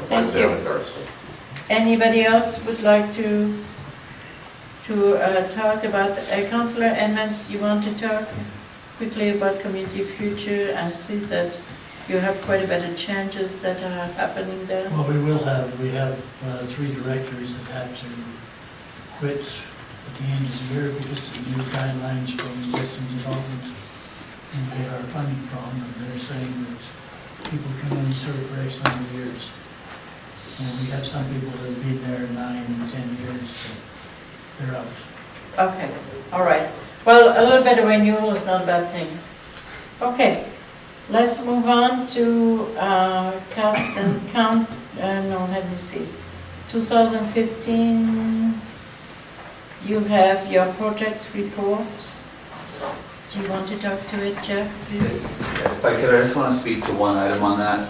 Thank down you. in Cardston. Anybody else would like to talk about, Councillor Edmonds, you want to talk quickly about community future? I see that you have quite a bit of changes that are happening there. Well, we have 3 directors that have to quit at the end of the year because of the new guidelines from Western Development and they are funding from, and they're saying that people can only serve for X number of years. And we have some people that have been there 9 and 10 years, so they're out. Okay, all right. Well, a little bit of renewal is not a bad thing. Okay, let's move on to Cardston let me see. 2015, you have your projects reports. Do you want to talk to it, Jeff, please? If I could, I just want to speak to one item on that.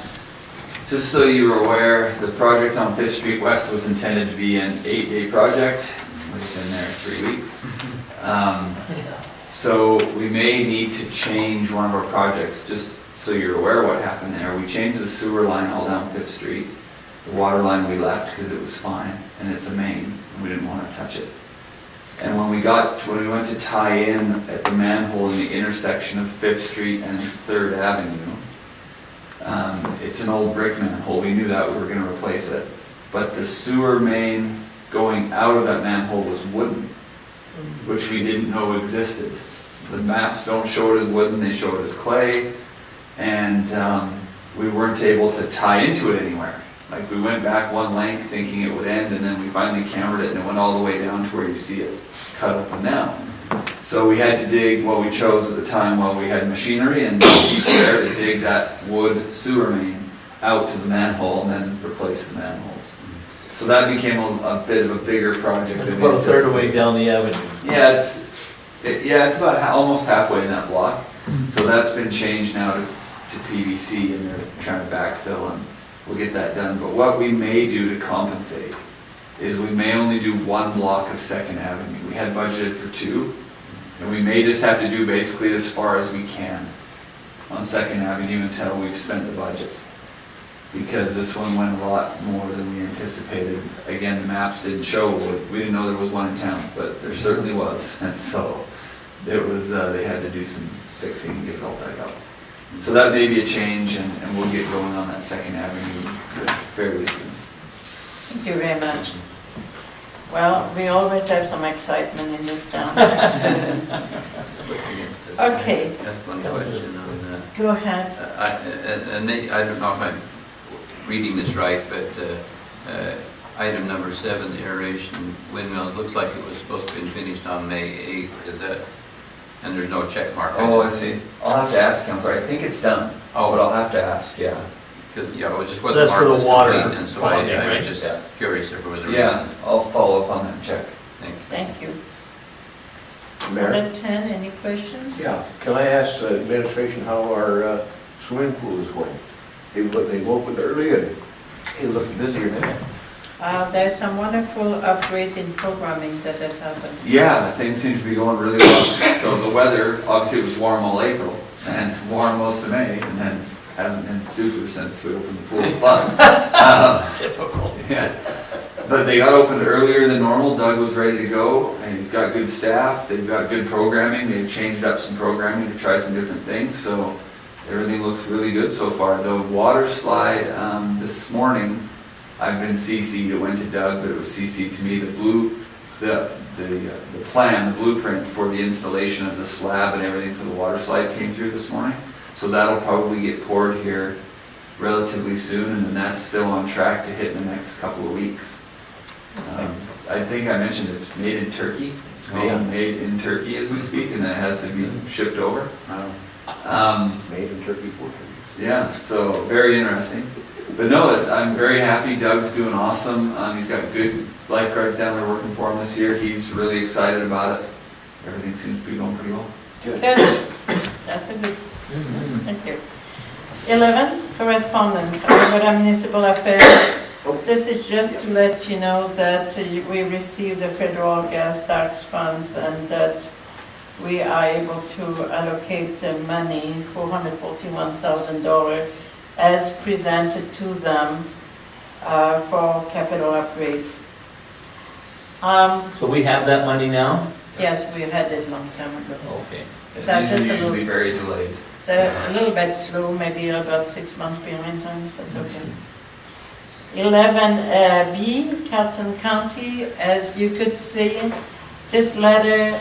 Just so you were aware, the project on 5th Street West was intended to be an 8-day project. We've been there 3 weeks. So we may need to change one of our projects, just so you're aware what happened there. We changed the sewer line all down 5th Street. The water line we left because it was fine, and it's a main, and we didn't want to touch it. And when we went to tie in at the manhole in the intersection of 5th Street and 3rd Avenue, it's an old brick manhole. We knew that we were going to replace it. But the sewer main going out of that manhole was wooden, which we didn't know existed. The maps don't show it as wooden, they show it as clay. And we weren't able to tie into it anywhere. Like we went back one length thinking it would end, and then we finally cambered it and it went all the way down to where you see it cut up and down. So we had to dig what we chose at the time while we had machinery and people there to dig that wood sewer main out to the manhole and then replace the manholes. So that became a bit of a bigger project. It's than we about a third of the way anticipated. down the avenue. Yeah, it's about almost halfway in that block. So that's been changed now to PVC, and they're trying to backfill, and we'll get that done. But what we may do to compensate is we may only do one block of Second Avenue. We had budgeted for 2, and we may just have to do basically as far as we can on Second Avenue until we've spent the budget. Because this one went a lot more than we anticipated. Again, the maps didn't show, we didn't know there was one in town, but there certainly was. And so it was, they had to do some fixing and get it all back up. So that may be a change, and we'll get going on that Second Avenue fairly soon. Thank you very much. Well, we always have some excitement in this town. Okay. That's one question on that. Go ahead. I don't know if I'm reading this right, but item number 7, the aeration windmill, it looks like it was supposed to be finished on May 8th. Is that, and there's no check mark? Oh, I see. I'll have to ask, Councillor. I think it's done. Oh, but I'll have to ask, yeah. Because, yeah, it just wasn't That's for marked the as water complete, and so I bonding, was right? just Yeah. curious if there was a reason. Yeah, I'll follow up on that check. Thank you. Thank you. Mayor? Number 10, any questions? Yeah, can I ask the administration how our swimming pool is going? They've opened early and it looks busier now. There's some wonderful upgrade in programming that has happened. Yeah, things seem to be going really well. So the weather, obviously it was warm all April and warm most of May, and then hasn't been super since we opened the pool. But, Typical. yeah. But they got opened earlier than normal. Doug was ready to go, and he's got good staff. They've got good programming. They've changed up some programming to try some different things. So everything looks really good so far. The water slide, this morning, I've been CC'd. It went to Doug, but it was CC'd to me. The plan, the blueprint for the installation of the slab and everything for the water slide came through this morning. So that'll probably get poured here relatively soon, and then that's still on track to hit in the next couple of weeks. I think I mentioned it's made in Turkey. It's being made in Turkey as we speak, and then it has to be shipped over. Made in Turkey for Yeah, so very interesting. But no, I'm very happy. Doug's doing awesome. He's got good lifeguards down there working for him this year. He's really excited about it. Everything seems to be going pretty well. Good. That's a good. Thank you. 11, correspondence, Alberta Municipal Affairs. This is just to let you know that we received the federal gas tax funds and that we are able to allocate money, $441,000, as presented to them for capital upgrades. So we have that money now? Yes, we had it a long time ago. Okay. It's So just a usually little- very delayed. So a little bit slow, maybe about 6 months behind time, so that's okay. 11B, Cardston County, as you could see, this letter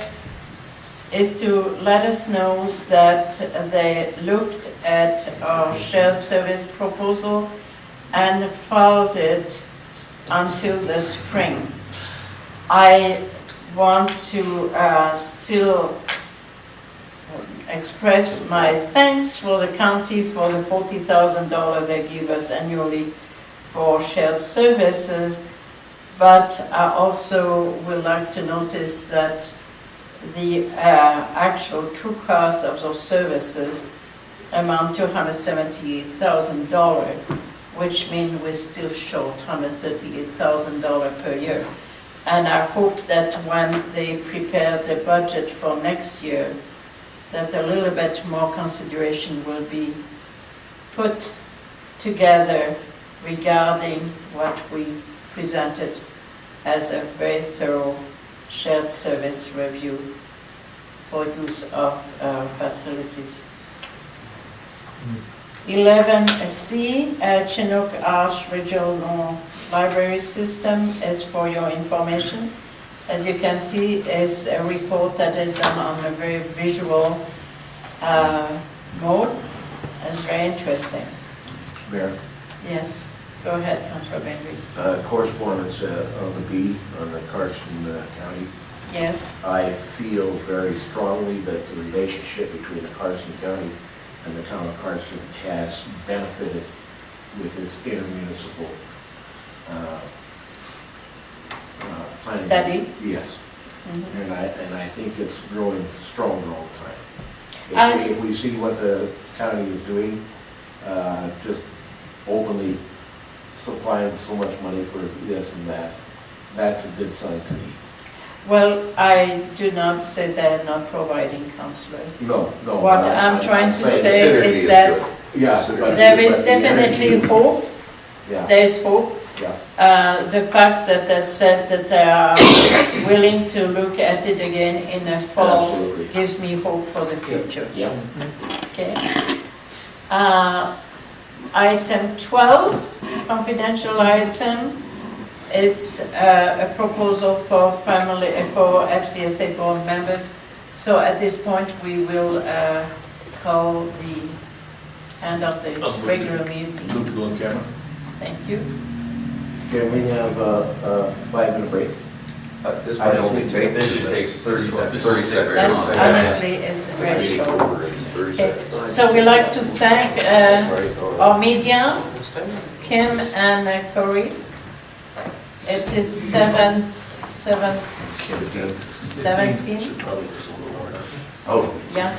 is to let us know that they looked at our shared service proposal and filed it until the spring. I want to still express my thanks for the county for the $40,000 they give us annually for shared services, but I also would like to notice that the actual true cost of those services amount to $178,000, which means we're still short $138,000 per year. And I hope that when they prepare the budget for next year, that a little bit more consideration will be put together regarding what we presented as a very thorough shared service review for use of facilities. 11C, Chinook Arch Regional Library System is for your information. As you can see, is a report that is done on a very visual mode. It's very interesting. Mayor? Yes, go ahead, Councillor Bengry. Correspondence on the B on the Cardston County. Yes. I feel very strongly that the relationship between the Cardston County and the town of Cardston has benefited with this intermunicipal planning. Study? Yes. Mhm. And I think it's growing stronger all the time. If we see what the county is doing, just openly supplying so much money for this and that, That's a good sign to me. Well, I do not say they're not providing counselors. No, no. What I'm trying to saying say synergy is is that good. Yeah. but- there is but the definitely energy- hope. Yeah, There is hope. yeah. The fact that they said that they are willing to look at it again in the fall Absolutely. gives me hope for the future. Yeah. Okay. Item 12, confidential item. It's a proposal for FCSA board members. So at this point, we will call the end of the regular meeting. Move to go in camera. Thank you. Can we have a 5-minute break? This might only take. This should take 30 seconds. 30 seconds. That honestly is very Maybe short. quarter in 30 Okay, seconds. so we'd like to thank Right, all right. our media, Kim and Corey. It is 17. Oh. Yes.